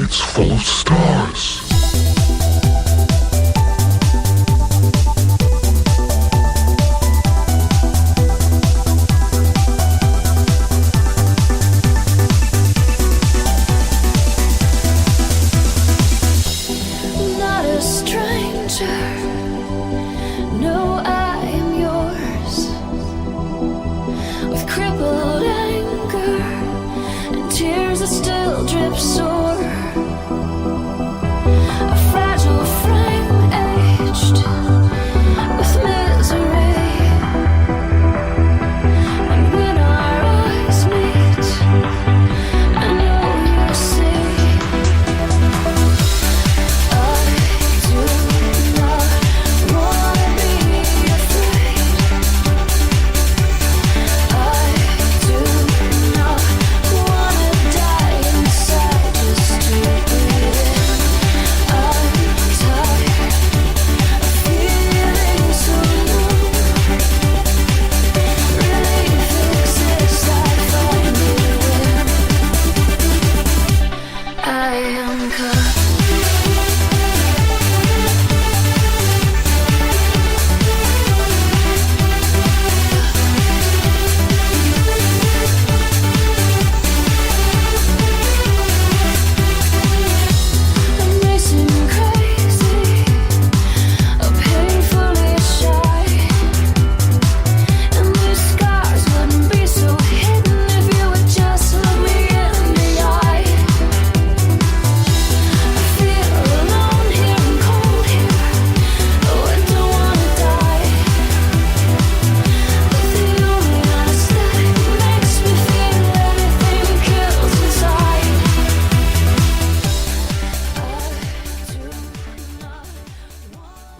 It's full of stars. Not a stranger. No, I am yours. With crippled anger and tears that still drip sore. A fragile frame aged with misery. And when our eyes meet, I know you'll see. I do not wanna be afraid. I do not wanna die inside just to breathe in. I'm tired of feeling so numb. Relief exists, I find it when I am caught. I'm racing crazy, painfully shy. And these scars wouldn't be so hidden if you would just look me in the eye. I feel alone here and cold here. Oh, I don't wanna die. But the only anesthetic makes me feel everything kills inside.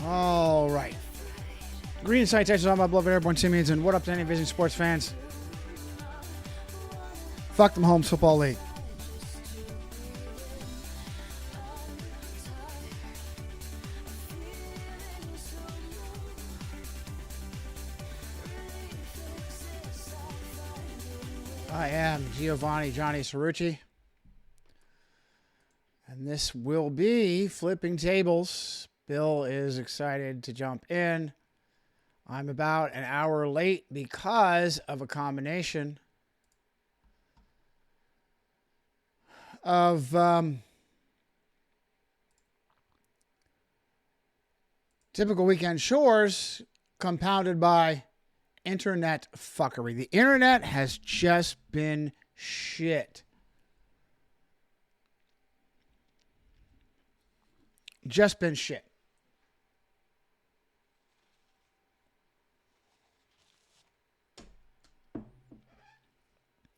All right. Green salutations on my beloved airborne Simeons, and what up to any visiting sports fans? Fuck them Holmes Football League. I am Giovanni Johnny Cerrucci, and this will be Flipping Tables. Bill is excited to jump in. I'm about an hour late because of a combination of typical weekend chores compounded by internet fuckery. The internet has just been shit. Just been shit.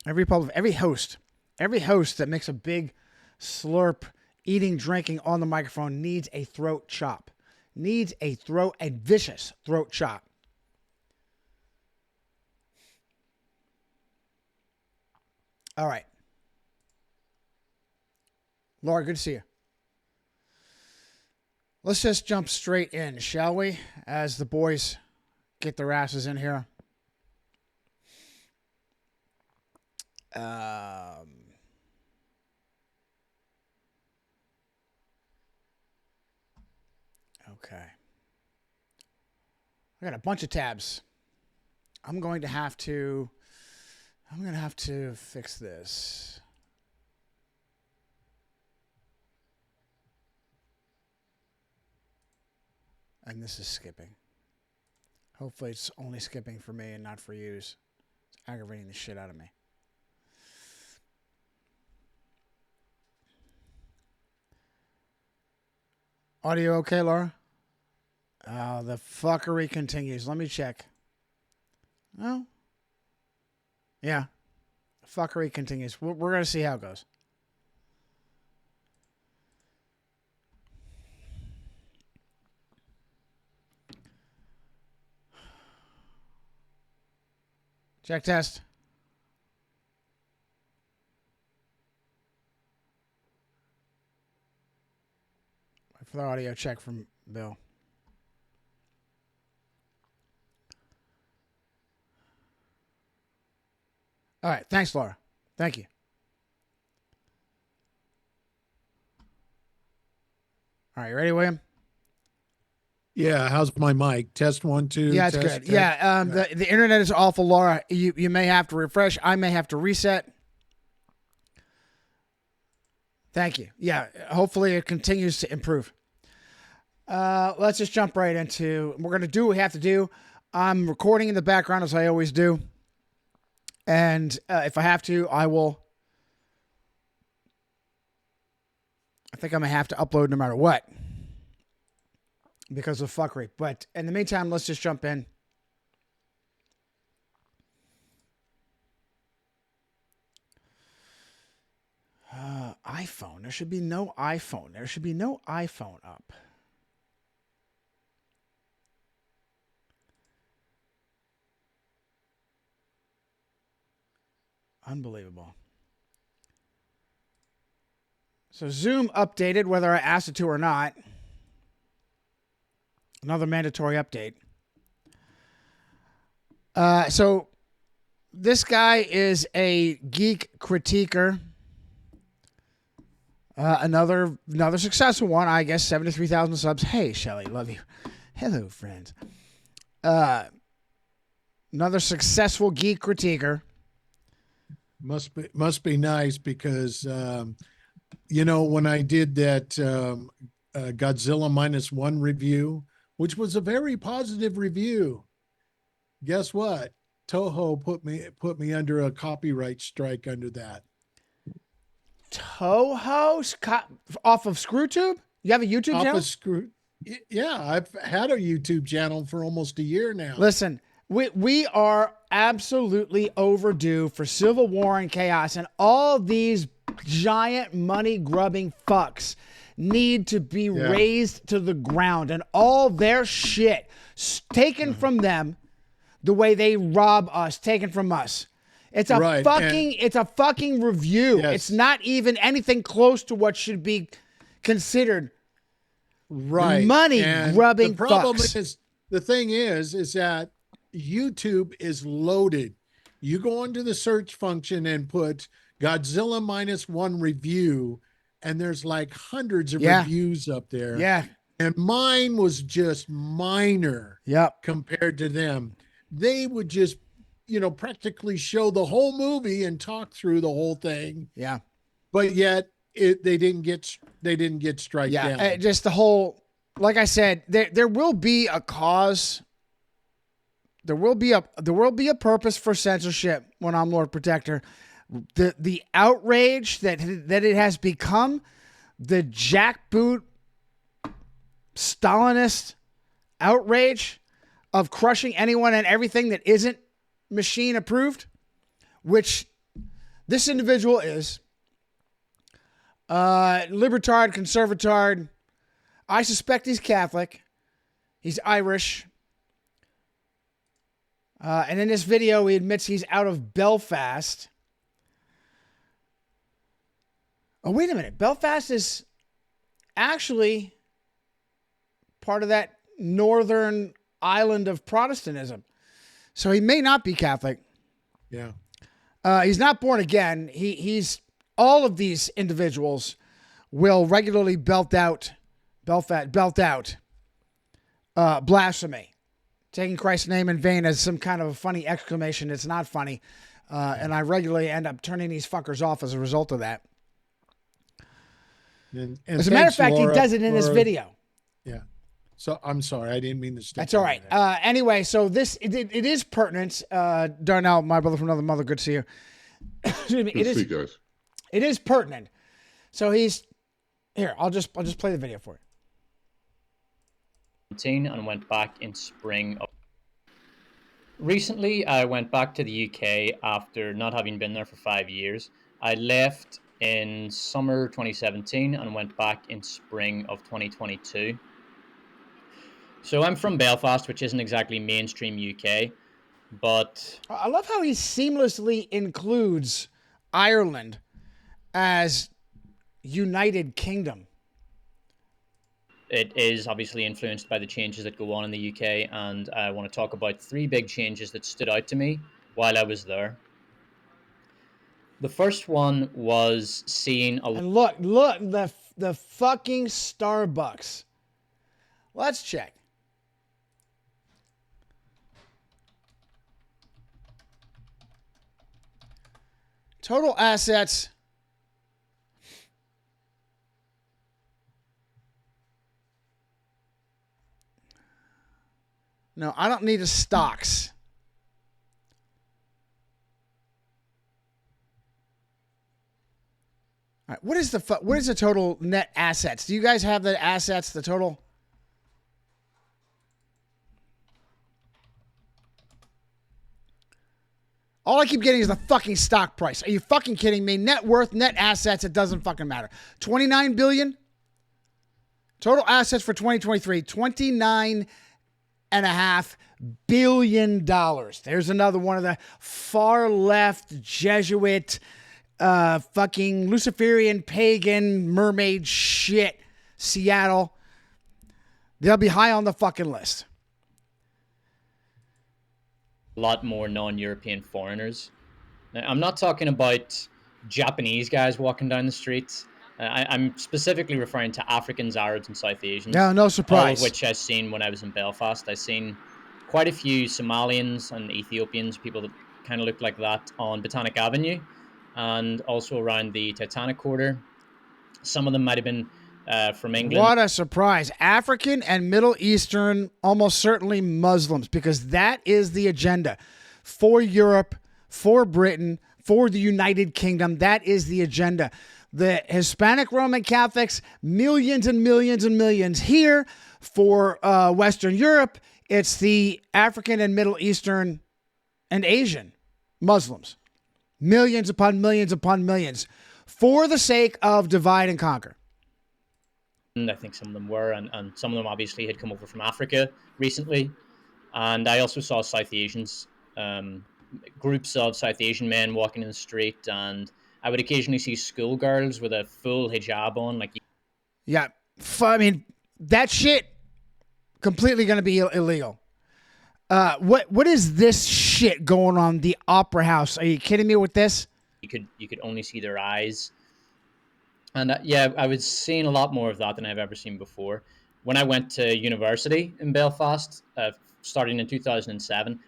Every host that makes a big slurp, eating, drinking on the microphone needs a throat chop. Needs a vicious throat chop. All right. Laura, good to see you. Let's just jump straight in, shall we? As the boys get their asses in here. Okay. I got a bunch of tabs. I'm going to have to fix this. And this is skipping. Hopefully it's only skipping for me and not for you. It's aggravating the shit out of me. Audio okay, Laura? The fuckery continues. Let me check. Oh. Yeah. Fuckery continues. We're going to see how it goes. Check test. Wait for the audio check from Bill. All right. Thanks, Laura. Thank you. All right, you ready, William? Yeah, how's my mic? Test 1, 2. Yeah, it's test, good. test. Yeah, the internet is awful, Laura. You may have to refresh. I may have to reset. Thank you. Yeah, hopefully it continues to improve. Let's just jump right into. We're gonna do what we have to do. I'm recording in the background as I always do, and if I have to, I will. I think I'm gonna have to upload no matter what because of fuckery. But in the meantime, let's just jump in. iPhone. There should be no iPhone. There should be no iPhone up. Unbelievable. So Zoom updated whether I asked it to or not. Another mandatory update. So this guy is a geek critiquer. Another successful one, I guess. 73,000 subs. Hey, Shelly, love you. Hello, friends. Another successful geek critiquer. Must be nice because when I did that Godzilla -1 review, which was a very positive review, guess what? Toho put me under a copyright strike under that. Toho off of ScrewTube? You have a YouTube channel? Yeah, I've had a YouTube channel for almost a year now. Listen, we are absolutely overdue for civil war and chaos, and all these giant money grubbing fucks need to be razed to the ground, and all their shit taken from them the way they rob us, taken from us. It's a fucking review. Yes. It's not even anything close to what should be considered money grubbing fucks. The problem is, the thing is that YouTube is loaded. You go into the search function and put Godzilla -1 review, and there's like hundreds of reviews up there. Yeah. And mine was just minor compared to them. They would just, practically show the whole movie and talk through the whole thing. Yeah. But yet they didn't get strike down. Yeah. Just the whole, like I said, there will be a cause. There will be a purpose for censorship when I'm Lord Protector. The outrage that it has become, the jackboot Stalinist outrage of crushing anyone and everything that isn't machine approved, which this individual is. Libertard, conservatard. I suspect he's Catholic. He's Irish. And in this video, he admits he's out of Belfast. Oh, wait a minute. Belfast is actually part of that northern island of Protestantism. So he may not be Catholic. Yeah. He's not born again. He's all of these individuals will regularly belt out blasphemy, taking Christ's name in vain as some kind of a funny exclamation. It's not funny. And I regularly end up turning these fuckers off as a result of that. And as a matter of fact, Laura, he does it in this video. Yeah. So I'm sorry, I didn't mean to step. That's all right. Anyway, so it is pertinent. Darnell, my brother from another mother, good to see you. Excuse me. Good to see you guys. It is pertinent. So he's here. I'll just play the video for you. And went back in spring. Recently, I went back to the UK after not having been there for 5 years. I left in summer 2017 and went back in spring of 2022. So I'm from Belfast, which isn't exactly mainstream UK, but I love how he seamlessly includes Ireland as United Kingdom. it is obviously influenced by the changes that go on in the UK, and I want to talk about 3 big changes that stood out to me while I was there. The first one was seeing a... And look, the fucking Starbucks. Let's check. Total assets. No, I don't need a stocks. All right, what is the total net assets? Do you guys have the assets, the total? All I keep getting is the fucking stock price. Are you fucking kidding me? Net worth, net assets, it doesn't fucking matter. 29 billion? Total assets for 2023, $29.5 billion. There's another one of the far left Jesuit, fucking Luciferian, pagan, mermaid shit. Seattle. They'll be high on the fucking list. A lot more non-European foreigners. Now, I'm not talking about Japanese guys walking down the streets. I'm specifically referring to Africans, Arabs, and South Asians. No surprise. All of which I've seen when I was in Belfast. I've seen quite a few Somalians and Ethiopians, people that kind of look like that on Botanic Avenue, and also around the Titanic Quarter. Some of them might have been from England. What a surprise. African and Middle Eastern, almost certainly Muslims, because that is the agenda for Europe, for Britain, for the United Kingdom. That is the agenda. The Hispanic Roman Catholics, millions and millions and millions here. For Western Europe, it's the African and Middle Eastern and Asian Muslims. Millions upon millions upon millions for the sake of divide and conquer. And I think some of them were, and some of them obviously had come over from Africa recently. And I also saw South Asians, groups of South Asian men walking in the street, and I would occasionally see schoolgirls with a full hijab on. Yeah, I mean, that shit completely going to be illegal. What is this shit going on the Opera House? Are you kidding me with this? You could only see their eyes. And yeah, I was seeing a lot more of that than I've ever seen before. When I went to university in Belfast, starting in 2007,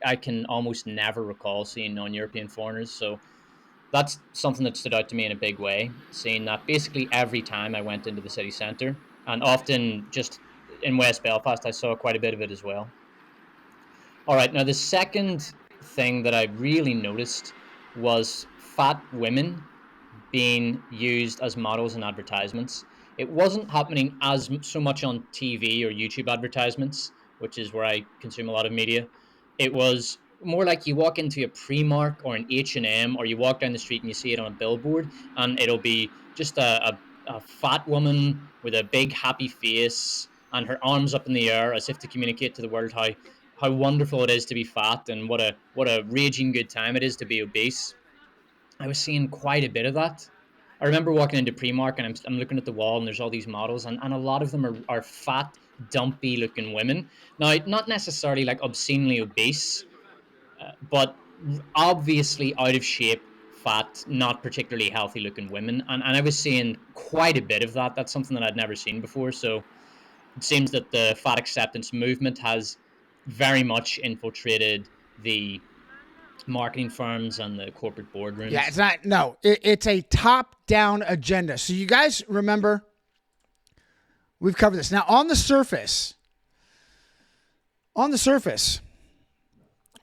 I can almost never recall seeing non-European foreigners. So that's something that stood out to me in a big way, seeing that basically every time I went into the city centre, and often just in West Belfast, I saw quite a bit of it as well. All right, now the second thing that I really noticed was fat women being used as models in advertisements. It wasn't happening so much on TV or YouTube advertisements, which is where I consume a lot of media. It was more like you walk into a Primark or an H&M, or you walk down the street and you see it on a billboard, and it'll be just a fat woman with a big happy face and her arms up in the air as if to communicate to the world how wonderful it is to be fat and what a raging good time it is to be obese. I was seeing quite a bit of that. I remember walking into Primark and I'm looking at the wall and there's all these models, and a lot of them are fat, dumpy looking women. Now, not necessarily like obscenely obese, but obviously out of shape, fat, not particularly healthy looking women. And I was seeing quite a bit of that. That's something that I'd never seen before. So it seems that the fat acceptance movement has very much infiltrated the marketing firms and the corporate boardrooms. Yeah, it's not. No, it's a top-down agenda. So you guys remember, we've covered this. Now, on the surface,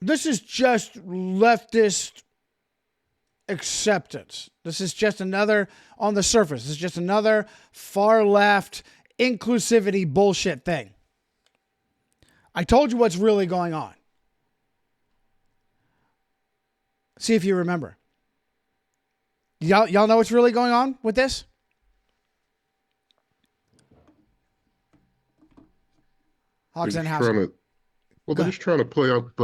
this is just leftist acceptance. This is just another, on the surface, this is just another far left inclusivity bullshit thing. I told you what's really going on. See if you remember. Y'all know what's really going on with this? Hawks and House. They're just trying to play up,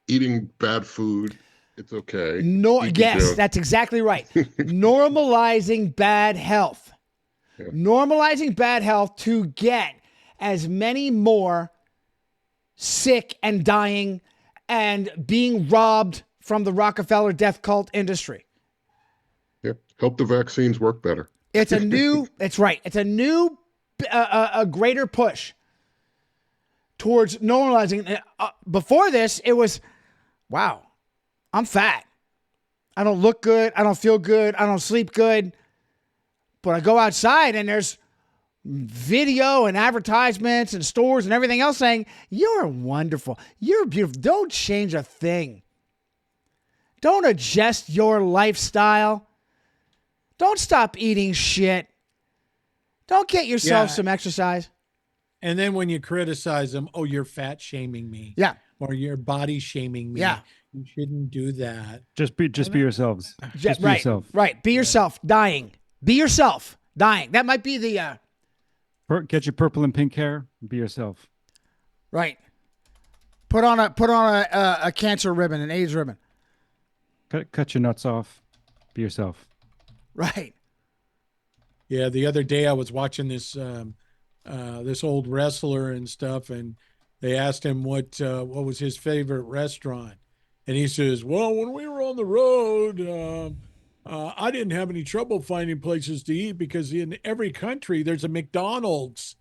eating bad food. It's okay. No, yes, that's exactly right. Normalizing bad health. Yeah. Normalizing bad health to get as many more sick and dying and being robbed from the Rockefeller death cult industry. Yeah. Help the vaccines work better. It's a new. It's right. It's a new, a greater push towards normalizing. Before this, it was, wow, I'm fat. I don't look good. I don't feel good. I don't sleep good. But I go outside and there's video and advertisements and stores and everything else saying, you're wonderful. You're beautiful. Don't change a thing. Don't adjust your lifestyle. Don't stop eating shit. Don't get yourself some exercise. And then when you criticize them, oh, you're fat shaming me. Yeah. Or you're body shaming me. Yeah. You shouldn't do that. Just be yourselves. Just be right, yourself. Right. Be yourself. Dying. Be yourself. Dying. That might be the Get your purple and pink hair. Be yourself. right. Put on a cancer ribbon, an AIDS ribbon. Cut your nuts off. Be yourself. Right. Yeah, the other day I was watching this this old wrestler and stuff, and they asked him what was his favorite restaurant, and he says, "Well, when we were on the road, I didn't have any trouble finding places to eat because in every country there's a McDonald's."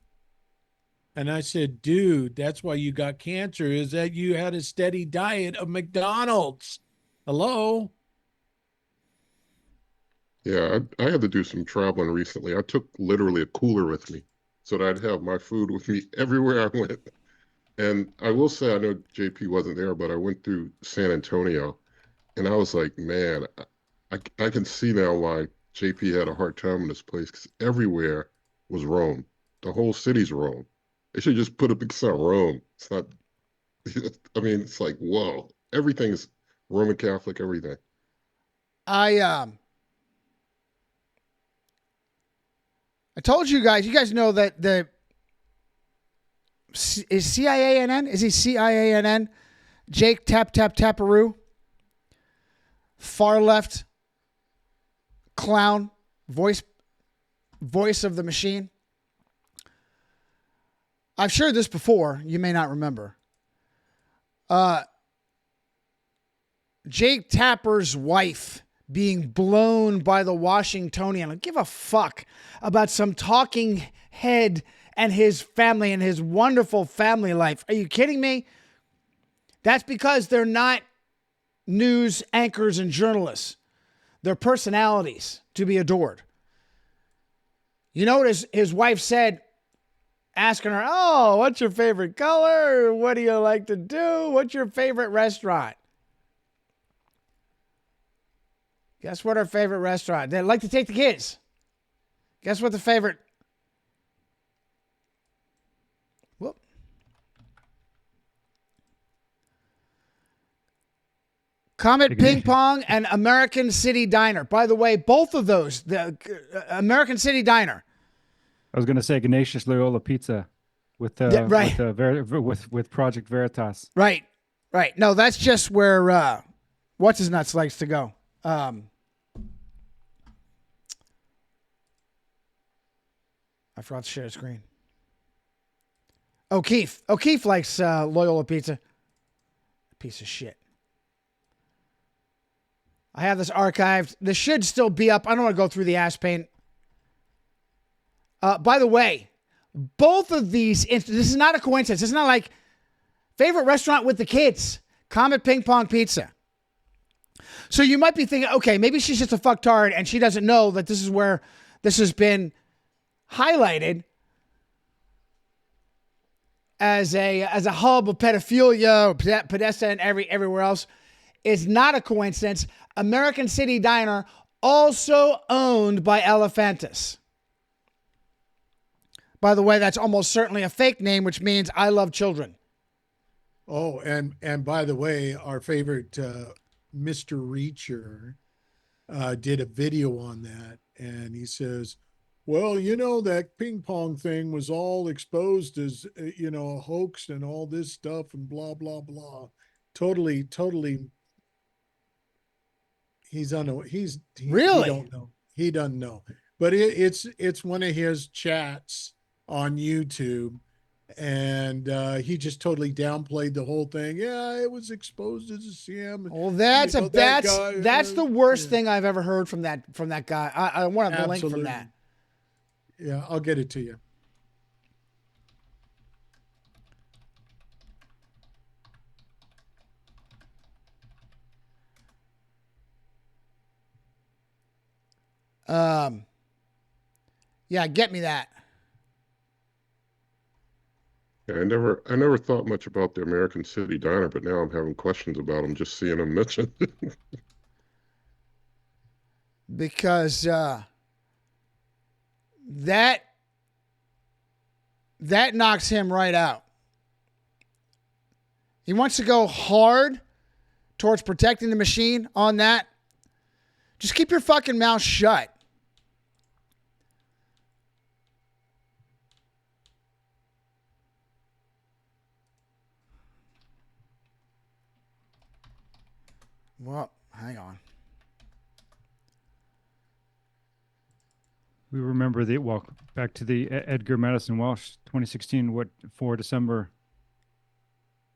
And I said, "Dude, that's why you got cancer, is that you had a steady diet of McDonald's." Hello? Yeah, I had to do some traveling recently. I took literally a cooler with me so that I'd have my food with me everywhere I went. And I will say, I know JP wasn't there, but I went through San Antonio and I was like, man, I can see now why JP had a hard time in this place because everywhere was Rome. The whole city's Rome. They should just put a big sign Rome. It's not, I mean, it's like, whoa, everything's Roman Catholic, everything. I told you guys know that is CIANN? Is he CIANN? Jake Taparoo, far left clown, voice of the machine. I've shared this before. You may not remember. Jake Tapper's wife being blown by the Washingtonian. I don't give a fuck about some talking head and his family and his wonderful family life. Are you kidding me? That's because they're not news anchors and journalists. They're personalities to be adored. You know what his wife said, asking her, oh, what's your favorite color? What do you like to do? What's your favorite restaurant? Guess what her favorite restaurant? They like to take the kids. Guess what the favorite? Whoop. Comet Ping Pong and American City Diner. By the way, both of those, the American City Diner. I was going to say Ignatius Loyola Pizza with right. with Project Veritas. Right. No, that's just where what's his nuts likes to go. I forgot to share the screen. O'Keefe likes Loyola Pizza. Piece of shit. I have this archived. This should still be up. I don't want to go through the ass paint. By the way, both of these, this is not a coincidence. It's not like favorite restaurant with the kids, Comet Ping Pong Pizza. So you might be thinking, okay, maybe she's just a fucktard and she doesn't know that this is where this has been highlighted as a hub of pedophilia, pedesta, and everywhere else. Is not a coincidence. American City Diner, also owned by Elephantis. By the way, that's almost certainly a fake name, which means I love children. Oh, and by the way, our favorite Mr. Reacher did a video on that, and he says, well, you know, that ping pong thing was all exposed as, you know, a hoax and all this stuff and blah, blah, blah. Totally. He really? He don't know. He doesn't know. But it's one of his chats on YouTube. And he just totally downplayed the whole thing. Yeah, it was exposed as a scam. Well, that's You know, that guy, that's the worst yeah. thing I've ever heard from that guy. I want to have the link from Absolutely. that. Yeah, I'll get it to you. Yeah, get me that. Yeah, I never thought much about the American City Diner, but now I'm having questions about them just seeing them mentioned. Because that knocks him right out. He wants to go hard towards protecting the machine on that. Just keep your fucking mouth shut. Well, hang on. We remember back to the Edgar Madison Walsh 2016, 4 December.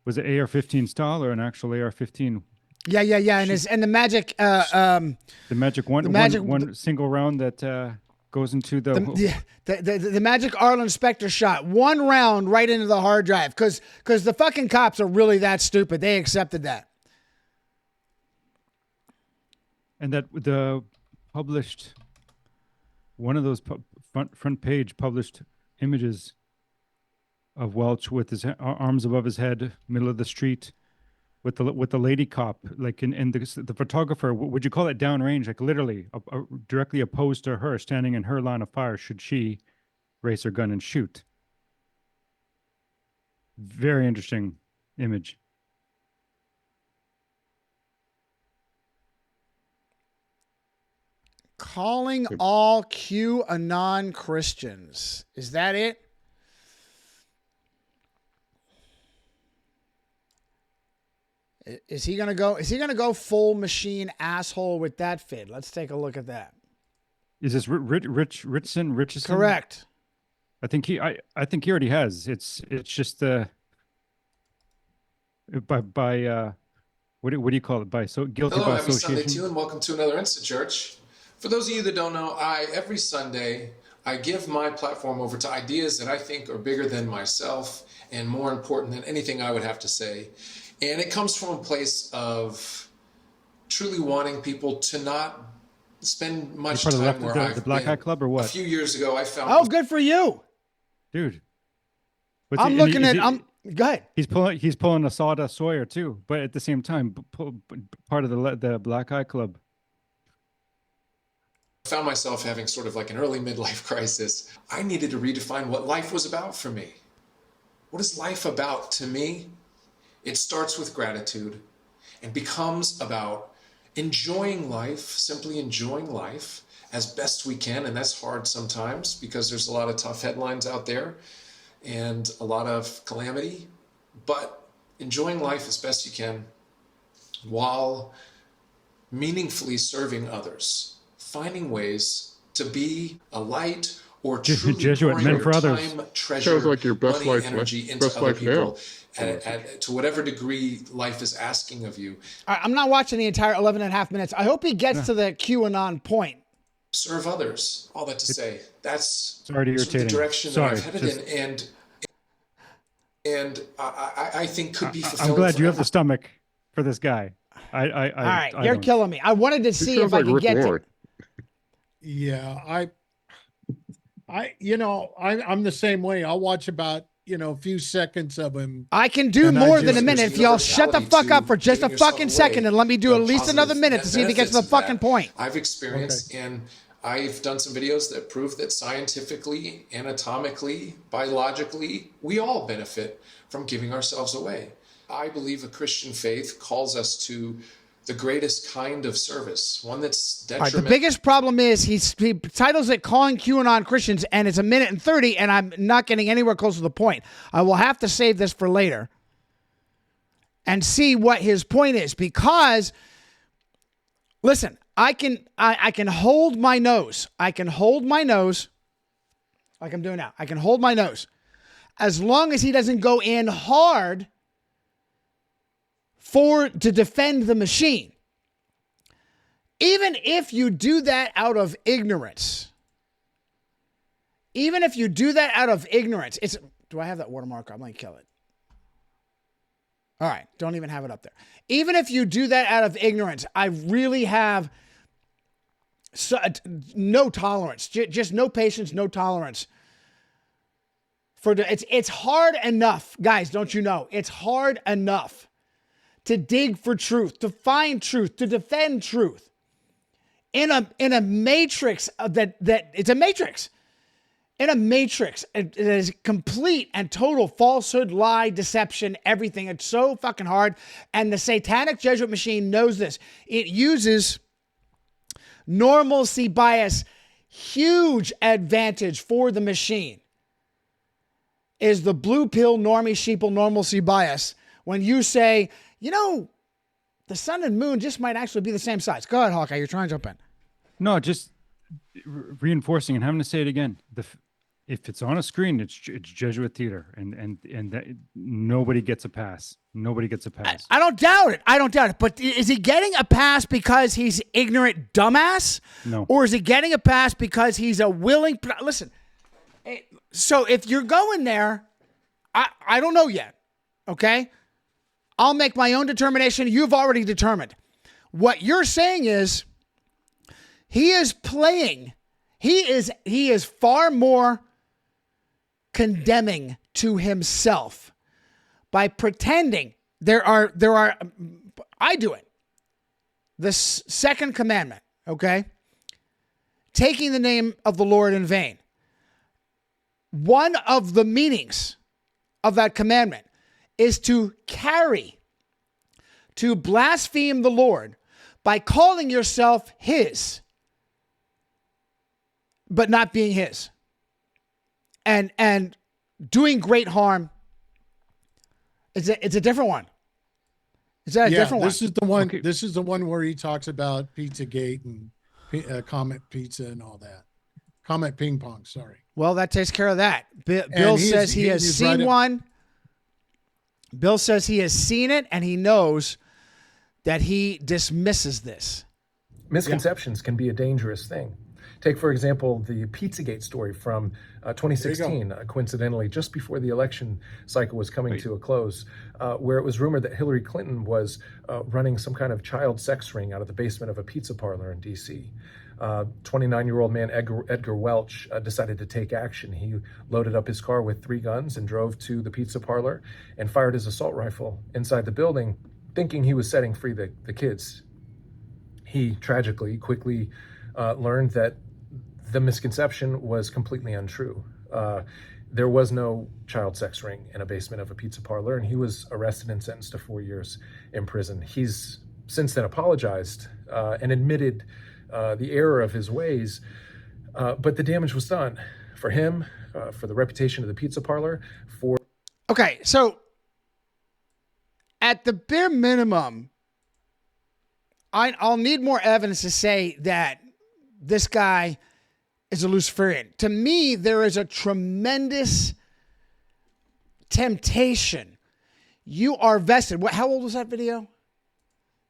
Was it AR-15 style or an actual AR-15? Yeah. And the magic, The magic one, the magic- one single round that goes into the magic Arlen Specter shot, one round right into the hard drive. Because the fucking cops are really that stupid. They accepted that. and that the published one of those front page published images of Welch with his arms above his head, middle of the street, with the lady cop, like in the photographer. Would you call it downrange? Like literally directly opposed to her, standing in her line of fire. Should she raise her gun and shoot? Very interesting image. Calling all QAnon Christians. Is that it? Is he gonna go full machine asshole with that vid? Let's take a look at that. Is this Richardson? Correct. I think he already has. It's just by what do you call it? Guilty Hello, by happy Sunday to association. you, and welcome to another Instant Church. For those of you that don't know, every Sunday I give my platform over to ideas that I think are bigger than myself and more important than anything I would have to say. And it comes from a place of truly wanting people to not spend much You're part time of where the I've Black been. Eye Club or A what, few years ago, I found Oh, good for you. dude? I'm looking at. Go ahead. He's pulling a Sawdust Sawyer too, but at the same time, part of the Black Eye Club. found myself having sort of like an early midlife crisis. I needed to redefine what life was about for me. What is life about to me? It starts with gratitude and becomes about enjoying life, simply enjoying life as best we can. And that's hard sometimes because there's a lot of tough headlines out there and a lot of calamity, but enjoying life as best you can while meaningfully serving others, finding ways to be a light or truly Jesuit pouring men your for others. time, treasure, Sounds like your best money, life, energy into best other life now. people to whatever degree life is asking of you. All right, I'm not watching the entire 11 and a half minutes. I hope he gets to the QAnon point. Serve others. All that to say, that's It's already sort of the irritating. direction Sorry, that I've headed just- in, and I think could be fulfilling. I'm glad you have forever. the stomach for this guy. All right, I you're don't. killing me. I wanted to He see sounds if I like could Rick get to. Warren. Yeah, I'm the same way. I'll watch about, a few seconds of him. I can do And I more just- than a minute. There's If y'all shut the universality fuck to up for just a giving yourself fucking away, second and let me do the at least another positive minute to see if he gets to the benefits of fucking that point. I've experienced, and I've done some videos that prove that scientifically, anatomically, biologically, we all benefit from giving ourselves away. I believe a Christian faith calls us to the greatest kind of service, one that's All right, detrimental. the biggest problem is he titles it Calling QAnon Christians, and it's a minute and 30, and I'm not getting anywhere close to the point. I will have to save this for later and see what his point is, because, listen, I can hold my nose. I can hold my nose like I'm doing now. I can hold my nose. as long as he doesn't go in hard to defend the machine. Even if you do that out of ignorance, do I have that watermark? I'm going to kill it. All right, don't even have it up there. Even if you do that out of ignorance, I really have no tolerance, just no patience, no tolerance. It's hard enough, guys, don't you know? It's hard enough to dig for truth, to find truth, to defend truth in a matrix that it's a matrix. In a matrix, it is complete and total falsehood, lie, deception, everything. It's so fucking hard. And the satanic Jesuit machine knows this. It uses normalcy bias. Huge advantage for the machine is the blue pill normie sheeple normalcy bias. When you say, the sun and moon just might actually be the same size. Go ahead, Hawkeye. You're trying to jump in. No, just reinforcing and having to say it again. If it's on a screen, it's Jesuit theater, and that, nobody gets a pass. Nobody gets a pass. I don't doubt it. But is he getting a pass because he's ignorant dumbass? No. Or is he getting a pass because he's a willing... Listen, so if you're going there, I don't know yet, okay? I'll make my own determination. You've already determined. What you're saying is he is playing. He is far more condemning to himself by pretending I do it. The second commandment, okay? Taking the name of the Lord in vain. One of the meanings of that commandment is to blaspheme the Lord by calling yourself his, but not being his. And doing great harm. It's a different one. Is that a different one? This is the one. Okay. This is the one where he talks about Pizzagate and Comet Pizza and all that. Comet Ping Pong. Sorry. Well, that takes care of that. Bill says he has seen one. Bill says he has seen it, and he knows that he dismisses this. Misconceptions can be a dangerous thing. Take, for example, the Pizzagate story from 2016, coincidentally, just before the election cycle was coming to a close, where it was rumored that Hillary Clinton was running some kind of child sex ring out of the basement of a pizza parlor in D.C. 29-year-old man Edgar Welch decided to take action. He loaded up his car with 3 guns and drove to the pizza parlor and fired his assault rifle inside the building, thinking he was setting free the kids. He tragically quickly learned that the misconception was completely untrue. There was no child sex ring in a basement of a pizza parlor, and he was arrested and sentenced to 4 years in prison. He's since then apologized and admitted the error of his ways, but the damage was done for him, for the reputation of the pizza parlor, for... Okay, so at the bare minimum, I'll need more evidence to say that this guy is a Luciferian. To me, there is a tremendous temptation. You are vested. How old was that video?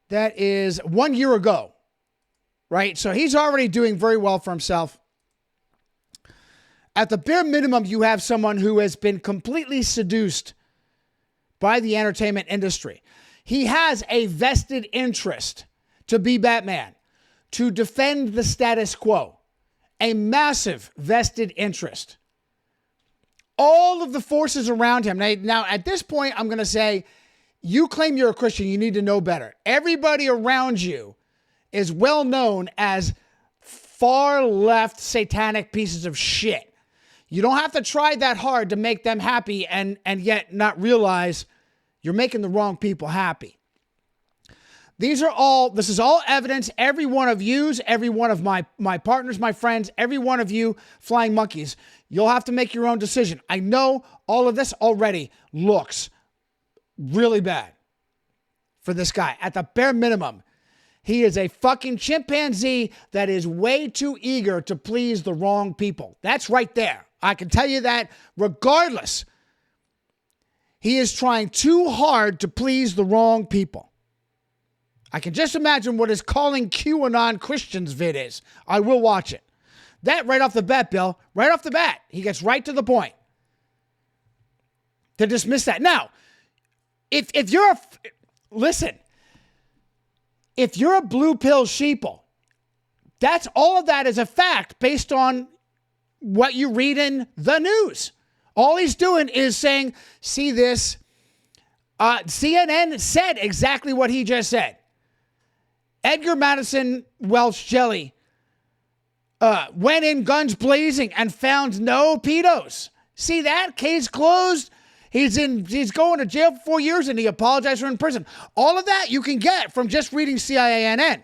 That is 1 year ago, right? So he's already doing very well for himself. At the bare minimum, you have someone who has been completely seduced by the entertainment industry. He has a vested interest to be Batman, to defend the status quo. A massive vested interest. All of the forces around him. Now, at this point, I'm going to say, you claim you're a Christian, you need to know better. Everybody around you is well known as far left satanic pieces of shit. You don't have to try that hard to make them happy and yet not realize you're making the wrong people happy. This is all evidence. Every one of yous, every one of my partners, my friends, every one of you flying monkeys, you'll have to make your own decision. I know all of this already looks really bad for this guy. At the bare minimum, he is a fucking chimpanzee that is way too eager to please the wrong people. That's right there. I can tell you that regardless He is trying too hard to please the wrong people. I can just imagine what his calling QAnon Christians vid is. I will watch it. That right off the bat, Bill, right off the bat, he gets right to the point. To dismiss that. Now, if you're listen, if you're a blue pill sheeple, that's all of that is a fact based on what you read in the news. All he's doing is saying, see this. CNN said exactly what he just said. Edgar Madison Welch Jelly went in guns blazing and found no pedos. See that? Case closed. He's going to jail for 4 years and he apologized for in prison. All of that you can get from just reading CIANN.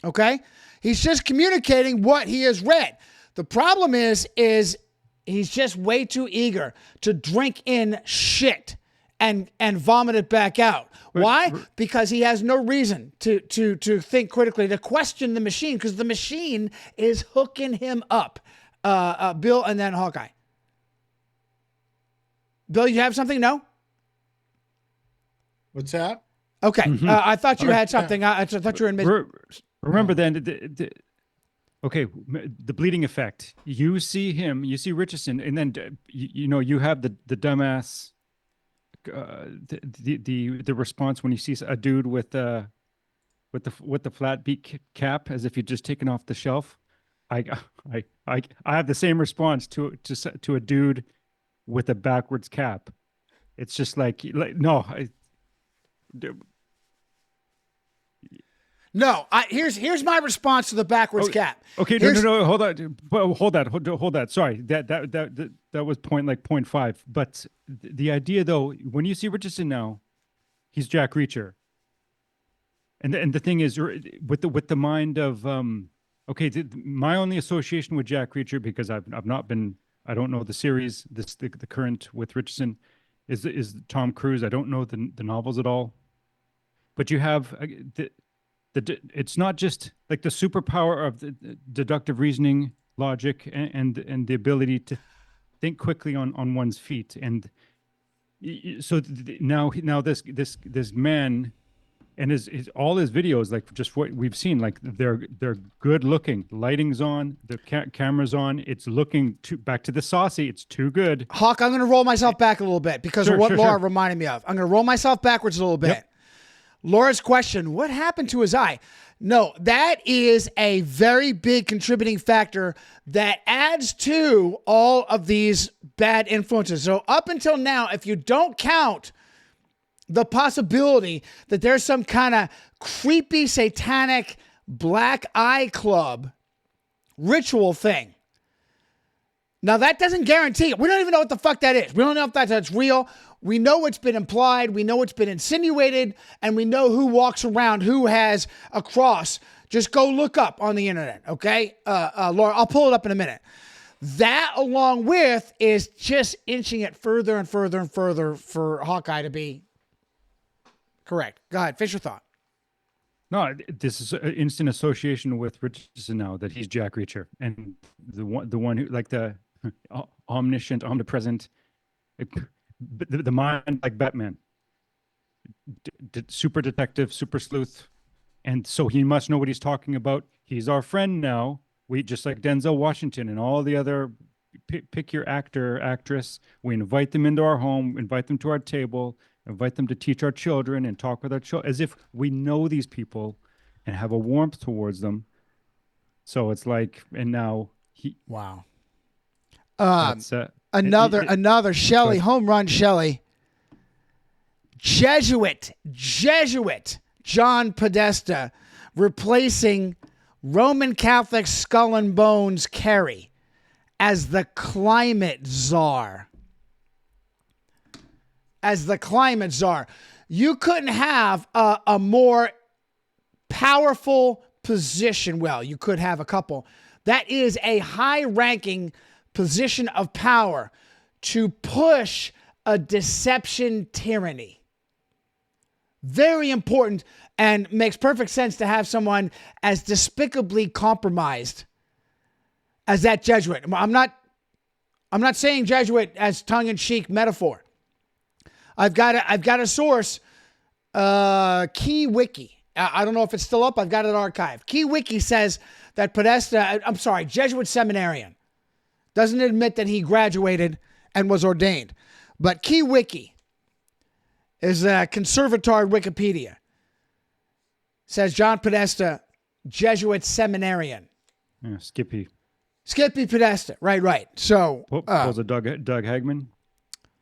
Okay? He's just communicating what he has read. The problem is he's just way too eager to drink in shit and vomit it back out. Why? Because he has no reason to think critically, to question the machine, because the machine is hooking him up. Bill and then Hawkeye. Bill, you have something? No? What's that? Okay. I thought you had something. I thought you were in mid. Remember then, the bleeding effect. You see him, you see Richardson, and then you have the dumbass, the response when you see a dude with the flat beak cap, as if you'd just taken off the shelf. I have the same response to a dude with a backwards cap. It's just like no. No, here's my response to the backwards cap. Okay, no, hold that. Sorry, that was point 0.5. But the idea, though, when you see Richardson now, he's Jack Reacher, and the thing is, with the mind of my only association with Jack Reacher, because I've not been, I don't know the series, the current with Richardson, is Tom Cruise. I don't know the novels at all, but you have it's not just like the superpower of the deductive reasoning, logic, and the ability to think quickly on one's feet. And so now this man and his all his videos, like just what we've seen, like they're good looking. Lighting's on, the camera's on. It's looking back to the saucy. It's too good. Hawk, I'm going to roll myself back a little bit because of what Laura reminded me of. I'm going to roll myself backwards a little bit. Yep. Laura's question, what happened to his eye? No, that is a very big contributing factor that adds to all of these bad influences. So up until now, if you don't count the possibility that there's some kind of creepy, satanic black eye club ritual thing, now that doesn't guarantee it. We don't even know what the fuck that is. We don't know if that's real. We know it's been implied, we know it's been insinuated, and we know who walks around, who has a cross. Just go look up on the internet, okay? Laura, I'll pull it up in a minute. That, along with, is just inching it further and further and further for Hawkeye to be correct. Go ahead, finish your thought. No, this is an instant association with Richardson now, that he's Jack Reacher. And the one who, like the omniscient, omnipresent, the mind like Batman, super detective, super sleuth, and so he must know what he's talking about. He's our friend now. We just like Denzel Washington and all the other pick your actor, actress. We invite them into our home, invite them to our table, invite them to teach our children and talk with our children, as if we know these people and have a warmth towards them. So it's like, and now wow. Another Shelley, home run Shelley. Jesuit John Podesta replacing Roman Catholic Skull and Bones Kerry as the climate czar. You couldn't have a more powerful position. Well, you could have a couple. That is a high-ranking position of power to push a deception tyranny. Very important, and makes perfect sense to have someone as despicably compromised as that Jesuit. I'm not saying Jesuit as tongue-in-cheek metaphor. I've got a source. Key Wiki. I don't know if it's still up. I've got it archived. Key Wiki says that Jesuit seminarian, doesn't admit that he graduated and was ordained. But Key Wiki is a conservatard Wikipedia. Says John Podesta, Jesuit seminarian. Yeah, Skippy. Podesta. Right. So, Was it Doug Hagman?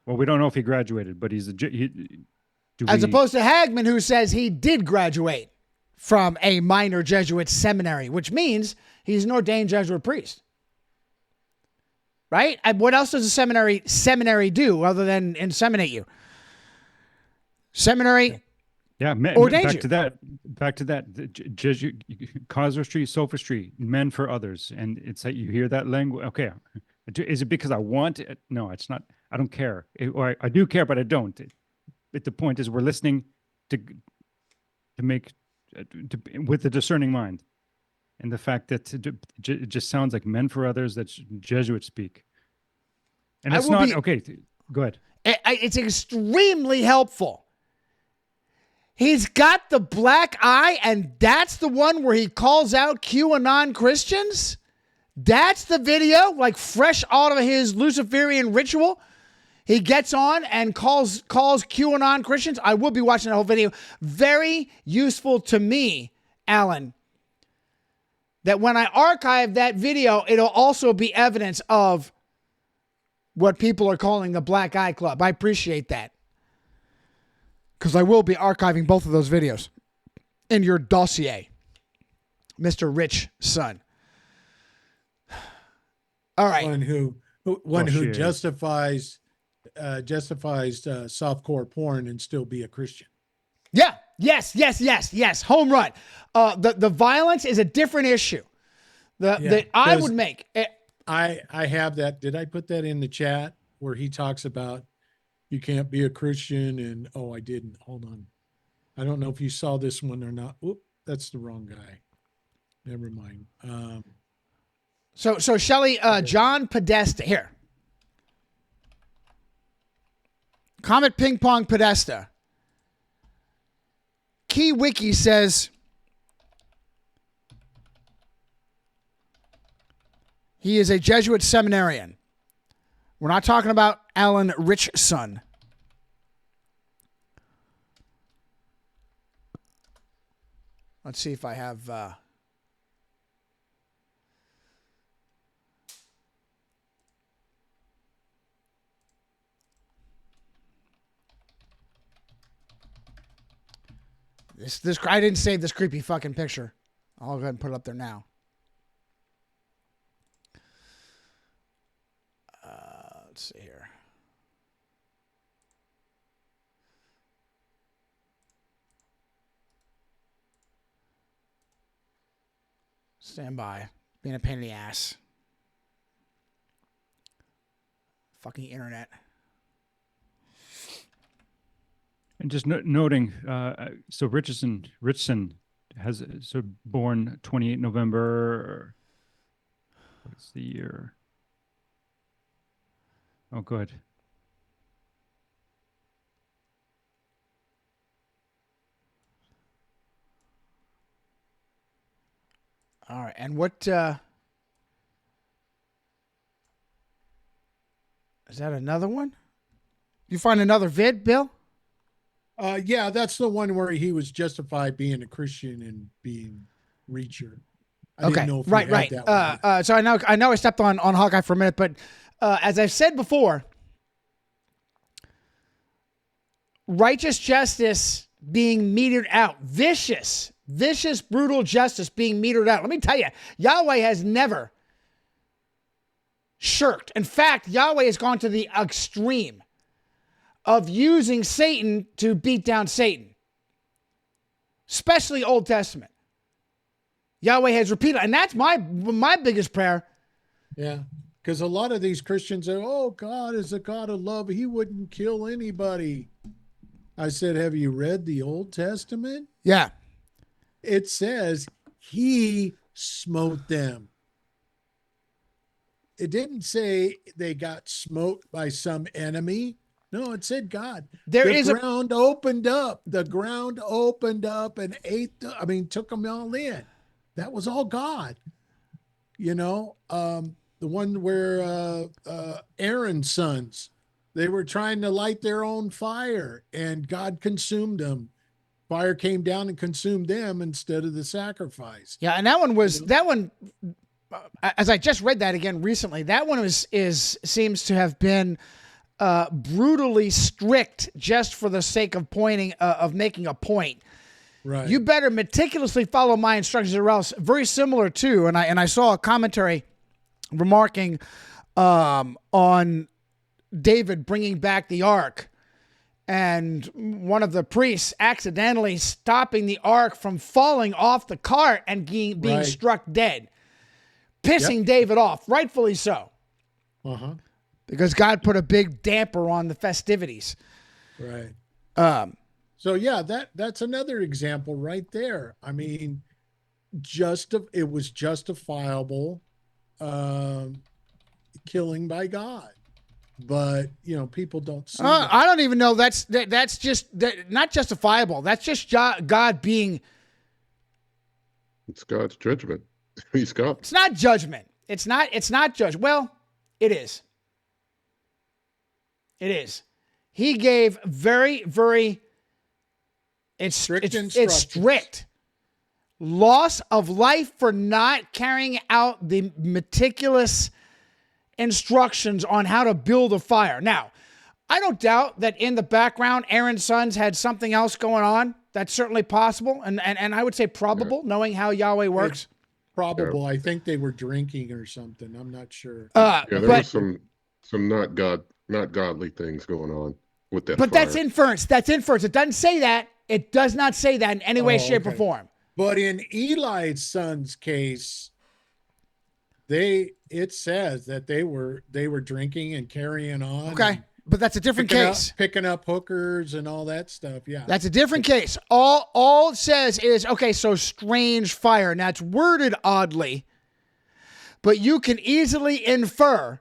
Well, we don't know if he graduated, but he's opposed to Hagman, who says he did graduate from a minor Jesuit seminary, which means he's an ordained Jesuit priest. Right? And what else does a seminary do other than inseminate you? Seminary. Yeah, ordained back to that. Jesuit, casuistry, sophistry, men for others, and it's like you hear that language. Okay, is it because I want it? No, it's not. I don't care. Or I do care, but I don't. But the point is, we're listening to make with a discerning mind, and the fact that it just sounds like men for others. That's Jesuit speak, and it's not okay. Go ahead. It's extremely helpful. He's got the black eye, and that's the one where he calls out QAnon Christians? That's the video, like fresh out of his Luciferian ritual. He gets on and calls QAnon Christians. I will be watching the whole video. Very useful to me, Alan, that when I archive that video, it'll also be evidence of what people are calling the Black Eye Club. I appreciate that, because I will be archiving both of those videos in your dossier, Mr. Rich Son. All right. One who justifies softcore porn and still be a Christian. Yeah. Yes. Home run. The violence is a different issue that I would make. I have that. Did I put that in the chat where he talks about you can't be a Christian? And I didn't. Hold on. I don't know if you saw this one or not. Oop, that's the wrong guy. Never mind. So Shelley, John Podesta here. Comet Ping Pong Podesta. Key Wiki says he is a Jesuit seminarian. We're not talking about Alan Richson. Let's see if I have... This I didn't save this creepy fucking picture. I'll go ahead and put it up there now. Let's see here. Stand by. Being a pain in the ass. Fucking internet. And just noting, so Richson has born 28 November. What's the year? Oh, go ahead. All right, and what is that? Another one? You find another vid, Bill? Yeah, that's the one where he was justified being a Christian and being Reacher. I didn't know if right. that one. So I know I stepped on Hawkeye for a minute, but as I've said before, righteous justice being metered out, vicious, brutal justice being metered out. Let me tell you, Yahweh has never shirked. In fact, Yahweh has gone to the extreme of using Satan to beat down Satan, especially Old Testament. Yahweh has repeated, and that's my biggest prayer. Yeah, because a lot of these Christians are, God is a God of love. He wouldn't kill anybody. I said, have you read the Old Testament? Yeah. It says he smote them. It didn't say they got smote by some enemy. No, it said God. There The is a ground opened up. The ground opened up and took them all in. That was all God. The one where Aaron's sons, they were trying to light their own fire and God consumed them. Fire came down and consumed them instead of the sacrifice. yeah, and that one. As I just read that again recently, that one seems to have been brutally strict just for the sake of making a point. Right. You better meticulously follow my instructions, or else. Very similar to, and I saw a commentary remarking on David bringing back the ark, and one of the priests accidentally stopping the ark from falling off the cart and being Right. struck dead, pissing David off, rightfully so, because God put a big damper on the festivities. Right. So yeah, that's another example right there. I mean, it was justifiable killing by God, but people don't see that. I don't even know that's just not justifiable. That's just God being. It's God's judgment. He's God. It's not judgment. It's not judge. Well, it is. It is. He gave very, very. It's strict. Loss of life for not carrying out the meticulous instructions on how to build a fire. Now, I don't doubt that in the background, Aaron's sons had something else going on. That's certainly possible, and I would say probable, knowing how Yahweh works. Probable. I think they were drinking or something. I'm not sure. There were some not godly things going on with that. But fire. that's inference. That's inference. It doesn't say that. It does not say that in any way, shape, or form. But in Eli's son's case, it says that they were drinking and carrying on. Okay, but that's a different case. Picking up hookers and all that stuff. Yeah, that's a different case. All it says is, okay, so strange fire. Now it's worded oddly, but you can easily infer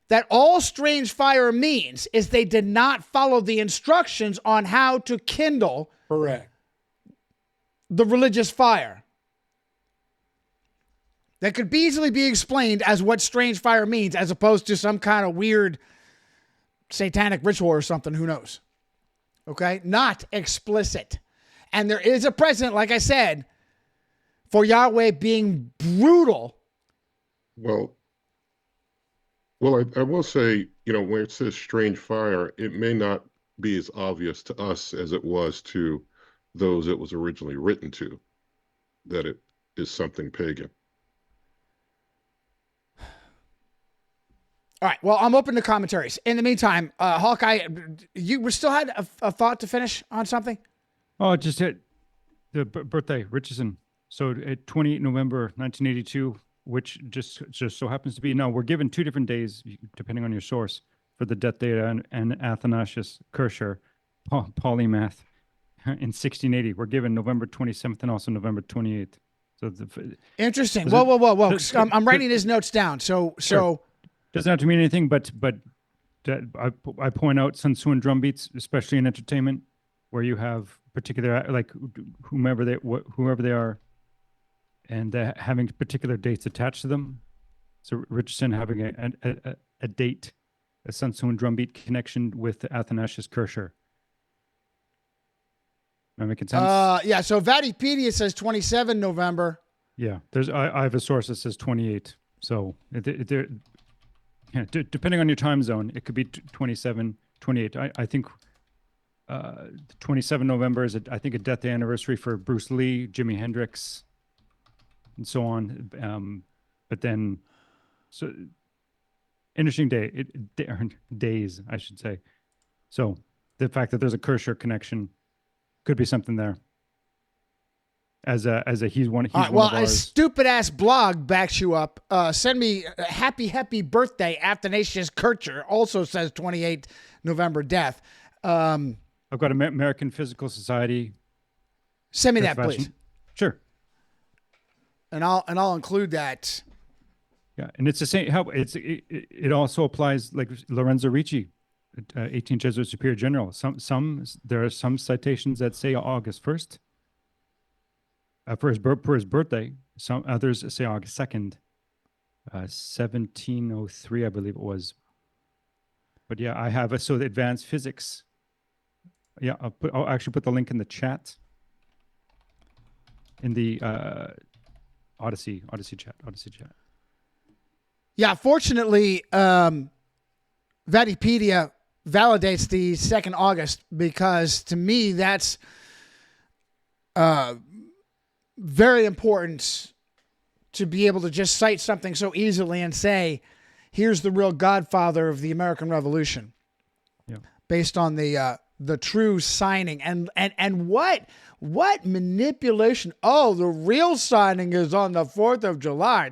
that all strange fire means is they did not follow the instructions on how to kindle. Correct. The religious fire. That could easily be explained as what strange fire means, as opposed to some kind of weird satanic ritual or something. Who knows? Okay? Not explicit. And there is a precedent, like I said, for Yahweh being brutal. Well, I will say, when it says strange fire, it may not be as obvious to us as it was to those it was originally written to, that it is something pagan. All right. Well, I'm open to commentaries. In the meantime, Hawkeye, you still had a thought to finish on something? Oh, just hit the birthday, Richardson. So at 28 November 1982, which just so happens to be, no, we're given 2 different days, depending on your source, for the death date and Athanasius Kircher, polymath, in 1680. We're given November 27th and also November 28th. So interesting. Whoa. I'm writing his notes down. So doesn't have to mean anything, but I point out Sun Tzu and drum beats, especially in entertainment, where you have particular, like whoever they are, and having particular dates attached to them. So Richardson having a date, a Sun Tzu and drum beat connection with Athanasius Kircher. Am I making sense? Yeah. So Vatipedia says 27 November. Yeah. I have a source that says 28. So depending on your time zone, it could be 27, 28. I think 27 November is, I think, a death anniversary for Bruce Lee, Jimi Hendrix, and so on. But then, so interesting days, I should say. So the fact that there's a Kircher connection could be something there. As a he's one of a ours. Stupid ass blog backs you up. Send me a happy birthday. Athanasius Kircher also says 28 November death. I've got American Physical Society. Send me that, please. Sure. And I'll include that. Yeah, and it's the same. It also applies, like Lorenzo Ricci 18th Jesuit Superior General. There are some citations that say August 1st for his birthday. Some others say August 2nd, 1703, I believe it was. But yeah, I have so the advanced physics. Yeah, I'll actually put the link in the chat. In the Odysee chat. Yeah, fortunately, Wikipedia validates the 2nd August because to me that's very important to be able to just cite something so easily and say, here's the real godfather of the American Revolution. Yeah. Based on the true signing and what manipulation. Oh, the real signing is on the 4th of July.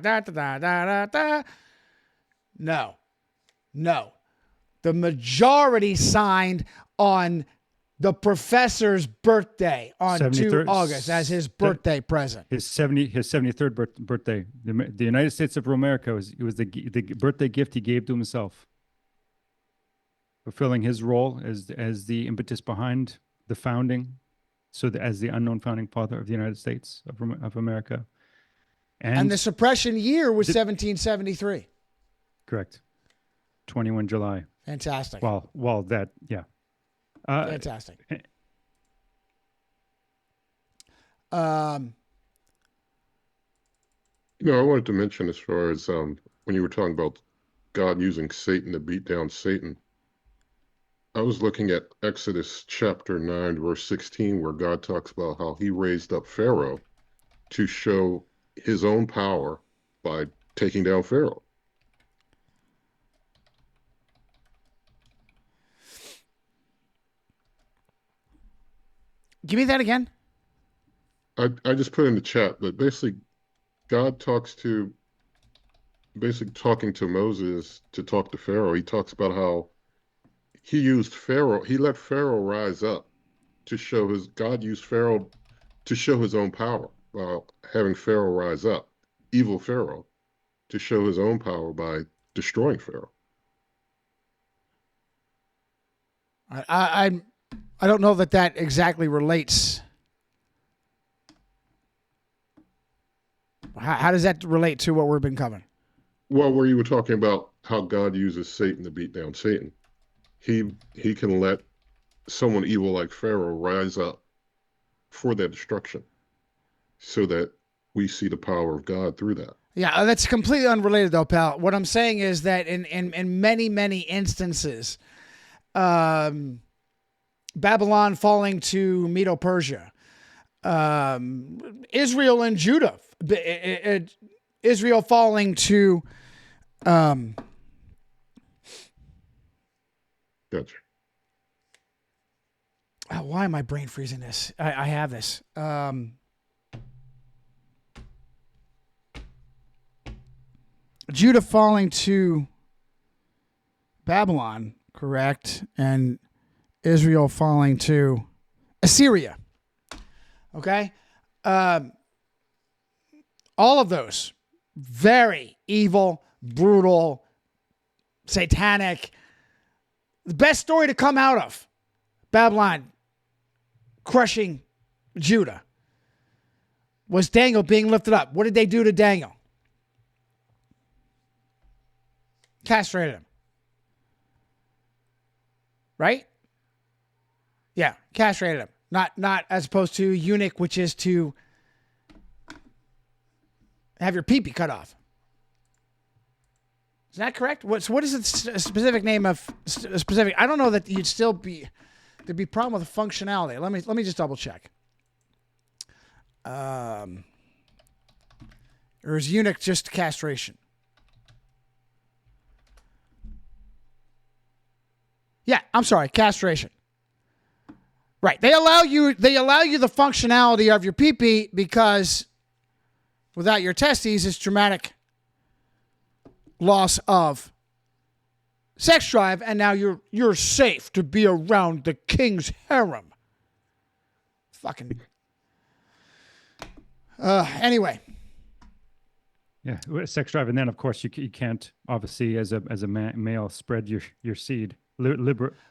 No. The majority signed on the professor's birthday on 2 August as his birthday present. His 73rd birthday. The United States of America was the birthday gift he gave to himself, fulfilling his role as the impetus behind the founding, as the unknown founding father of the United States of America. And the suppression year was 1773. Correct. 21 July. Fantastic. Well, that, yeah. Fantastic. I wanted to mention as far as when you were talking about God using Satan to beat down Satan, I was looking at Exodus chapter 9, verse 16, where God talks about how he raised up Pharaoh to show his own power by taking down Pharaoh. Give me that again. I just put in the chat, but basically God talking to Moses to talk to Pharaoh. He talks about how he let Pharaoh rise up to show God used Pharaoh to show his own power while having Pharaoh rise up, evil Pharaoh, to show his own power by destroying Pharaoh. I don't know that exactly relates. How does that relate to what we've been covering? Well, where you were talking about how God uses Satan to beat down Satan. He can let someone evil like Pharaoh rise up for that destruction so that we see the power of God through that. Yeah, that's completely unrelated though, pal. What I'm saying is that in many, many instances, Babylon falling to Medo-Persia, Israel and Judah, Israel falling to Gotcha. Why am I brain freezing this? I have this. Judah falling to Babylon, correct? And Israel falling to Assyria. Okay? All of those very evil, brutal, satanic. The best story to come out of Babylon crushing Judah was Daniel being lifted up. What did they do to Daniel? Castrated him. Right? Yeah, castrated him. Not as opposed to eunuch, which is to have your pee-pee cut off. Is that correct? What is the specific name of specific? I don't know that you'd still be there'd be a problem with the functionality. Let me just double check. Or is eunuch just castration? Yeah, I'm sorry, castration. Right. They allow you the functionality of your pee-pee because without your testes it's traumatic loss of sex drive, and now you're safe to be around the king's harem. Fucking. Anyway. Yeah, sex drive, and then of course you can't obviously as a male spread your seed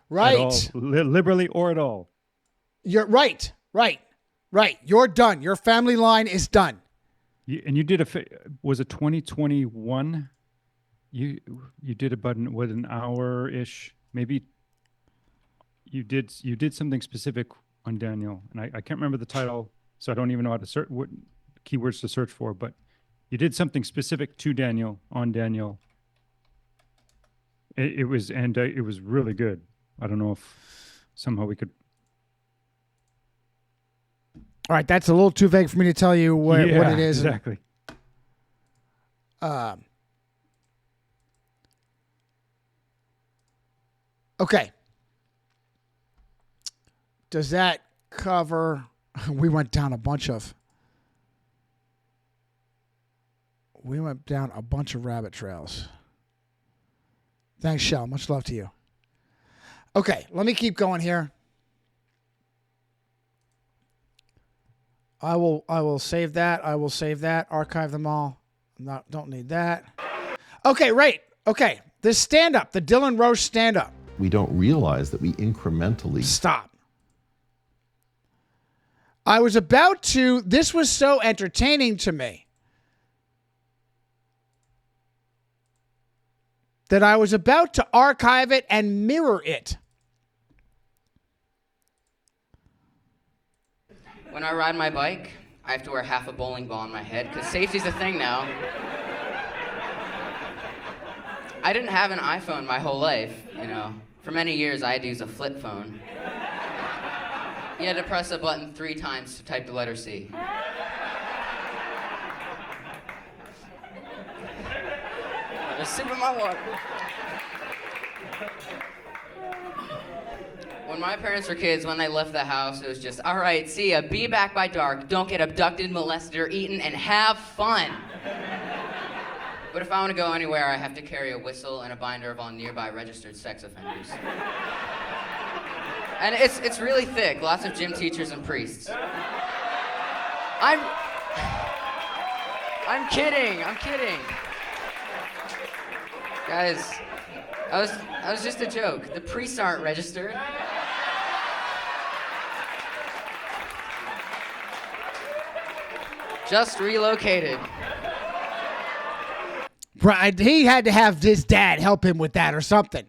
Right. at all, liberally or at all. You're right. You're done. Your family line is done. You did was it 2021? You did about an hour ish, maybe. You did something specific on Daniel, and I can't remember the title, so I don't even know how to search what keywords to search for. But you did something specific to Daniel on Daniel. It was really good. I don't know if somehow we could. All right, that's a little too vague for me to tell you what it is. Exactly. Okay. Does that cover? We went down a bunch of rabbit trails. Thanks, Shell. Much love to you. Okay, let me keep going here. I will save that. Archive them all. Don't need that. Okay, right. Okay. This stand-up, the Dylan Roche stand-up. We don't realize that we incrementally Stop. I was about to, this was so entertaining to me that I was about to archive it and mirror it. When I ride my bike, I have to wear half a bowling ball on my head because safety's a thing now. I didn't have an iPhone my whole life, you know. For many years, I had to use a flip phone. You had to press a button 3 times to type the letter C. Just sipping my water. When my parents were kids, when they left the house, it was just, all right, see ya, be back by dark, don't get abducted, molested, or eaten, and have fun. But if I want to go anywhere, I have to carry a whistle and a binder of all nearby registered sex offenders. And it's really thick, lots of gym teachers and priests. I'm kidding. Guys, I was just a joke. The priests aren't registered. Just relocated. Right, he had to have his dad help him with that or something.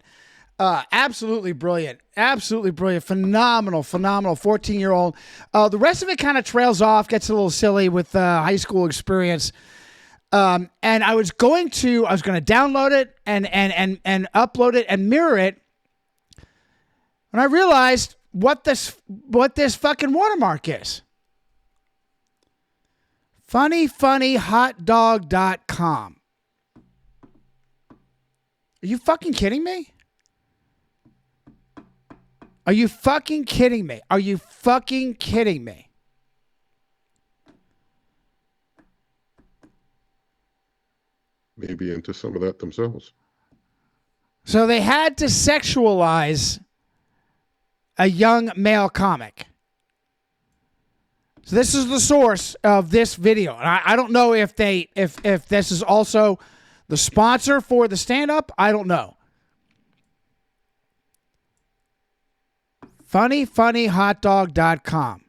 Absolutely brilliant. Phenomenal. 14-year-old. The rest of it kind of trails off, gets a little silly with high school experience. And I was going to download it and upload it and mirror it. And I realized what this fucking watermark is. funnyhotdog.com. Are you fucking kidding me? Maybe into some of that themselves. So they had to sexualize a young male comic. So this is the source of this video. And I don't know if this is also the sponsor for the stand-up. I don't know. funnyhotdog.com.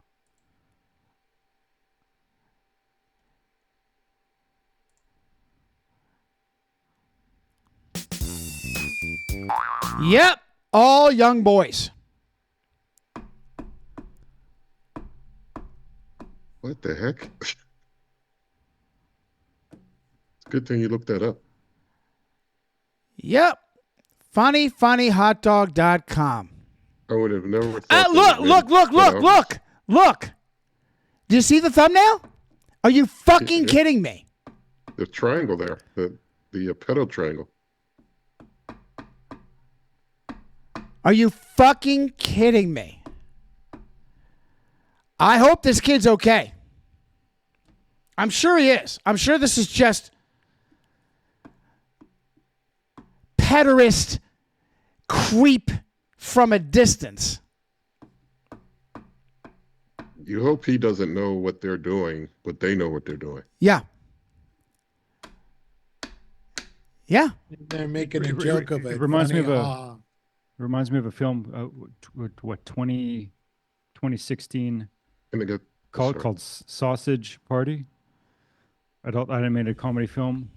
Yep, all young boys. What the heck? It's a good thing you looked that up. Yep. funnyhotdog.com. I would have never thought. Look. Do you see the thumbnail? Are you fucking kidding me? The triangle there, the pedo triangle. Are you fucking kidding me? I hope this kid's okay. I'm sure he is. I'm sure this is just pederast creep from a distance. You hope he doesn't know what they're doing, but they know what they're doing. Yeah. They're making a joke of it. It reminds me of reminds me of a film, 2016, And they got called Sausage Party, adult animated comedy film.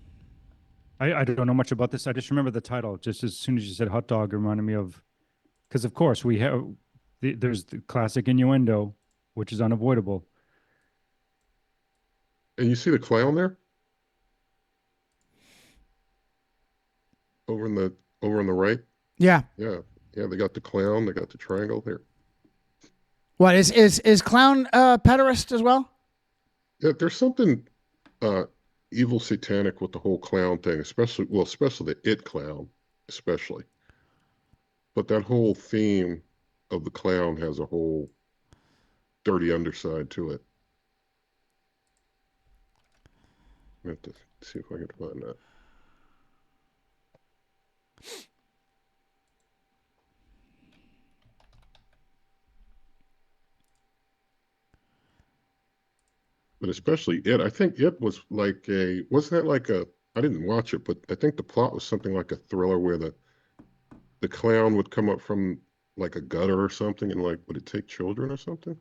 I don't know much about this. I just remember the title. Just as soon as you said hot dog, it reminded me of, because of course there's the classic innuendo, which is unavoidable. And you see the clown there? Over on the right? Yeah. Yeah. Yeah, they got the clown, they got the triangle here. What is clown pederast as well? Yeah, there's something evil satanic with the whole clown thing, especially the it clown, especially. But that whole theme of the clown has a whole dirty underside to it. I have to see if I can find that. But especially it, I think it was like wasn't that like I didn't watch it, but I think the plot was something like a thriller where the clown would come up from like a gutter or something, and like, would it take children or something?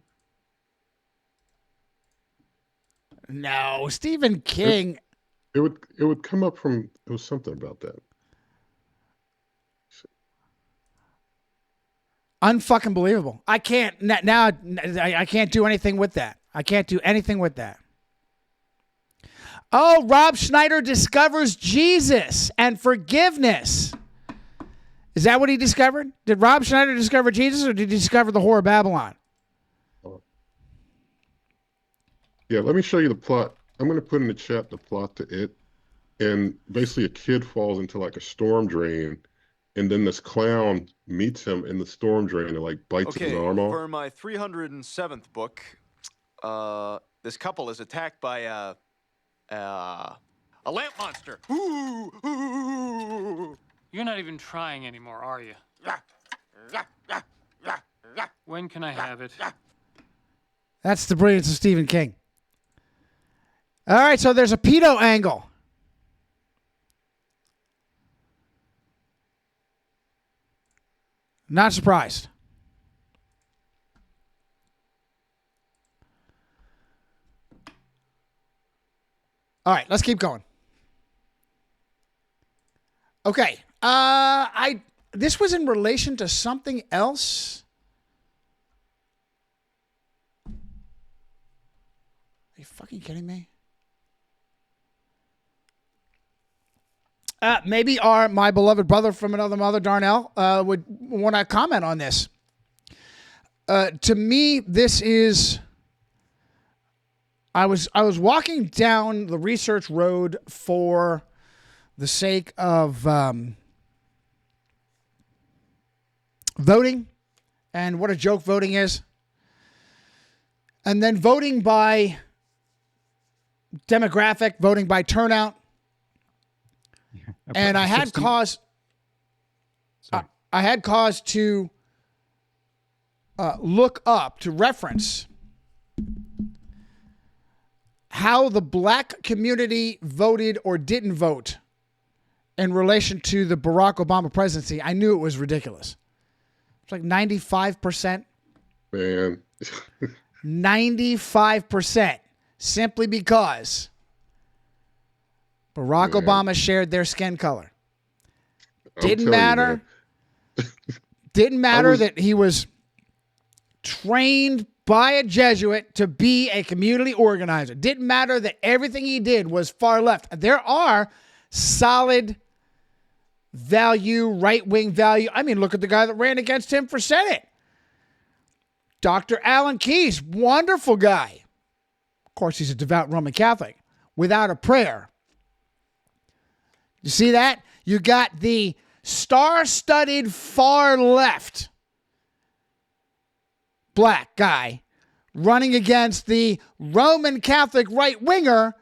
No, Stephen King. It would come up from, it was something about that. Unfucking believable. I can't now. I can't do anything with that. I can't do anything with that. Oh, Rob Schneider discovers Jesus and forgiveness. Is that what he discovered? Did Rob Schneider discover Jesus, or did he discover the Whore of Babylon? Yeah, let me show you the plot. I'm going to put in the chat the plot to it. And basically a kid falls into like a storm drain, and then this clown meets him in the storm drain and like bites his arm off. For my 307th book, this couple is attacked by a lamp monster. You're not even trying anymore, are you? When can I have it? That's the brilliance of Stephen King. All right, so there's a pedo angle. Not surprised. All right, let's keep going. Okay. This was in relation to something else. Are you fucking kidding me? Maybe my beloved brother from another mother, Darnell, would want to comment on this. To me, this is. I was walking down the research road for the sake of voting, and what a joke voting is, and then voting by demographic, voting by turnout. And I had cause. I had cause to look up, to reference how the black community voted or didn't vote in relation to the Barack Obama presidency. I knew it was ridiculous. It's like 95%. Man. 95%. Simply because Barack Obama shared their skin color. Didn't matter. Didn't matter that he was trained by a Jesuit to be a community organizer. Didn't matter that everything he did was far left. There are solid value, right-wing value. I mean, look at the guy that ran against him for Senate. Dr. Alan Keyes, wonderful guy. Of course, he's a devout Roman Catholic without a prayer. You see that? You got the star-studded far left black guy running against the Roman Catholic right-winger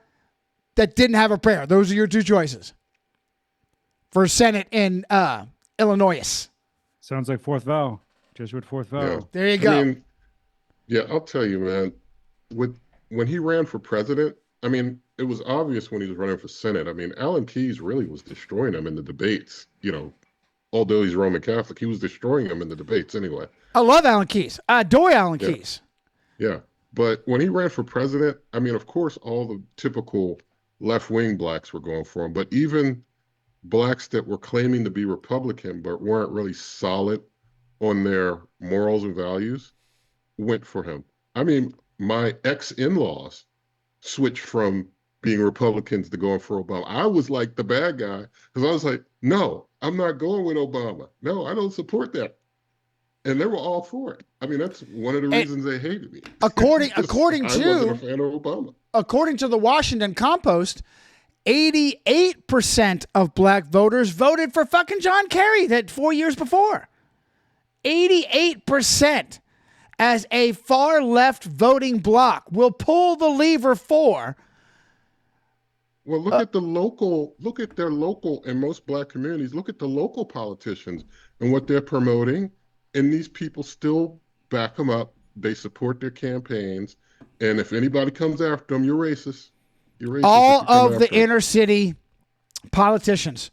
that didn't have a prayer. Those are your two choices for Senate in Illinois. Sounds like fourth vow. Jesuit fourth vow. Yeah. There you go. I mean, yeah, I'll tell you, man. When he ran for president, I mean, it was obvious when he was running for Senate. I mean, Alan Keyes really was destroying him in the debates, although he's Roman Catholic, he was destroying them in the debates anyway. I love Alan Keyes. I adore Alan Yeah. Keyes. Yeah. But when he ran for president, I mean, of course, all the typical left-wing blacks were going for him, but even blacks that were claiming to be Republican but weren't really solid on their morals and values went for him. I mean, my ex-in-laws switched from being Republicans to going for Obama. I was like the bad guy because I was like, no, I'm not going with Obama. No, I don't support that. And they were all for it. I mean, that's one of the reasons they hated me. According I wasn't a fan of Obama. According to the Washington Compost, 88% of black voters voted for fucking John Kerry that 4 years before. 88% as a far left voting bloc will pull the lever for. Well, look at their local, in most black communities, look at the local politicians and what they're promoting. And these people still back them up. They support their campaigns. And if anybody comes after them, you're racist. You're racist. All of the inner city politicians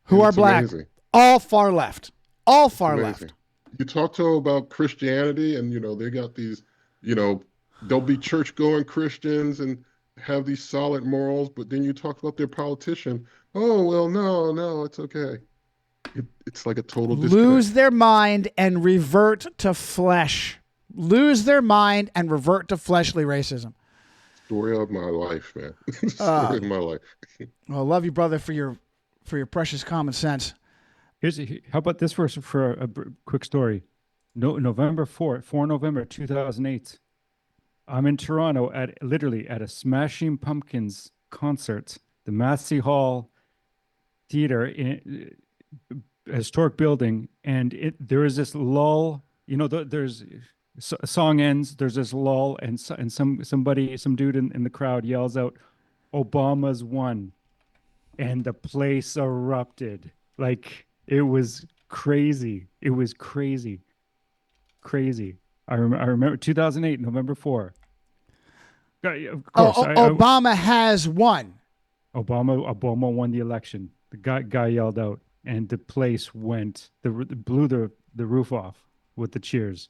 who are black, all far left. All far left. You talk to them about Christianity, and they got these, they'll be church-going Christians and have these solid morals, but then you talk about their politician. Oh, well, no, it's okay. It's like a total disconnect. Lose their mind and revert to flesh. Lose their mind and revert to fleshly racism. Story of my life, man. Story of my life. Well, I love you, brother, for your precious common sense. How about this for a quick story? November 4 2008. I'm in Toronto at a Smashing Pumpkins concert, the Massey Hall Theater in a historic building, and there is this lull. There's a song ends. There's this lull, and some dude in the crowd yells out, "Obama's won," and the place erupted. Like, it was crazy. It was crazy. I remember 2008, November 4. Of course, Obama has won. Obama won the election. The guy yelled out, and the place blew the roof off with the cheers.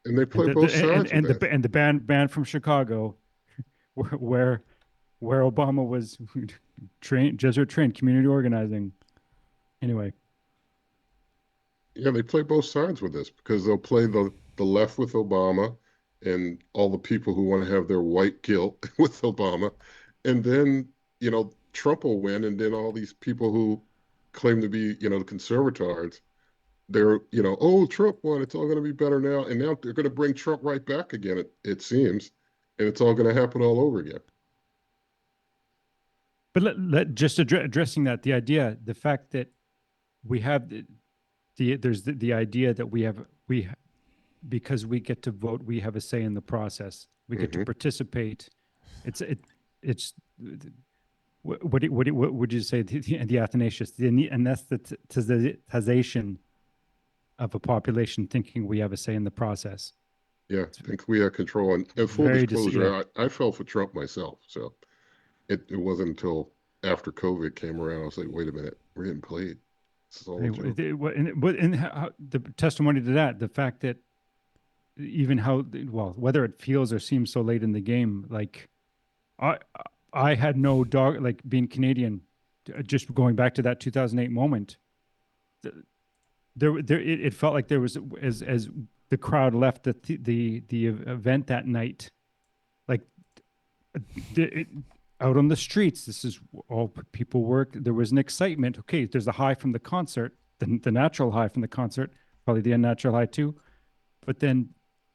And they play both sides. And the band from Chicago, where Obama was Jesuit trained, community organizing. Anyway. Yeah, they play both sides with this because they'll play the left with Obama and all the people who want to have their white guilt with Obama. And then, Trump will win. And then all these people who claim to be, the conservatards, they're, oh, Trump won. It's all going to be better now. And now they're going to bring Trump right back again, it seems. And it's all going to happen all over again. But just addressing that, the fact that we have there's the idea that we because we get to vote, we have a say in the process. We get to participate. It's what would you say, the Athanasius, the anesthetization of a population thinking we have a say in the process. Yeah, I think we have control. And full disclosure, I fell for Trump myself. So it wasn't until after COVID came around, I was like, wait a minute, we're getting played. And the testimony to that, the fact that even whether it feels or seems so late in the game, like I had no dog, like being Canadian, just going back to that 2008 moment, it felt like there was, as the crowd left the event that night, like out on the streets, this is all people work. There was an excitement. Okay, there's a high from the concert, the natural high from the concert, probably the unnatural high too. But then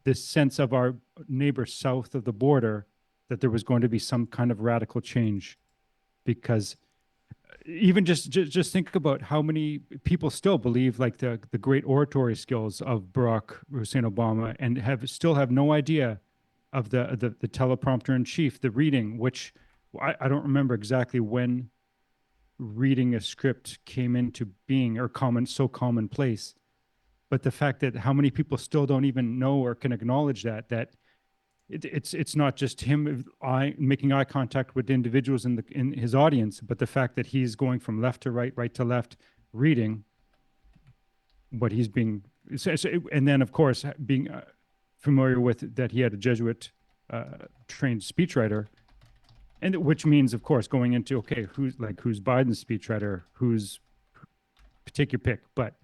this sense of our neighbors south of the border, that there was going to be some kind of radical change, because even just think about how many people still believe like the great oratory skills of Barack Hussein Obama and still have no idea of the teleprompter in chief, the reading, which I don't remember exactly when reading a script came into being or so commonplace, but the fact that how many people still don't even know or can acknowledge that it's not just him making eye contact with individuals in his audience, but the fact that he's going from left to right, right to left, reading what he's being, and then of course being familiar with that he had a Jesuit trained speechwriter, and which means of course going into okay, who's Biden's speechwriter, who's take your pick, but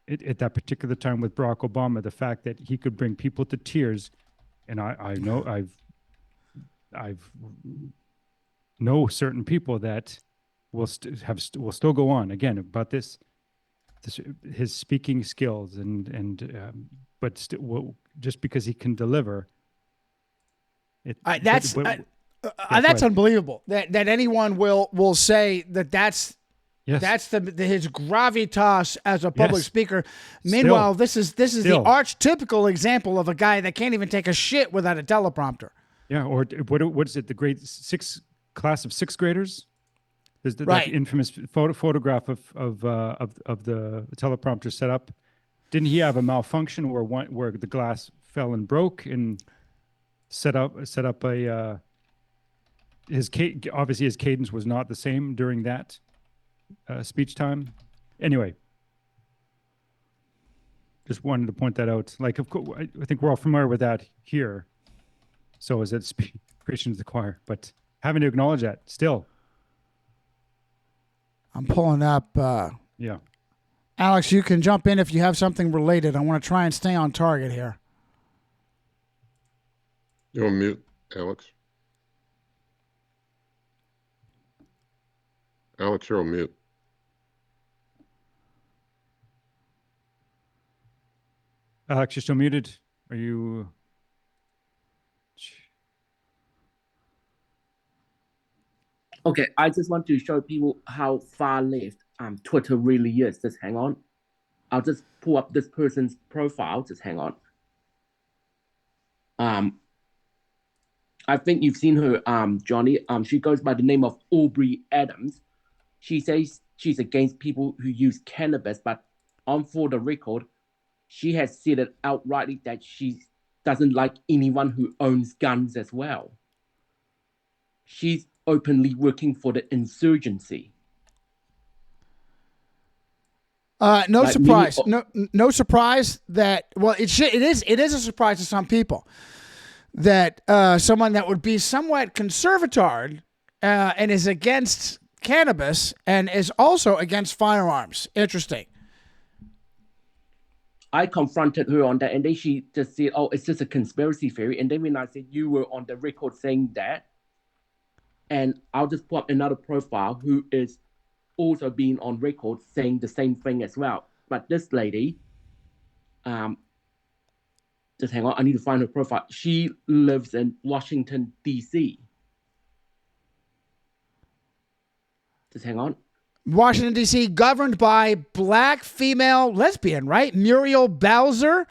at that particular time with Barack Obama, the fact that he could bring people to tears, and I know I've know certain people that will still go on again about this his speaking skills but just because he can deliver it. That's unbelievable that anyone will say that's. Yes. That's his gravitas as a public speaker. Meanwhile, this is the archetypical example of a guy that can't even take a shit without a teleprompter. Yeah, or what is it? The grade class of sixth graders. There's that infamous photograph of the teleprompter set up. Didn't he have a malfunction where the glass fell and broke and set up a obviously his cadence was not the same during that speech time. Anyway, just wanted to point that out. Like, of course, I think we're all familiar with that here. So is it preaching to the choir, but having to acknowledge that still. I'm pulling up. Yeah. Alex, you can jump in if you have something related. I want to try and stay on target here. You're on mute, Alex. Alex, you're on mute. Alex, you're still muted. Are you? Okay, I just want to show people how far left Twitter really is. Just hang on. I'll just pull up this person's profile. Just hang on. I think you've seen her, Johnny. She goes by the name of Aubrey Adams. She says she's against people who use cannabis, but for the record, she has said it outrightly that she doesn't like anyone who owns guns as well. She's openly working for the insurgency. No surprise. No surprise that. Well, it is a surprise to some people that someone that would be somewhat conservative and is against cannabis and is also against firearms. Interesting. I confronted her on that, and then she just said, "Oh, it's just a conspiracy theory." And then when I said you were on the record saying that, and I'll just pull up another profile who is also being on record saying the same thing as well. But this lady, just hang on, I need to find her profile. She lives in Washington, D.C. Just hang on. Washington, D.C., governed by black female lesbian, right? Muriel Bowser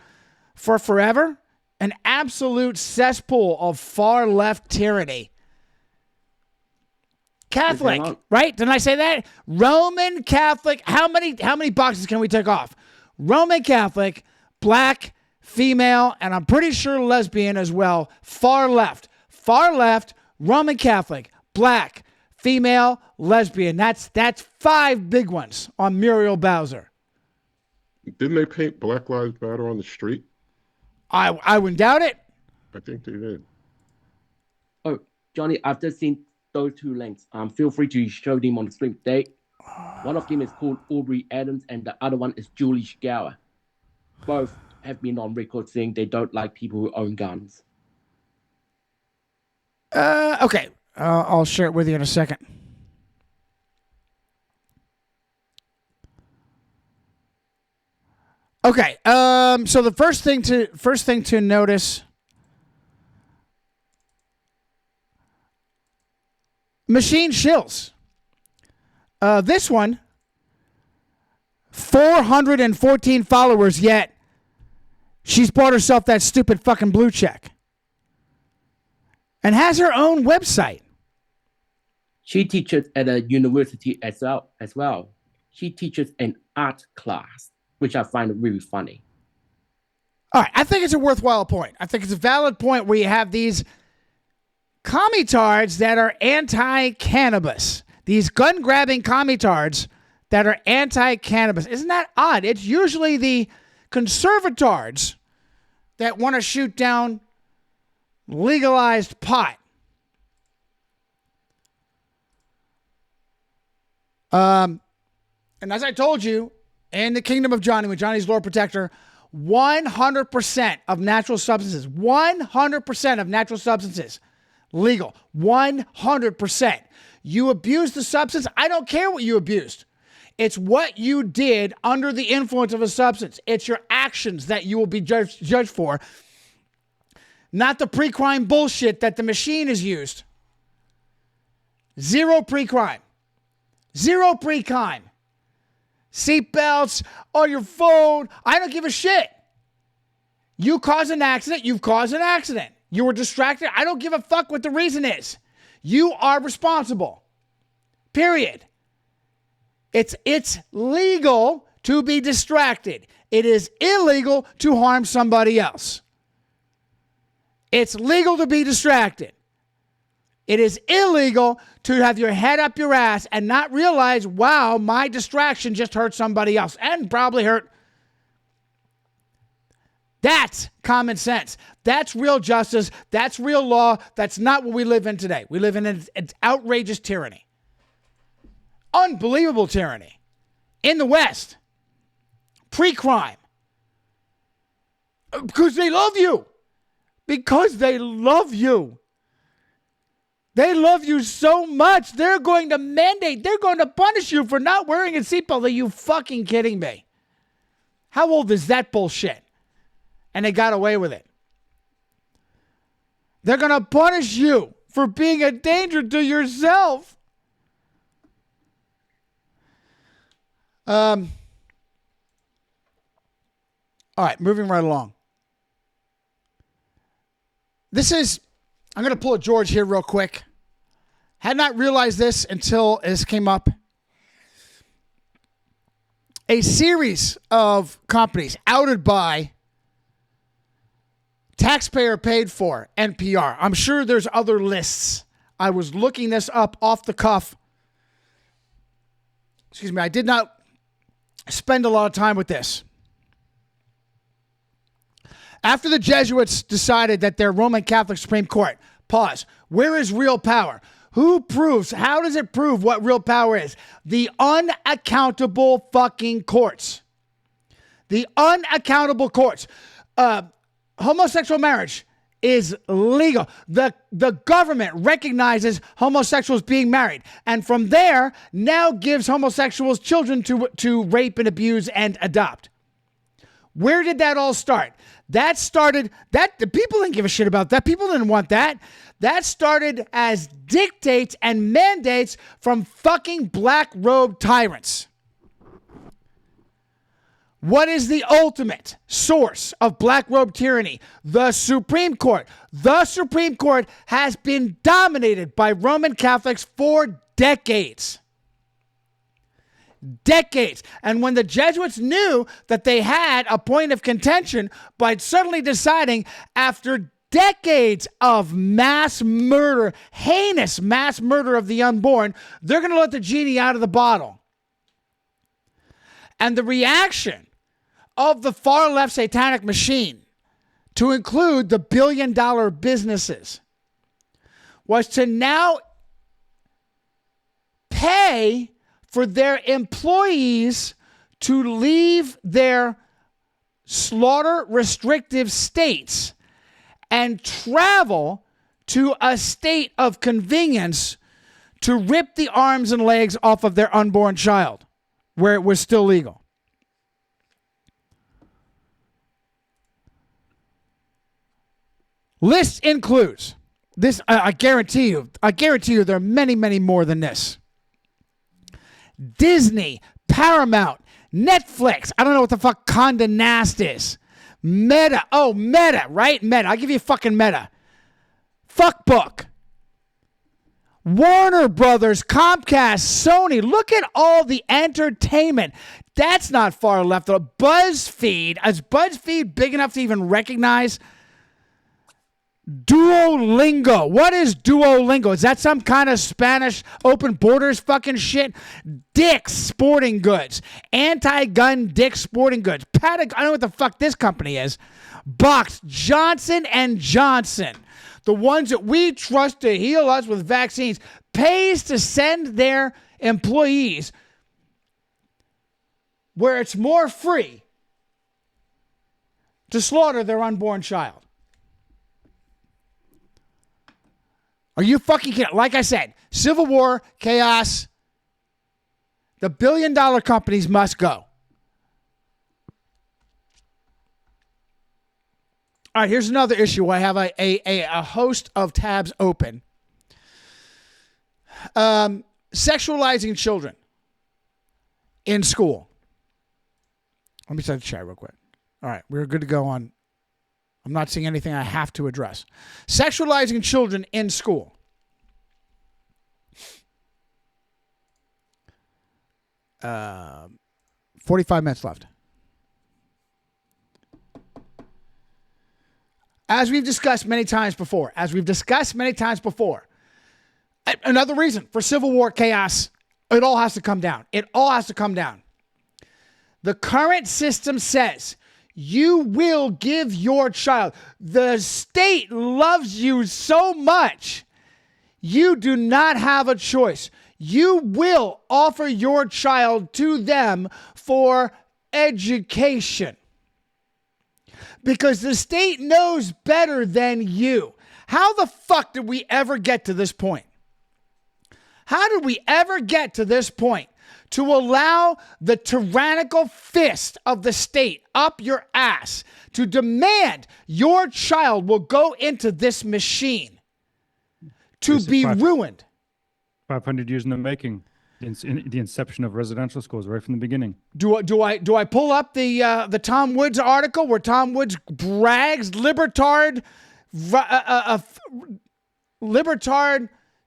for forever. An absolute cesspool of far left tyranny. Catholic, right? Didn't I say that? Roman Catholic. How many boxes can we take off? Roman Catholic, black, female, and I'm pretty sure lesbian as well. Far left, Roman Catholic, black, female, lesbian. That's 5 big ones on Muriel Bowser. Didn't they paint Black Lives Matter on the street? I wouldn't doubt it. I think they did. Oh, Johnny, I've just seen those 2 links. Feel free to show them on the stream. One of them is called Aubrey Adams, and the other one is Julie Schauer. Both have been on record saying they don't like people who own guns. Okay. I'll share it with you in a second. Okay. So the first thing to notice, machine shills. This one, 414 followers, yet she's bought herself that stupid fucking blue check. And has her own website. She teaches at a university as well. She teaches an art class, which I find really funny. All right, I think it's a worthwhile point. I think it's a valid point where you have these commitards that are anti-cannabis. These gun-grabbing commitards that are anti-cannabis. Isn't that odd? It's usually the conservatards that want to shoot down legalized pot. And as I told you, in the kingdom of Johnny, with Johnny's Lord Protector, 100% of natural substances, 100% of natural substances, legal, 100%. You abuse the substance, I don't care what you abused. It's what you did under the influence of a substance. It's your actions that you will be judged for, not the pre-crime bullshit that the machine has used. Zero pre-crime. Zero pre-crime. Seatbelts, on your phone. I don't give a shit. You caused an accident. You've caused an accident. You were distracted. I don't give a fuck what the reason is. You are responsible. Period. It's legal to be distracted. It is illegal to harm somebody else. It's legal to be distracted. It is illegal to have your head up your ass and not realize, wow, my distraction just hurt somebody else and probably hurt. That's common sense. That's real justice. That's real law. That's not what we live in today. We live in an outrageous tyranny. Unbelievable tyranny. In the West. Pre-crime. Because they love you. Because they love you. They love you so much, they're going to mandate, they're going to punish you for not wearing a seatbelt. Are you fucking kidding me? How old is that bullshit? And they got away with it. They're going to punish you for being a danger to yourself. All right, moving right along. I'm going to pull a George here real quick. Had not realized this until this came up. A series of companies outed by taxpayer paid for NPR. I'm sure there's other lists. I was looking this up off the cuff. Excuse me, I did not spend a lot of time with this. After the Jesuits decided that their Roman Catholic Supreme Court, pause, where is real power? Who proves, how does it prove what real power is? The unaccountable fucking courts. The unaccountable courts. Homosexual marriage is legal. The government recognizes homosexuals being married. And from there, now gives homosexuals children to rape and abuse and adopt. Where did that all start? That started, the people didn't give a shit about that. People didn't want that. That started as dictates and mandates from fucking black-robed tyrants. What is the ultimate source of black-robed tyranny? The Supreme Court. The Supreme Court has been dominated by Roman Catholics for decades. Decades. And when the Jesuits knew that they had a point of contention by suddenly deciding after decades of mass murder, heinous mass murder of the unborn, they're going to let the genie out of the bottle. And the reaction of the far left satanic machine, to include the billion-dollar businesses, was to now pay for their employees to leave their slaughter restrictive states and travel to a state of convenience to rip the arms and legs off of their unborn child, where it was still legal. List includes this. I guarantee you there are many, many more than this. Disney, Paramount, Netflix. I don't know what the fuck Condé Nast is. Meta. Oh, Meta, right? Meta. I'll give you fucking Meta. Fuckbook. Warner Brothers, Comcast, Sony. Look at all the entertainment. That's not far left. BuzzFeed. Is BuzzFeed big enough to even recognize Duolingo. What is Duolingo? Is that some kind of Spanish open borders fucking shit? Dick's Sporting Goods. Anti-gun Dick's Sporting Goods. I don't know what the fuck this company is. Box. Johnson & Johnson. The ones that we trust to heal us with vaccines, pays to send their employees where it's more free to slaughter their unborn child. Are you fucking kidding? Like I said, civil war, chaos. The billion-dollar companies must go. All right, here's another issue. I have a host of tabs open. Sexualizing children in school. Let me start the chat real quick. All right, we're good to go on. I'm not seeing anything I have to address. Sexualizing children in school. Uh, 45 minutes left. As we've discussed many times before, another reason for civil war chaos, it all has to come down. The current system says you will give your child. The state loves you so much, you do not have a choice. You will offer your child to them for education. Because the state knows better than you. How the fuck did we ever get to this point? How did we ever get to this point to allow the tyrannical fist of the state up your ass to demand your child will go into this machine to be ruined? 500 years in the making. The inception of residential schools right from the beginning. Do I pull up the Tom Woods article where Tom Woods brags libertard,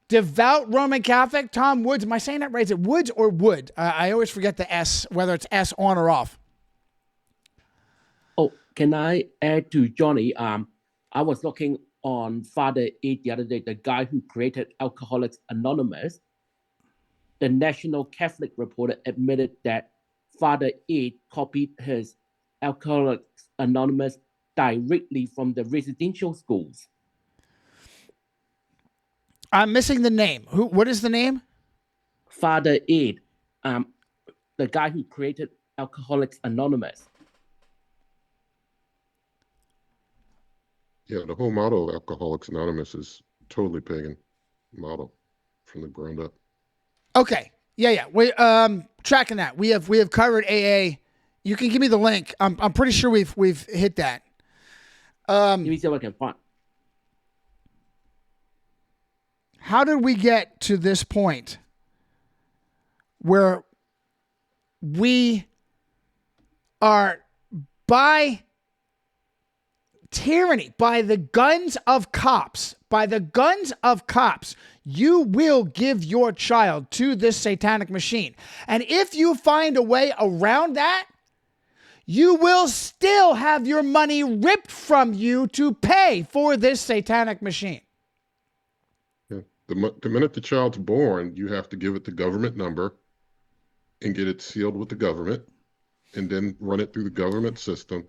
devout Roman Catholic Tom Woods? Am I saying that right? Is it Woods or Wood? I always forget the S, whether it's S on or off. Oh, can I add to Johnny? I was looking on Father Ed the other day, the guy who created Alcoholics Anonymous. The National Catholic Reporter admitted that Father Ed copied his Alcoholics Anonymous directly from the residential schools. I'm missing the name. What is the name? Father Ed, the guy who created Alcoholics Anonymous. Yeah, the whole model of Alcoholics Anonymous is totally pagan model from the ground up. Okay. Yeah. We tracking that. We have covered AA. You can give me the link. I'm pretty sure we've hit that. Let me see what I can find. How did we get to this point where we are, by tyranny, by the guns of cops, you will give your child to this satanic machine. And if you find a way around that, you will still have your money ripped from you to pay for this satanic machine. Yeah. The minute the child's born, you have to give it the government number and get it sealed with the government and then run it through the government system.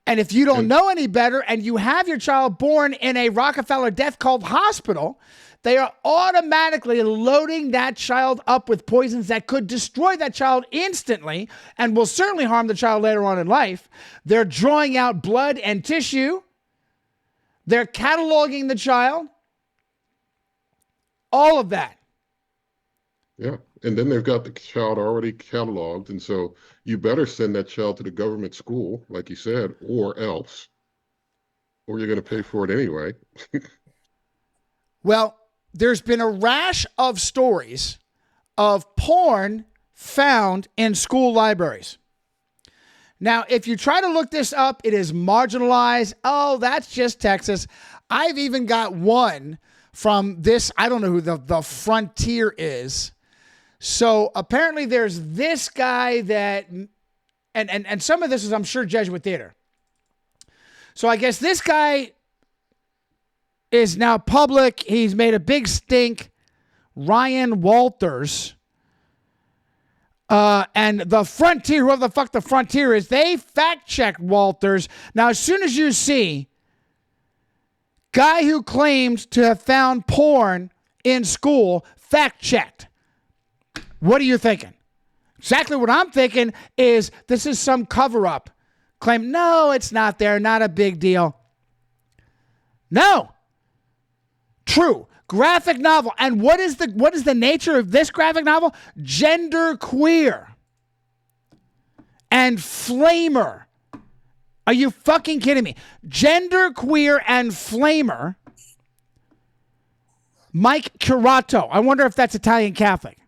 And if you don't know any better and you have your child born in a Rockefeller death cult hospital, they are automatically loading that child up with poisons that could destroy that child instantly and will certainly harm the child later on in life. They're drawing out blood and tissue. They're cataloging the child. All of that. Yeah. And then they've got the child already cataloged. And so you better send that child to the government school, like you said, or else. Or you're going to pay for it anyway. Well, there's been a rash of stories of porn found in school libraries. Now, if you try to look this up, it is marginalized. Oh, that's just Texas. I've even got one from this, I don't know who the Frontier is. So apparently there's this guy that, and some of this is, I'm sure, Jesuit theater. So I guess this guy is now public. He's made a big stink. Ryan Walters. And the Frontier, whoever the fuck the Frontier is, they fact-checked Walters. Now, as soon as you see guy who claimed to have found porn in school fact-checked, what are you thinking? Exactly what I'm thinking is this is some cover-up. Claim, no, it's not there. Not a big deal. No. True. Graphic novel. And what is the nature of this graphic novel? Gender queer. And flamer. Are you fucking kidding me? Gender queer and flamer. Mike Curato. I wonder if that's Italian Catholic.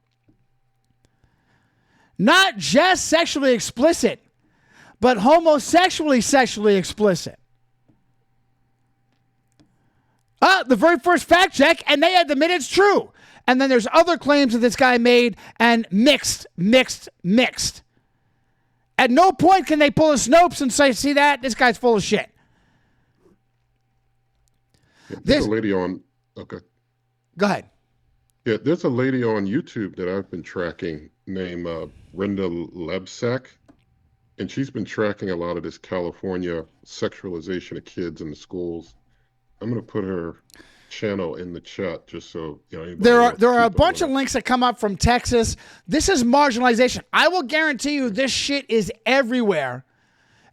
Not just sexually explicit, but homosexually sexually explicit. The very first fact check, and they admit it's true. And then there's other claims that this guy made, and mixed. At no point can they pull a Snopes and say, see that? This guy's full of shit. Yeah, there's a lady on... Okay. Go ahead. Yeah, there's a lady on YouTube that I've been tracking named Brenda Lebsack. And she's been tracking a lot of this California sexualization of kids in the schools. I'm going to put her channel in the chat just so there are a bunch of links that come up from Texas. This is marginalization. I will guarantee you this shit is everywhere,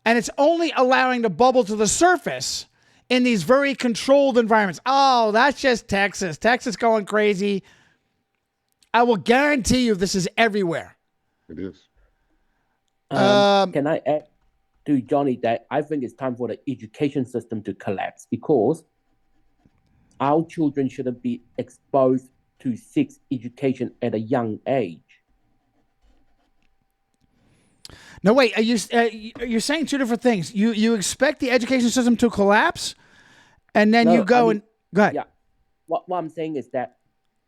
and it's only allowing to bubble to the surface in these very controlled environments. Oh, that's just Texas. Texas going crazy. I will guarantee you this is everywhere. It is. Can I add to Johnny that I think it's time for the education system to collapse, because our children shouldn't be exposed to sex education at a young age. No, wait. You're saying two different things. You expect the education system to collapse, and then you go and go ahead. Yeah. What I'm saying is that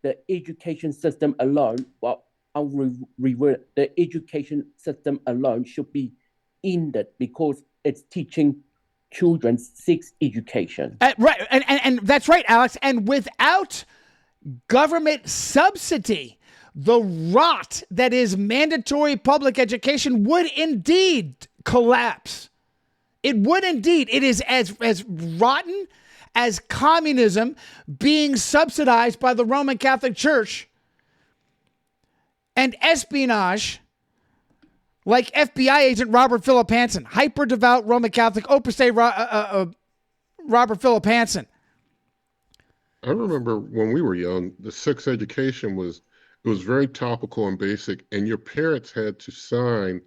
the education system alone, I'll revert. The education system alone should be ended because it's teaching children sex education. Right, and that's right, Alex. And without government subsidy, the rot that is mandatory public education would indeed collapse. It would indeed. It is as rotten as communism being subsidized by the Roman Catholic Church and espionage like FBI agent Robert Philip Hansen, hyper-devout Roman Catholic, Opus Dei Robert Philip Hansen. I remember when we were young, the sex education was very topical and basic, and your parents had to sign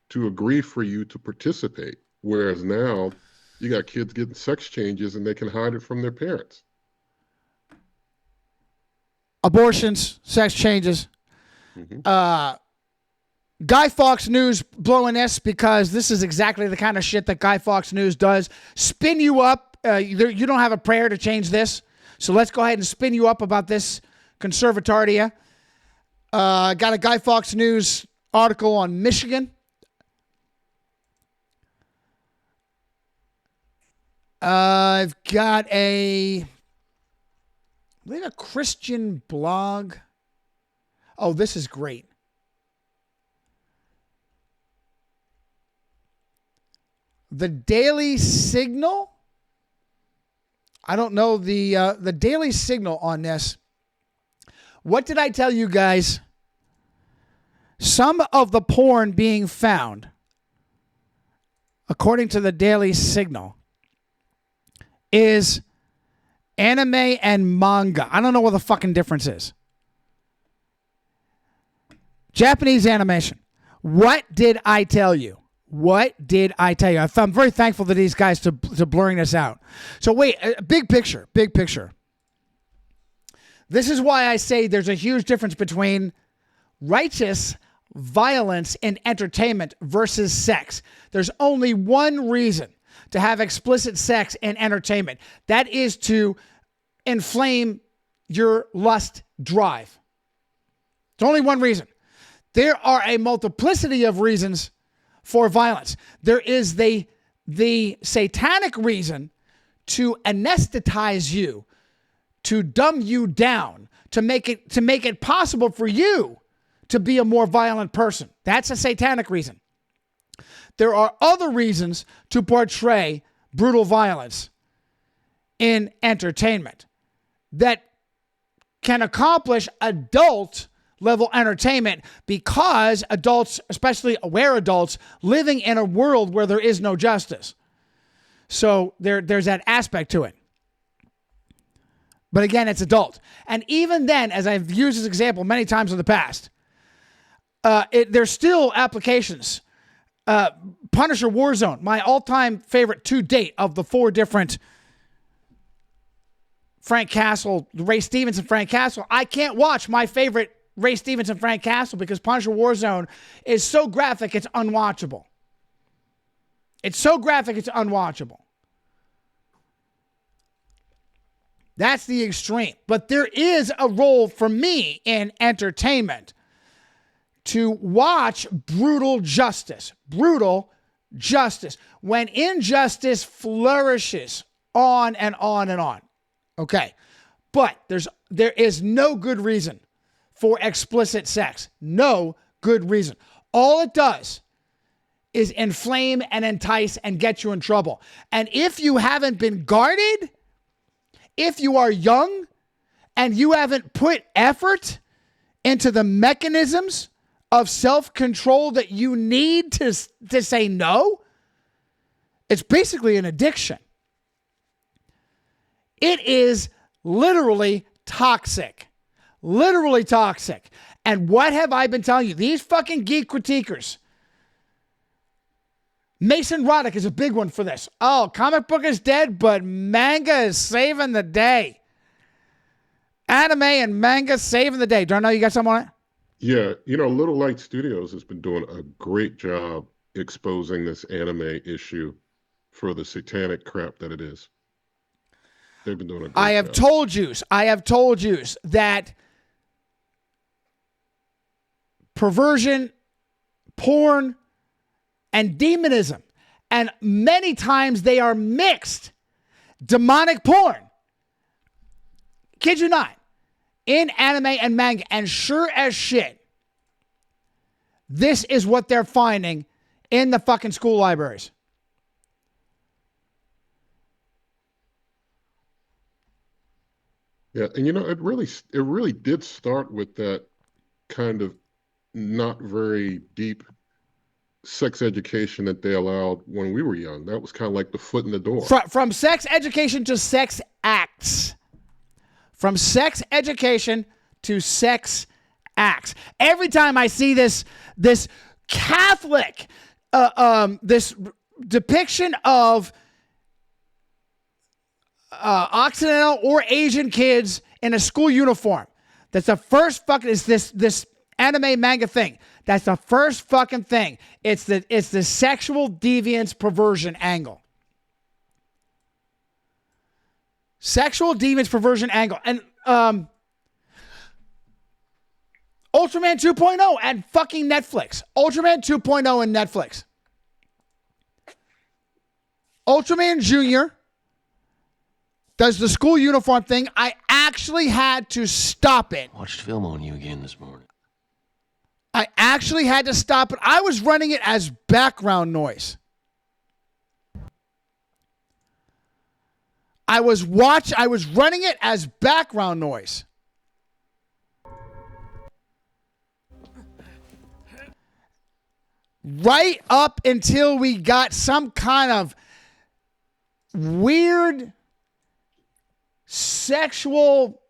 to agree for you to participate. Whereas now, you got kids getting sex changes and they can hide it from their parents. Abortions, sex changes. Mm-hmm. Guy Fawkes News blowing this because this is exactly the kind of shit that Guy Fawkes News does. Spin you up. You don't have a prayer to change this. So let's go ahead and spin you up about this conservatardia. Got a Guy Fawkes News article on Michigan. I've got I believe a Christian blog. Oh, this is great. The Daily Signal. I don't know the Daily Signal on this. What did I tell you guys? Some of the porn being found, according to the Daily Signal, is anime and manga. I don't know what the fucking difference is. Japanese animation. What did I tell you? What did I tell you? I'm very thankful to these guys to blurring this out. So wait, big picture. This is why I say there's a huge difference between righteous violence in entertainment versus sex. There's only one reason to have explicit sex in entertainment. That is to inflame your lust drive. It's only one reason. There are a multiplicity of reasons for violence. There is the satanic reason to anesthetize you to dumb you down, to make it possible for you to be a more violent person. That's a satanic reason. There are other reasons to portray brutal violence in entertainment that can accomplish adult level entertainment because adults, especially aware adults, living in a world where there is no justice. So there's that aspect to it. But again, it's adult. And even then, as I've used this example many times in the past, there's still applications. Punisher Warzone, my all-time favorite to date of the 4 different Frank Castle, Ray Stevenson, Frank Castle. I can't watch my favorite Ray Stevenson, Frank Castle because Punisher Warzone is so graphic, it's unwatchable. It's so graphic, it's unwatchable. That's the extreme. But there is a role for me in entertainment to watch brutal justice. Brutal justice. When injustice flourishes on and on and on. Okay. But there is no good reason for explicit sex. No good reason. All it does is inflame and entice and get you in trouble. And if you haven't been guarded, if you are young and you haven't put effort into the mechanisms of self-control that you need to say no, it's basically an addiction. It is literally toxic. Literally toxic. And what have I been telling you? These fucking geek critiquers. Mason Roddick is a big one for this. Oh, comic book is dead, but manga is saving the day. Anime and manga saving the day. Darnell, you got something on it? Yeah, Little Light Studios has been doing a great job exposing this anime issue for the satanic crap that it is. They've been doing a great job. I have told you that perversion, porn, and demonism, and many times they are mixed. Demonic porn. Kid you not. In anime and manga, and sure as shit, this is what they're finding in the fucking school libraries. Yeah, and it really did start with that kind of not very deep sex education that they allowed when we were young. That was kind of like the foot in the door. From sex education to sex acts. From sex education to sex acts. Every time I see this Catholic, this depiction of Occidental or Asian kids in a school uniform, that's the first fucking, is this anime manga thing. That's the first fucking thing. It's the sexual deviance perversion angle. Sexual deviance perversion angle. And Ultraman 2.0 and fucking Netflix. Ultraman 2.0 and Netflix. Ultraman Jr. does the school uniform thing. I actually had to stop it. Watched film on you again this morning. I actually had to stop it. I was running it as background noise. I was running it as background noise. Right up until we got some kind of weird sexual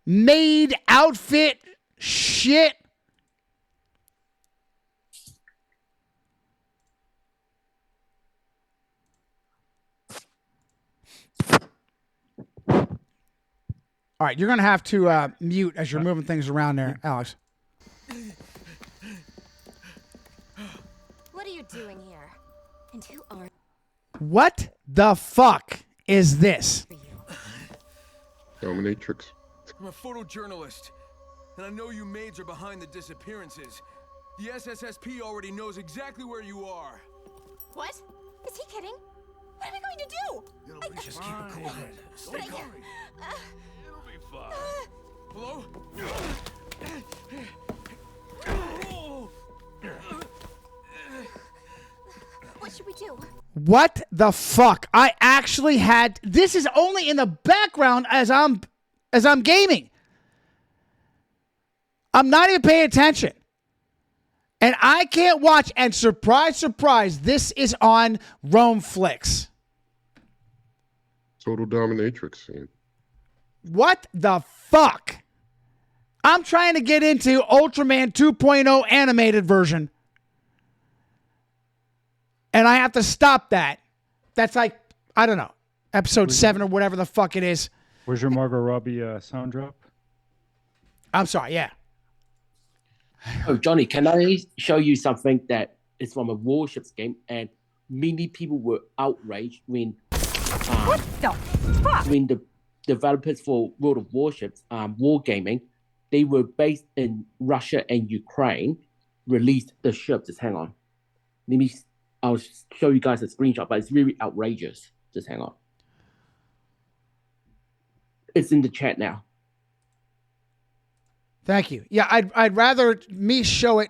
maid outfit shit. All right, you're going to have to mute as you're moving things around there, Alex. What are you doing here? And who are What the fuck is this? Dominatrix. I'm a photojournalist, and I know you maids are behind the disappearances. The SSSP already knows exactly where you are. What? Is he kidding? What am I going to do? Just keep a cool head. Stay calm. It'll be fine. Hello? What should we do? What the fuck? I actually had this is only in the background as I'm gaming. I'm not even paying attention. And I can't watch, and surprise, surprise, this is on Rome Flicks. Total dominatrix scene. What the fuck? I'm trying to get into Ultraman 2.0 animated version. And I have to stop that. That's like, I don't know, episode 7 or whatever the fuck it is. Where's your Margot Robbie sound drop? I'm sorry, yeah. Oh, Johnny, can I show you something that is from a Warships game? And many people were outraged when What the fuck? when the developers for World of Warships, Wargaming, they were based in Russia and Ukraine, released the ships. Just hang on. I'll show you guys a screenshot, but it's really outrageous. Just hang on. It's in the chat now. Thank you. Yeah, I'd rather me show it.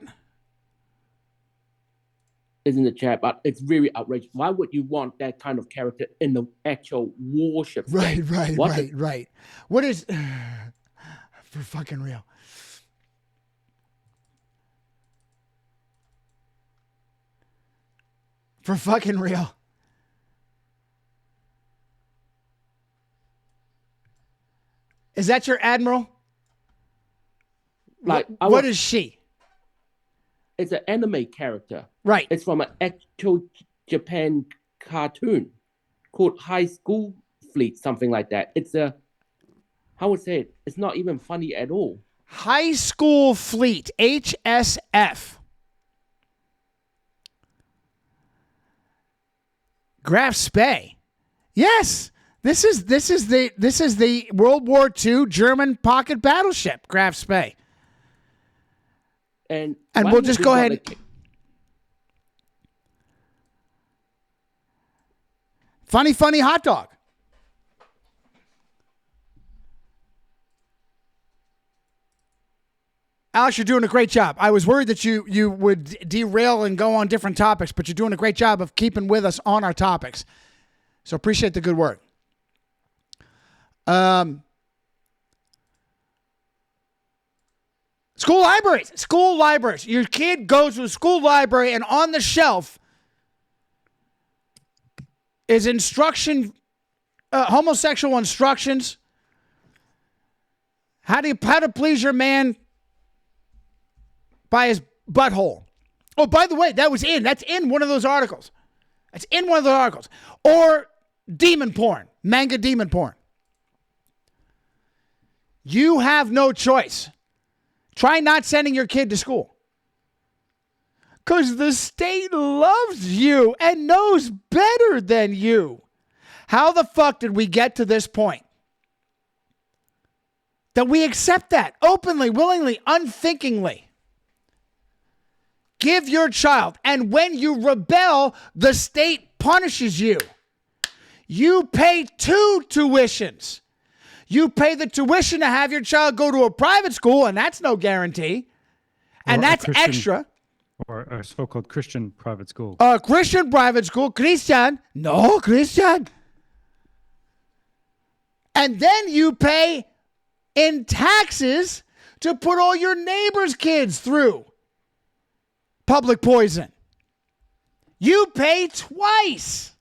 It's in the chat, but it's really outrageous. Why would you want that kind of character in the actual warship? Right. What is for fucking real? For fucking real. Is that your admiral? Like, what is she? It's an anime character. Right. It's from an actual Japan cartoon called High School Fleet, something like that. It's a, how would I say it? It's not even funny at all. High School Fleet, HSF. Graf Spee. Yes. This is the World War II German pocket battleship, Graf Spee. And we'll just go ahead. Funny hot dog. Alex, you're doing a great job. I was worried that you would derail and go on different topics, but you're doing a great job of keeping with us on our topics. So appreciate the good work. School libraries. Your kid goes to a school library, and on the shelf is homosexual instructions. How to please your man by his butthole. Oh, by the way, that's in one of those articles. Or demon porn, manga demon porn. You have no choice. Try not sending your kid to school. Because the state loves you and knows better than you. How the fuck did we get to this point? That we accept that openly, willingly, unthinkingly. Give your child, and when you rebel, the state punishes you. You pay 2 tuitions. You pay the tuition to have your child go to a private school, and that's no guarantee. And that's extra. Or a so-called Christian private school. A Christian private school. Christian. No, Christian. And then you pay in taxes to put all your neighbors' kids through public poison. You pay twice.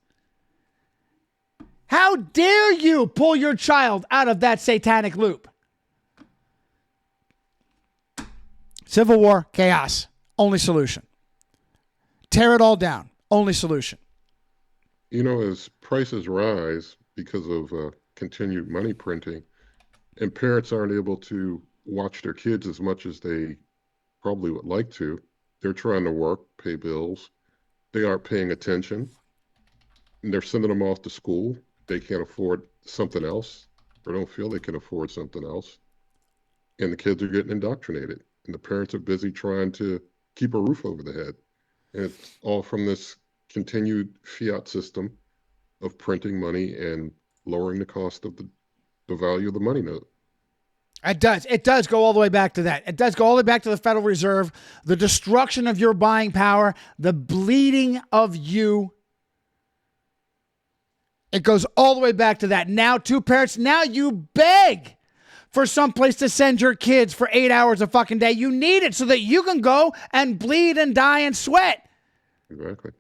How dare you pull your child out of that satanic loop? Civil war, chaos, only solution. Tear it all down, only solution. You know, as prices rise because of continued money printing, and parents aren't able to watch their kids as much as they probably would like to, they're trying to work, pay bills. They aren't paying attention. And they're sending them off to school. They can't afford something else, or don't feel they can afford something else. And the kids are getting indoctrinated. And the parents are busy trying to keep a roof over their head. And it's all from this continued fiat system of printing money and lowering the cost of the value of the money note. It does. It does go all the way back to that. It does go all the way back to the Federal Reserve, the destruction of your buying power, the bleeding of you. It goes all the way back to that. Now, two parents, now you beg for someplace to send your kids for 8 hours a fucking day. You need it so that you can go and bleed and die and sweat. Exactly.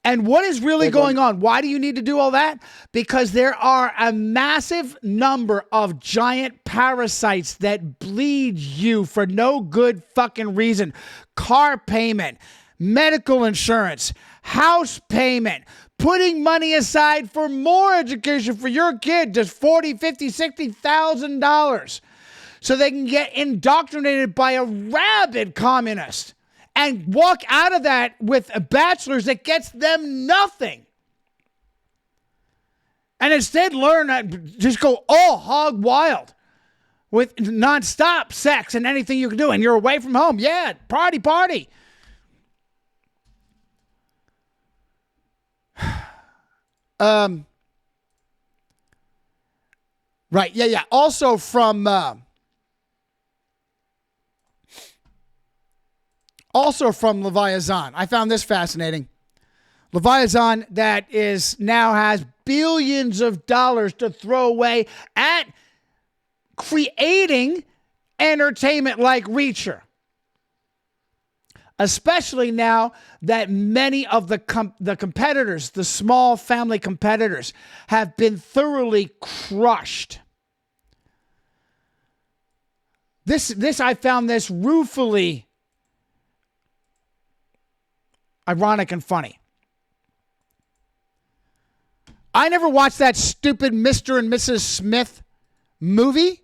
And what is really going on? Why do you need to do all that? Because there are a massive number of giant parasites that bleed you for no good fucking reason. Car payment, medical insurance, house payment, putting money aside for more education for your kid, just $40,000, $50,000, $60,000, so they can get indoctrinated by a rabid communist and walk out of that with a bachelor's that gets them nothing. And instead just go all hog wild with nonstop sex and anything you can do. And you're away from home. Yeah, party. Right, yeah. Also from Leviathan, I found this fascinating. Leviathan that now has billions of dollars to throw away at creating entertainment like Reacher. Especially now that many of the competitors, the small family competitors, have been thoroughly crushed. I found this ruefully ironic and funny. I never watched that stupid Mr. and Mrs. Smith movie.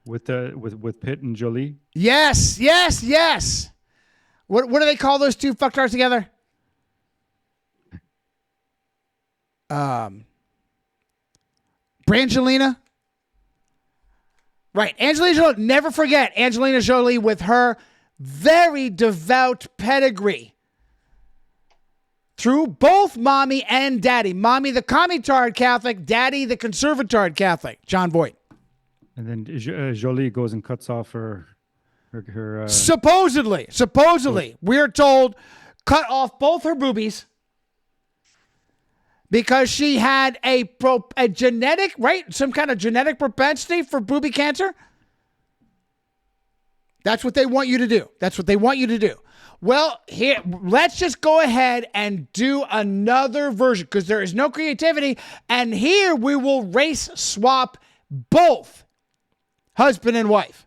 With Pitt and Jolie. Yes. What do they call those two fucktards together? Brangelina. Right, Angelina Jolie. Never forget Angelina Jolie with her very devout pedigree. Through both mommy and daddy. Mommy, the commie-tard Catholic. Daddy, the conservatard Catholic. John Voight. And then Jolie goes and cuts off her supposedly, we're told, cut off both her boobies because she had a genetic, right? Some kind of genetic propensity for booby cancer. That's what they want you to do. Well, here, let's just go ahead and do another version because there is no creativity. And here we will race swap both husband and wife.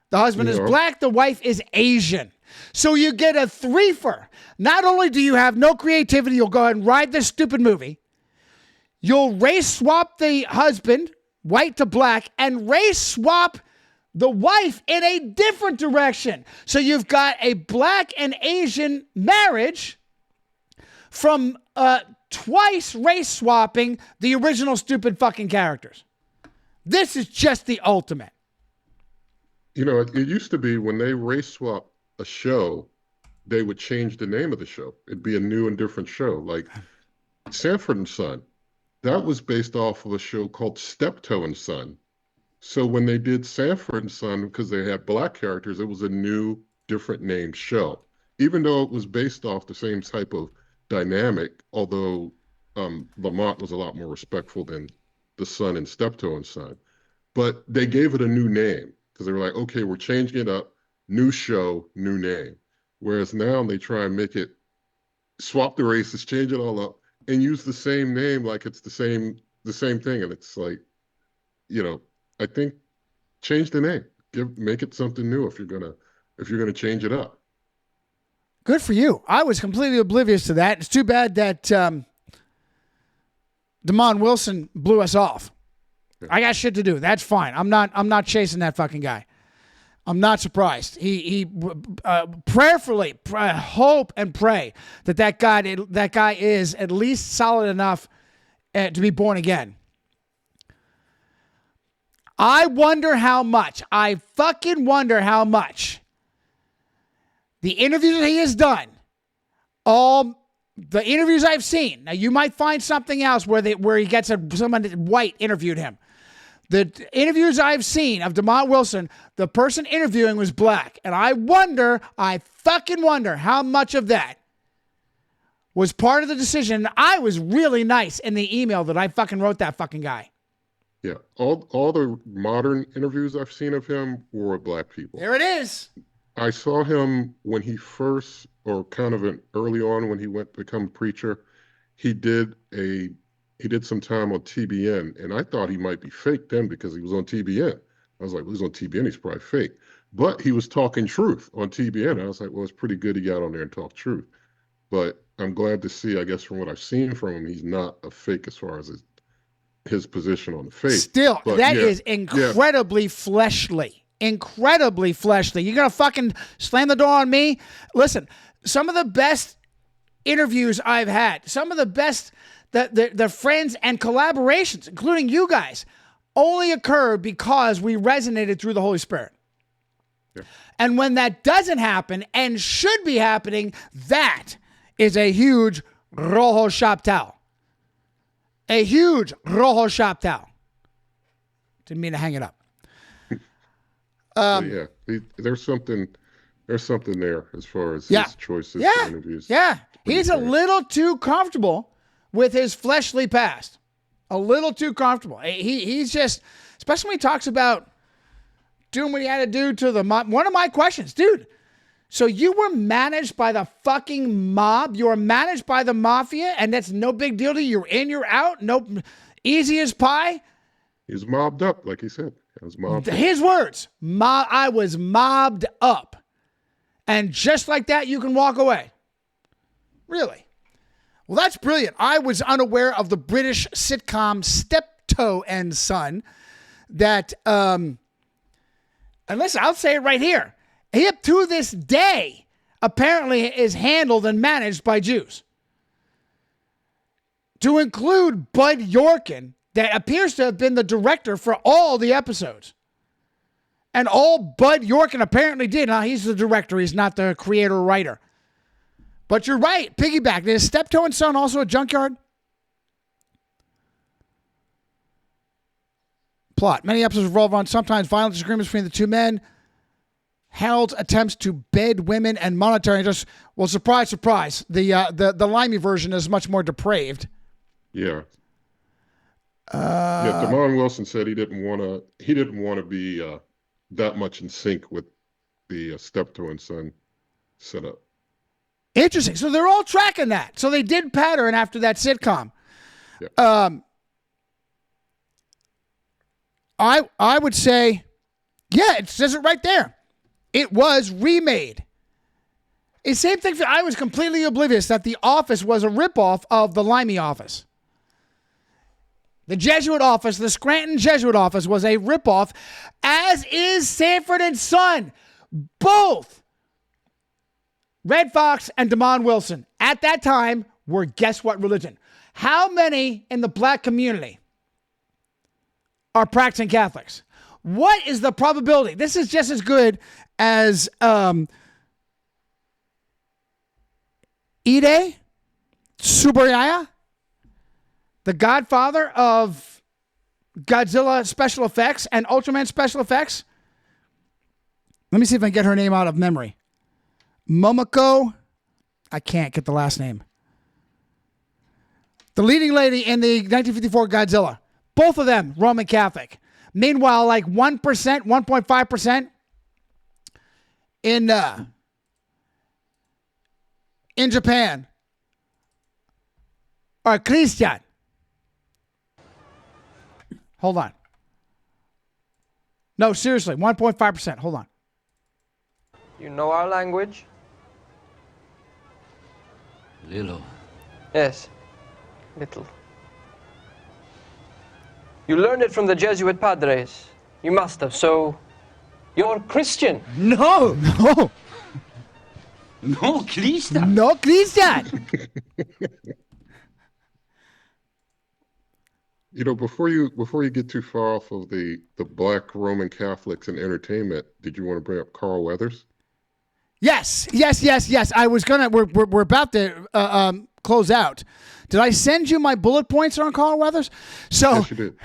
The husband is black, the wife is Asian. So you get a threefer. Not only do you have no creativity, you'll go ahead and ride this stupid movie. You'll race swap the husband, white to black, and race swap the wife in a different direction. So you've got a black and Asian marriage from twice race swapping the original stupid fucking characters. This is just the ultimate. You know, it used to be when they race swap a show, they would change the name of the show. It'd be a new and different show. Like Sanford and Son, that was based off of a show called Steptoe and Son. So when they did Sanford and Son, because they had black characters, it was a new, different named show. Even though it was based off the same type of dynamic, although Lamont was a lot more respectful than the Son in Steptoe and Son. But they gave it a new name because they were like, okay, we're changing it up, new show, new name. Whereas now they try and make it, swap the races, change it all up, and use the same name like it's the same thing. And it's like, you know, I think change the name, make it something new if you're gonna change it up. Good for you. I was completely oblivious to that. It's too bad that Damon Wilson blew us off. I got shit to do. That's fine. I'm not chasing that fucking guy. I'm not surprised. He prayerfully hope and pray that guy is at least solid enough to be born again. I wonder how much. I fucking wonder how much the interviews that he has done, all the interviews I've seen. Now, you might find something else where he gets someone white interviewed him. The interviews I've seen of DeMont Wilson, the person interviewing was black. And I fucking wonder how much of that was part of the decision. I was really nice in the email that I fucking wrote that fucking guy. Yeah, all the modern interviews I've seen of him were with black people. There it is. I saw him when he first, or kind of early on when he went to become a preacher. He did some time on TBN, and I thought he might be fake then because he was on TBN. I was like, well, he's on TBN, he's probably fake. But he was talking truth on TBN. I was like, well, it's pretty good he got on there and talked truth. But I'm glad to see, I guess, from what I've seen from him, he's not a fake as far as his position on the faith. Still, but that is incredibly fleshly. Incredibly fleshly. You're going to fucking slam the door on me? Listen, some of the best interviews I've had, some of the best, the friends and collaborations, including you guys, only occurred because we resonated through the Holy Spirit. Yeah. And when that doesn't happen and should be happening, that is a huge rojo chaptal. A huge rojo chaptal. Didn't mean to hang it up. There's something there as far as his choices for interviews. Yeah, he's a little too comfortable with his fleshly past. A little too comfortable. He's just, especially when he talks about doing what he had to do to the mob. One of my questions, dude. So you were managed by the fucking mob. You were managed by the mafia, and that's no big deal to you. You're in, you're out. No, easy as pie. He's mobbed up, like he said. His words. I was mobbed up. And just like that, you can walk away. Really? Well, that's brilliant. I was unaware of the British sitcom Steptoe and Son that, and listen, I'll say it right here. He, up to this day, apparently is handled and managed by Jews. To include Bud Yorkin, that appears to have been the director for all the episodes. And all Bud Yorkin apparently did. Now, he's the director. He's not the creator or writer. But you're right. Piggyback. Is Steptoe and Son also a junkyard? Plot. Many episodes revolve on sometimes violent disagreements between the two men. Harold's attempts to bed women and monetary interest. Well, surprise, surprise. The limey version is much more depraved. Yeah. DeMont Wilson said he didn't want to be that much in sync with the Steptoe and Son setup. Interesting. So they're all tracking that. So they did pattern after that sitcom. Yeah. I would say, yeah, it says it right there. It was remade. The same thing. I was completely oblivious that The Office was a ripoff of the Limey Office. The Jesuit office, the Scranton Jesuit office, was a ripoff, as is Sanford and Son. Both Red Fox and DeMont Wilson at that time were guess what religion? How many in the black community are practicing Catholics? What is the probability? This is just as good as Ide Tsuburaya, the godfather of Godzilla special effects and Ultraman special effects. Let me see if I can get her name out of memory. Momoko. I can't get the last name. The leading lady in the 1954 Godzilla. Both of them Roman Catholic. Meanwhile, like 1%, 1.5% in Japan are Christian. Hold on. No, seriously, 1.5%. Hold on. You know our language? Little. Yes, little. You learned it from the Jesuit padres. You must have, so you're Christian. No. No, Christian. No, Christian. Before you get too far off of the black Roman Catholics and entertainment, did you want to bring up Carl Weathers? Yes. I was gonna. We're about to close out. Did I send you my bullet points on Carl Weathers? So Yes, you did.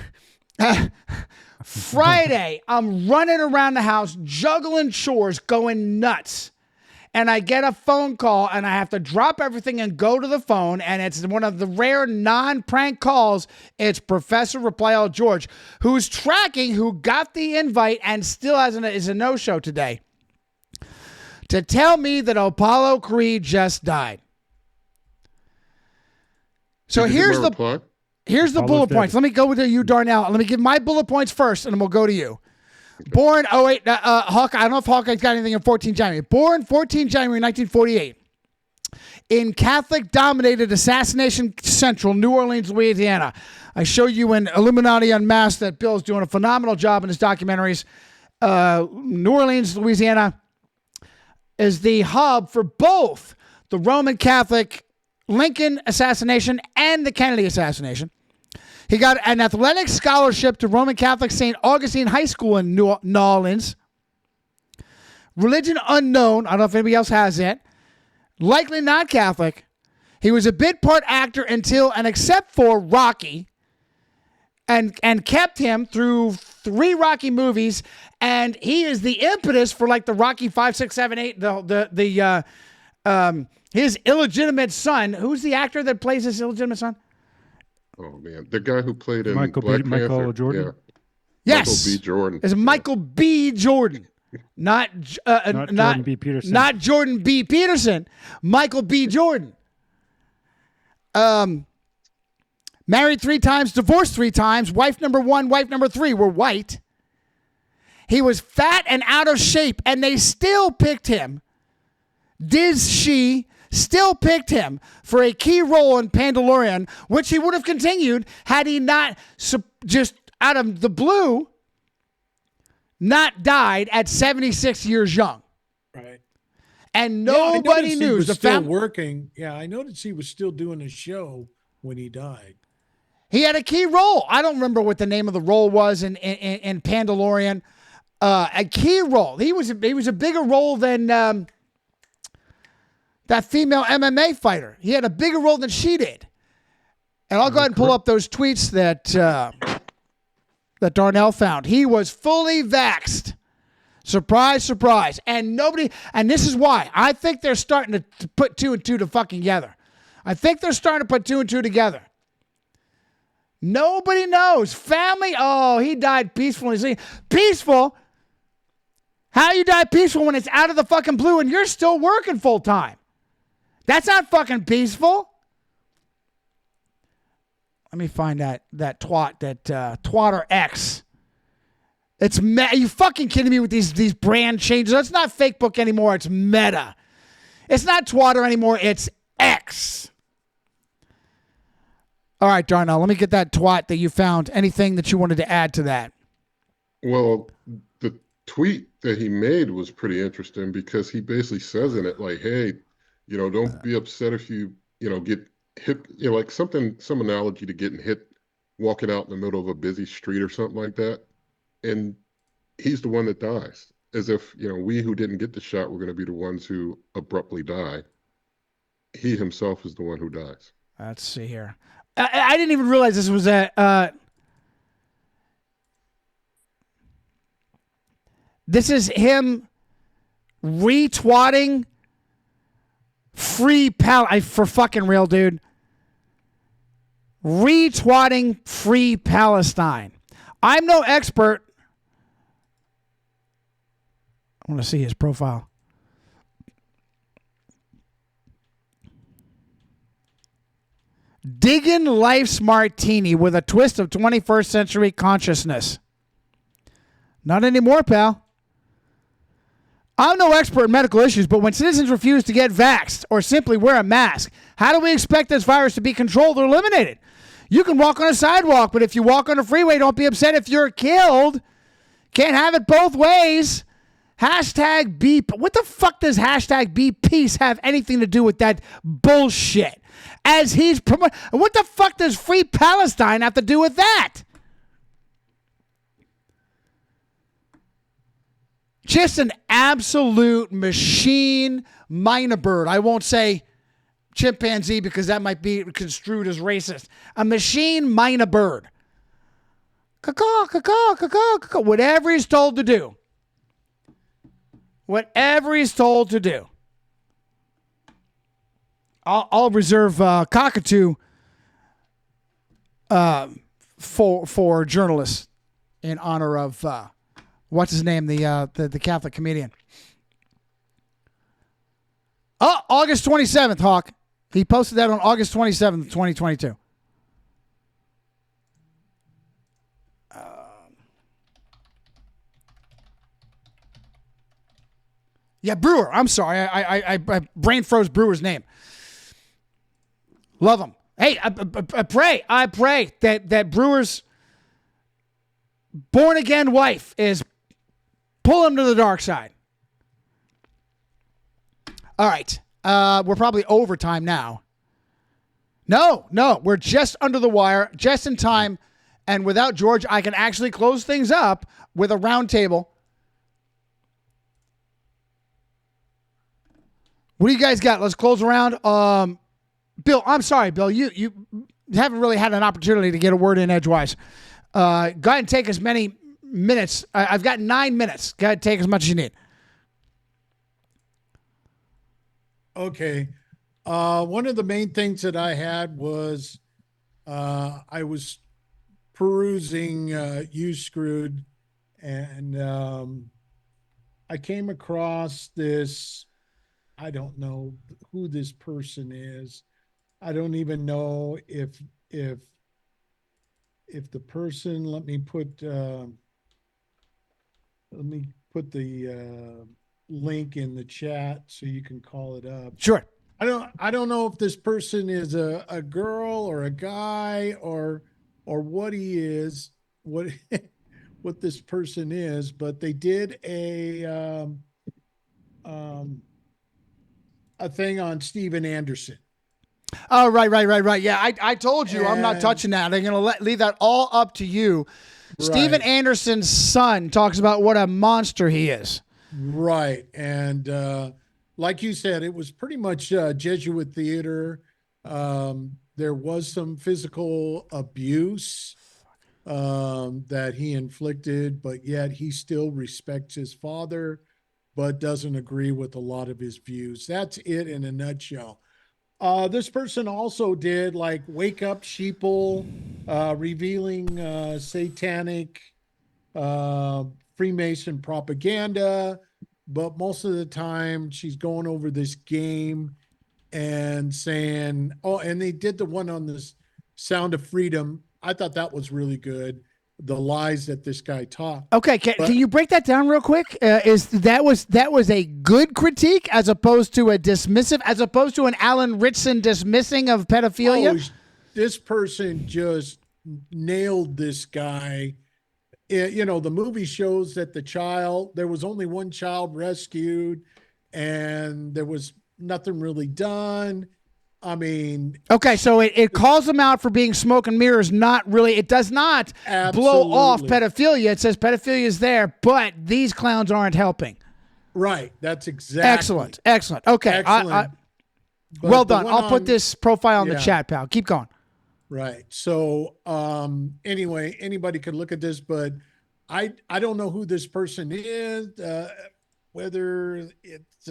Friday, I'm running around the house, juggling chores, going nuts. And I get a phone call, and I have to drop everything and go to the phone. And it's one of the rare non-prank calls. It's Professor Reply All George, who's tracking who got the invite and still is a no-show today, to tell me that Apollo Creed just died. So here's the bullet points. Let me go with you, Darnell. Let me give my bullet points first, and then we'll go to you. Born, Hawkeye. I don't know if Hawkeye's got anything in 14 January. Born 14 January 1948 in Catholic-dominated Assassination Central, New Orleans, Louisiana. I show you in Illuminati Unmasked that Bill's doing a phenomenal job in his documentaries. New Orleans, Louisiana is the hub for both the Roman Catholic Lincoln assassination and the Kennedy assassination. He got an athletic scholarship to Roman Catholic St. Augustine High School in New Orleans. Religion unknown. I don't know if anybody else has it. Likely not Catholic. He was a bit part actor until and except for Rocky, and kept him through 3 Rocky movies. And he is the impetus for like the Rocky 5, 6, 7, 8. His illegitimate son. Who's the actor that plays his illegitimate son? Oh man, the guy who played in Michael Jordan. Yeah. Yes, Michael B. Jordan. It's Michael B. Jordan, not Jordan B. Peterson. Not Jordan B. Peterson. Michael B. Jordan. Married 3 times, divorced 3 times. Wife number 1, wife number 3 were white. He was fat and out of shape, and they still picked him. She still picked him for a key role in Pandalorian, which he would have continued had he not just out of the blue not died at 76 years young. Right. And nobody knew. He was still working. Yeah, I noticed he was still doing a show when he died. He had a key role. I don't remember what the name of the role was in Pandalorian. A key role. He was a bigger role than that female MMA fighter. He had a bigger role than she did. And I'll go ahead and pull up those tweets that Darnell found. He was fully vaxxed. Surprise, surprise. And this is why. I think they're starting to put 2 and 2 to fucking together. I think they're starting to put 2 and 2 together. Nobody knows. Family, he died peacefully. Peaceful? How you die peaceful when it's out of the fucking blue and you're still working full time? That's not fucking peaceful. Let me find that twat, that Twatter X. It's Are you fucking kidding me with these brand changes? It's not Facebook anymore. It's Meta. It's not Twatter anymore. It's X. All right, Darnell, let me get that twat that you found. Anything that you wanted to add to that? Well, the tweet that he made was pretty interesting because he basically says in it, like, hey, don't be upset if you get hit, like some analogy to getting hit walking out in the middle of a busy street or something like that. And he's the one that dies, as if, we who didn't get the shot were going to be the ones who abruptly die. He himself is the one who dies. Let's see here. I didn't even realize this was this is him retweeting Free for fucking real, dude. Retweeting Free Palestine. I'm no expert. I want to see his profile. Digging life's martini with a twist of 21st century consciousness. Not anymore, pal. I'm no expert in medical issues, but when citizens refuse to get vaxxed or simply wear a mask, how do we expect this virus to be controlled or eliminated? You can walk on a sidewalk, but if you walk on a freeway, don't be upset if you're killed. Can't have it both ways. Hashtag be. What the fuck does hashtag be peace have anything to do with that bullshit? As he's promoting, what the fuck does free Palestine have to do with that? Just an absolute machine minor bird. I won't say chimpanzee because that might be construed as racist. A machine minor bird. Caw, caw, caw, caw, caw. Whatever he's told to do. Whatever he's told to do. I'll reserve cockatoo for journalists in honor of what's his name, the Catholic comedian. Oh, August 27th, Hawk. He posted that on August 27th, 2022. Yeah, Brewer. I'm sorry. I brain froze Brewer's name. Love him. Hey, I pray that Brewer's born again wife is pull him to the dark side. All right. We're probably overtime now. No, we're just under the wire, just in time. And without George, I can actually close things up with a round table. What do you guys got? Let's close around. Bill, I'm sorry, Bill. You haven't really had an opportunity to get a word in edgewise. Go ahead and take as many minutes. I've got 9 minutes. Go ahead and take as much as you need. Okay. One of the main things that I had was I was perusing You Screwed, and I came across this. I don't know who this person is. I don't even know if the person, let me put the link in the chat so you can call it up. Sure. I don't know if this person is a girl or a guy or what he is, what this person is, but they did a thing on Steven Anderson. Oh, right. Yeah, I told you I'm not touching that. I'm going to leave that all up to you. Right. Steven Anderson's son talks about what a monster he is. Right. And like you said, it was pretty much Jesuit theater. There was some physical abuse that he inflicted, but yet he still respects his father, but doesn't agree with a lot of his views. That's it in a nutshell. This person also did like Wake Up Sheeple, revealing satanic Freemason propaganda, but most of the time she's going over this game and saying, oh, and they did the one on this Sound of Freedom. I thought that was really good. The lies that this guy taught. Okay, can you break that down real quick? That was a good critique as opposed to a dismissive, as opposed to an Alan Ritson dismissing of pedophilia? Oh, this person just nailed this guy. You know, the movie shows that there was only one child rescued and there was nothing really done. I mean, okay, so it calls them out for being smoke and mirrors. Not really. It does not blow off pedophilia. It says pedophilia is there, but these clowns aren't helping. Right. That's exactly. Excellent. Okay. Excellent. Well done. I'll put this profile in the chat, pal. Keep going. Right. So anyway, anybody could look at this, but I don't know who this person is, whether it's,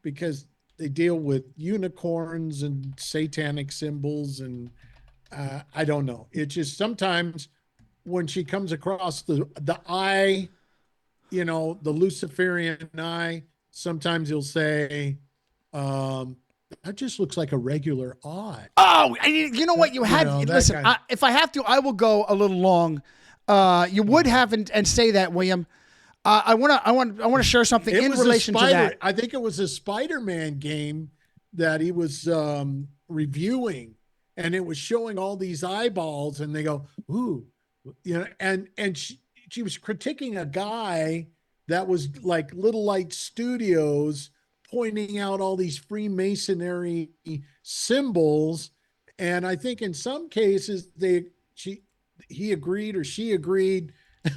because they deal with unicorns and satanic symbols, and I don't know. It's just sometimes when she comes across the eye, the Luciferian eye, sometimes he'll say, that just looks like a regular eye. Oh, you know what? Listen, if I have to, I will go a little long. You would have and say that, William. I want to share something in relation to that. I think it was a Spider-Man game that he was reviewing, and it was showing all these eyeballs, and they go, ooh, and she was critiquing a guy that was like Little Light Studios pointing out all these Freemasonry symbols. And I think in some cases he agreed or she agreed.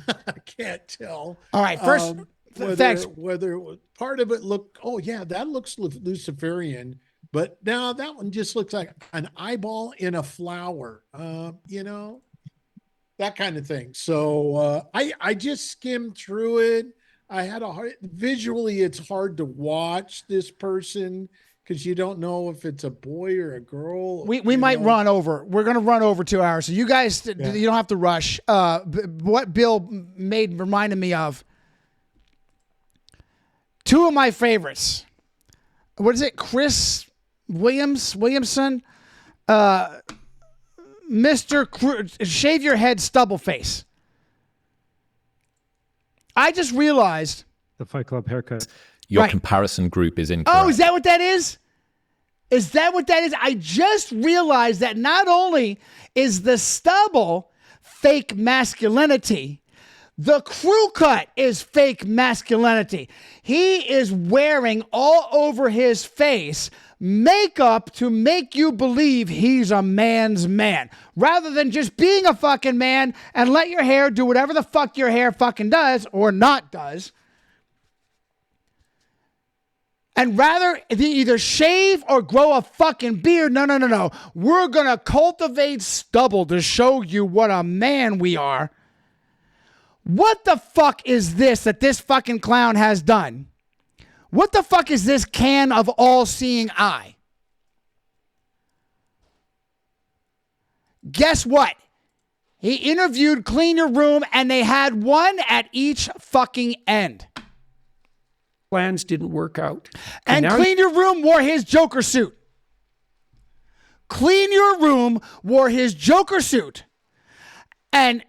I can't tell. All right, first, thanks. Whether it was, part of it looked, oh yeah, that looks Luciferian, but now that one just looks like an eyeball in a flower. You know, that kind of thing. So I just skimmed through it. I had visually, it's hard to watch this person because you don't know if it's a boy or a girl. We might run over. We're going to run over 2 hours. So you guys, you don't have to rush. What Bill reminded me of, 2 of my favorites. What is it? Chris Williamson, Shave Your Head Stubble Face. I just realized the Fight Club haircut. Your comparison group is incorrect. Oh, is that what that is? Is that what that is? I just realized that not only is the stubble fake masculinity, the crew cut is fake masculinity. He is wearing all over his face makeup to make you believe he's a man's man, rather than just being a fucking man and let your hair do whatever the fuck your hair fucking does or not does. And rather either shave or grow a fucking beard. No. We're going to cultivate stubble to show you what a man we are. What the fuck is this that this fucking clown has done? What the fuck is this can of all-seeing eye? Guess what? He interviewed Clean Your Room and they had one at each fucking end. Plans didn't work out. And Clean Your Room wore his Joker suit. Clean Your Room wore his Joker suit and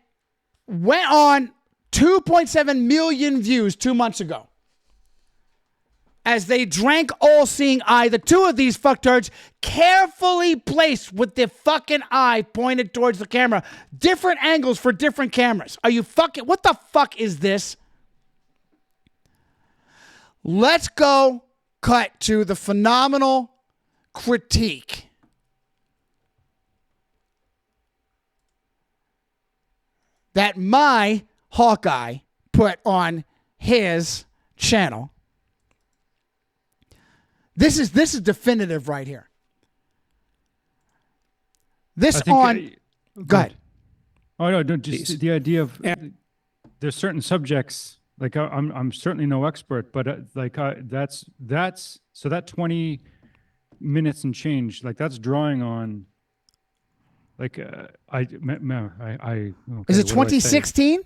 went on 2.7 million views 2 months ago. As they drank all-seeing eye, the 2 of these fucktards carefully placed with the fucking eye pointed towards the camera. Different angles for different cameras. Are you fucking... What the fuck is this? Let's go cut to the phenomenal critique that my Hawkeye put on his channel. This is definitive right here. This on... Go ahead. Oh, no, just the idea of... There's certain subjects... Like I'm certainly no expert, but that's so that 20 minutes and change, like that's drawing on, like okay, is it 2016?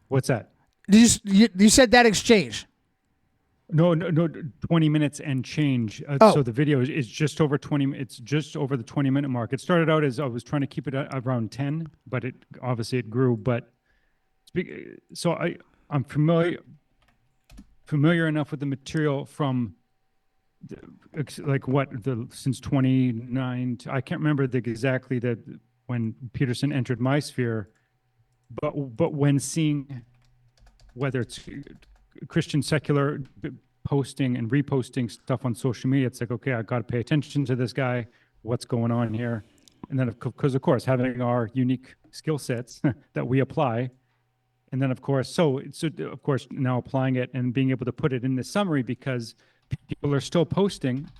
What's that? You said that exchange? No, 20 minutes and change. So the video is just over 20. It's just over the 20-minute mark. It started out as I was trying to keep it around 10, but it obviously grew. But so I'm familiar enough with the material from since 29. I can't remember exactly that when Peterson entered my sphere, but when seeing whether it's Christian secular posting and reposting stuff on social media, it's like, okay, I got to pay attention to this guy. What's going on here? And then because of course having our unique skill sets that we apply. And then, of course, so of course, now applying it and being able to put it in the summary because people are still posting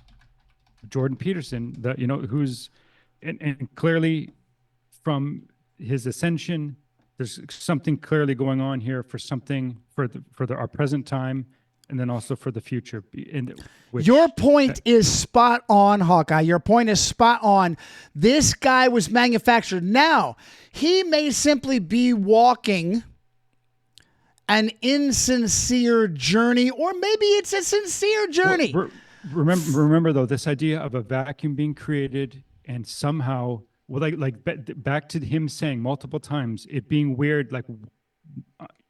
Jordan Peterson, who's and clearly from his ascension, there's something clearly going on here for our present time, and then also for the future. Your point is spot on, Hawkeye. Your point is spot on. This guy was manufactured. Now, he may simply be walking an insincere journey, or maybe it's a sincere journey. Remember though, this idea of a vacuum being created and somehow, back to him saying multiple times, it being weird, like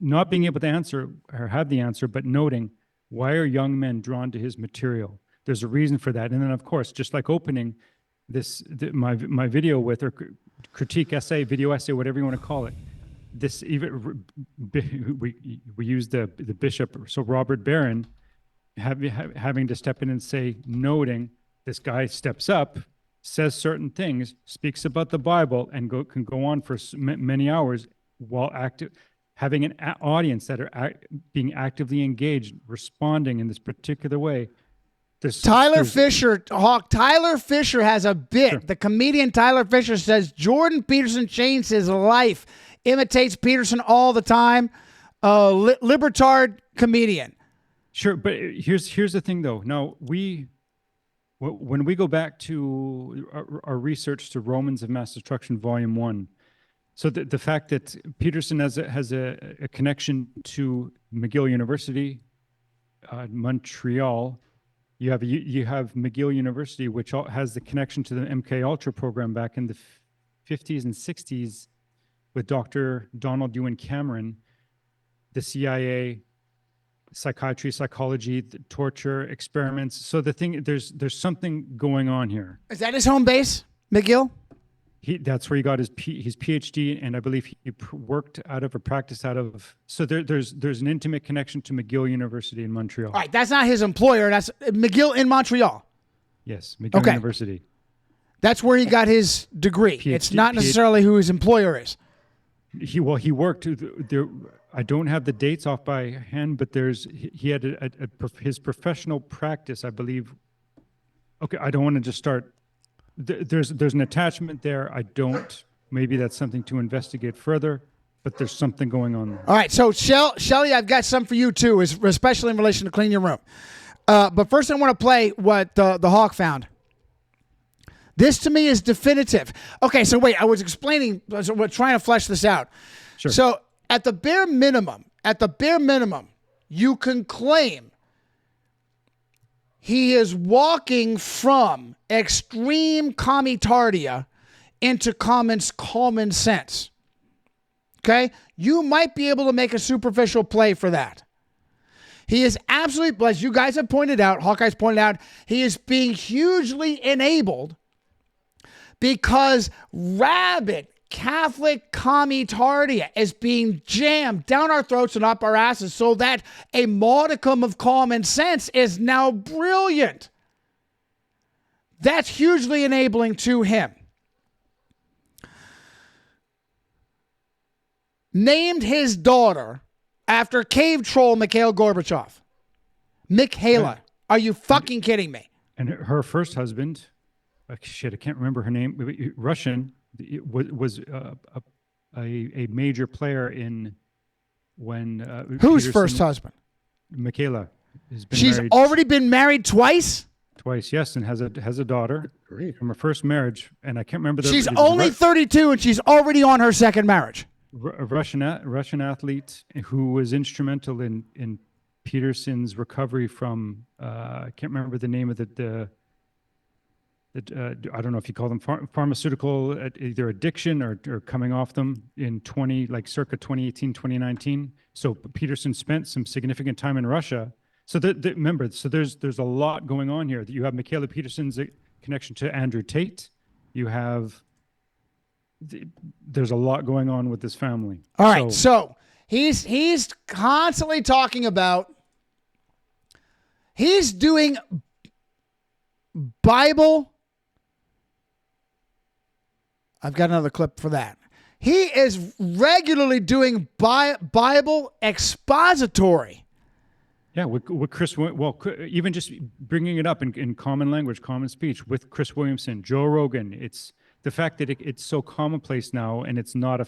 not being able to answer or have the answer, but noting, why are young men drawn to his material? There's a reason for that. And then of course, just like opening my video with, or critique essay, video essay, whatever you want to call it, this even we use the bishop, so Robert Barron having to step in and say, noting this guy steps up, says certain things, speaks about the Bible, and can go on for many hours while having an audience that are being actively engaged, responding in this particular way. Tyler Fisher has a bit. Sure. The comedian Tyler Fisher says Jordan Peterson changed his life, imitates Peterson all the time. Libertard comedian. Sure, but here's the thing though. Now when we go back to our research to Romans of Mass Destruction, Volume 1, so the fact that Peterson has a connection to McGill University, Montreal. You have McGill University, which has the connection to the MK Ultra program back in the 50s and 60s with Dr. Donald Ewan Cameron, the CIA, psychiatry, psychology, the torture experiments. So there's something going on here. Is that his home base, McGill? That's where he got his PhD, and I believe he worked out of or practiced out of. So there's an intimate connection to McGill University in Montreal. All right, that's not his employer. That's McGill in Montreal. Yes, McGill University. That's where he got his degree. It's not necessarily who his employer is. He worked there. I don't have the dates off by hand, but he had his professional practice, I believe. Okay, I don't want to just start. There's an attachment there. Maybe that's something to investigate further, but there's something going on there. All right, so Shelly, I've got some for you too, especially in relation to clean your room. But first I want to play what the Hawk found. This to me is definitive. Okay, so wait, I was explaining, we're trying to flesh this out. Sure. So at the bare minimum, you can claim he is walking from extreme comitardia into common sense. Okay? You might be able to make a superficial play for that. He is absolutely, as you guys have pointed out, Hawkeye's pointed out, he is being hugely enabled because rabid Catholic comitardia is being jammed down our throats and up our asses so that a modicum of common sense is now brilliant. That's hugely enabling to him. Named his daughter after cave troll Mikhail Gorbachev. Mikhaila. Are you fucking kidding me? And her first husband, I can't remember her name, Russian, was a major player in when whose first husband? Michaela. She's already been married twice? Twice, yes, and has a daughter from her first marriage, and I can't remember. She's only 32, and she's already on her second marriage. A Russian athlete who was instrumental in Peterson's recovery from I can't remember the name of I don't know if you call them pharmaceutical, either addiction or coming off them in circa 2018, 2019. So Peterson spent some significant time in Russia. So remember, there's a lot going on here. You have Michaela Peterson's connection to Andrew Tate. You have there's a lot going on with this family. All right, so he's constantly talking about he's doing Bible. I've got another clip for that. He is regularly doing Bible expository. Yeah, with Chris, even just bringing it up in common language, common speech with Chris Williamson, Joe Rogan. It's the fact that it's so commonplace now, and it's not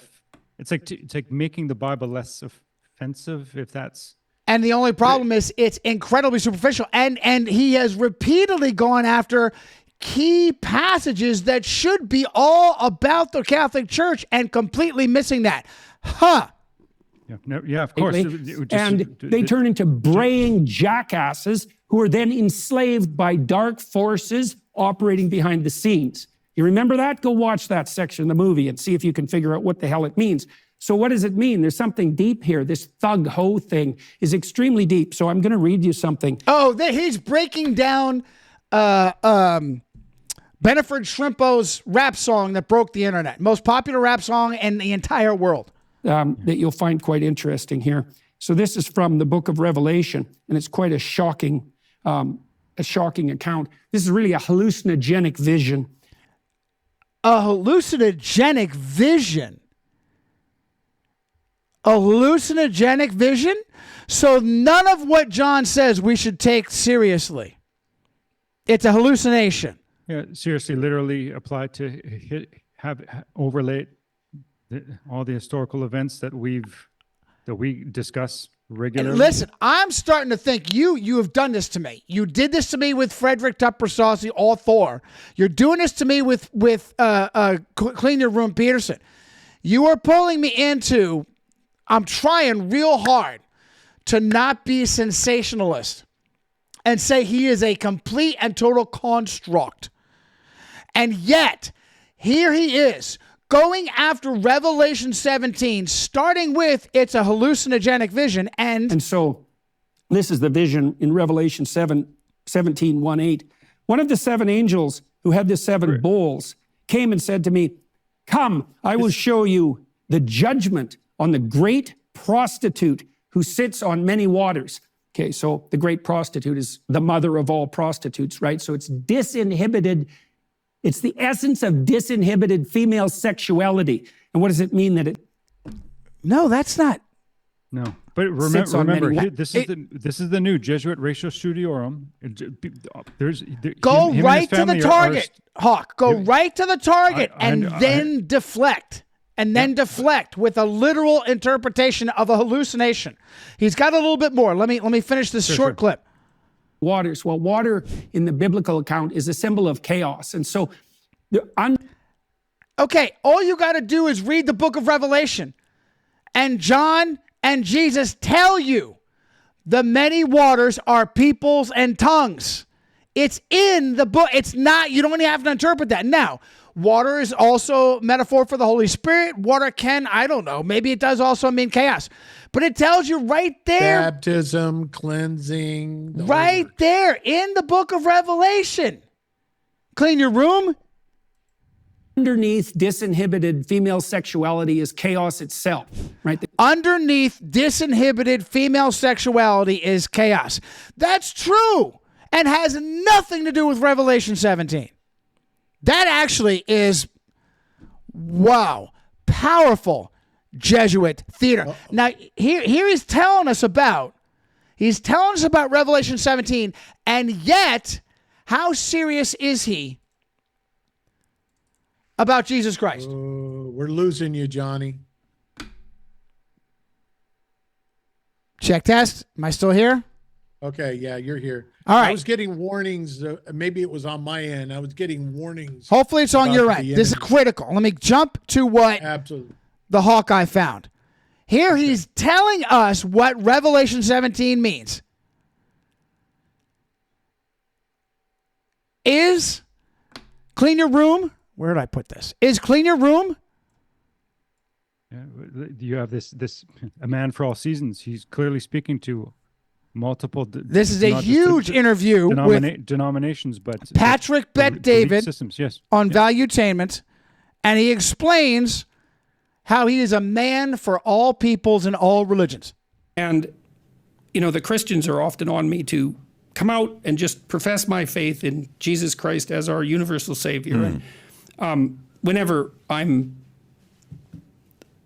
it's like making the Bible less offensive, if that's. And the only problem is it's incredibly superficial, and he has repeatedly gone after key passages that should be all about the Catholic Church and completely missing that. Huh. Yeah, of course. And they turn into braying jackasses who are then enslaved by dark forces operating behind the scenes. You remember that? Go watch that section of the movie and see if you can figure out what the hell it means. So what does it mean? There's something deep here. This thug-ho thing is extremely deep. So I'm going to read you something. Oh, he's breaking down Beneford Shrimpo's rap song that broke the internet. Most popular rap song in the entire world. that you'll find quite interesting here. So this is from the book of Revelation, and it's quite a shocking account. This is really a hallucinogenic vision. A hallucinogenic vision. A hallucinogenic vision? So none of what John says we should take seriously. It's a hallucination. Yeah, seriously, literally applied to overlay all the historical events that we discuss regularly. And listen, I'm starting to think you have done this to me. You did this to me with Frederick Tupper Saucy, all Thor. You're doing this to me with Clean Your Room Peterson. You are pulling me into. I'm trying real hard to not be sensationalist and say he is a complete and total construct. And yet, here he is, going after Revelation 17, starting with it's a hallucinogenic vision. And so this is the vision in Revelation 17, 1-8. One of the seven angels who had the seven bowls came and said to me, "Come, I will show you the judgment on the great prostitute who sits on many waters." Okay, so the great prostitute is the mother of all prostitutes, right? So it's disinhibited. It's the essence of disinhibited female sexuality. And what does it mean that it? No, that's not. No, but remember, this is the new Jesuit Ratio Studiorum. Go right to the target, Hawk. Go right to the target, and then deflect. And then deflect with a literal interpretation of a hallucination. He's got a little bit more. Let me finish this short clip. Waters. Well, water in the biblical account is a symbol of chaos. And so okay, all you got to do is read the book of Revelation. And John and Jesus tell you the many waters are peoples and tongues. It's in the book. It's not, you don't even have to interpret that. Now, water is also metaphor for the Holy Spirit. Water can, I don't know, maybe it does also mean chaos. But it tells you right there. Baptism, cleansing. Right there in the book of Revelation. Clean your room. Underneath disinhibited female sexuality is chaos itself, right? Underneath disinhibited female sexuality is chaos. That's true and has nothing to do with Revelation 17. That actually is, wow, powerful Jesuit theater. Now, here he's telling us about Revelation 17, and yet, how serious is he about Jesus Christ? We're losing you, Johnny. Check test. Am I still here? Okay, yeah, you're here. All right. I was getting warnings. Maybe it was on my end. I was getting warnings. Hopefully it's on your end. This is critical. Let me jump to what the Hawkeye found. Here he's telling us what Revelation 17 means. Is clean your room. Where did I put this? Is clean your room. Yeah, you have this a man for all seasons. He's clearly speaking to multiple. This is a huge interview with denominations, but Patrick Bet-David systems, yes, on Valuetainment, and he explains how he is a man for all peoples and all religions. And, you know, the Christians are often on me to come out and just profess my faith in Jesus Christ as our universal Savior. And whenever I'm,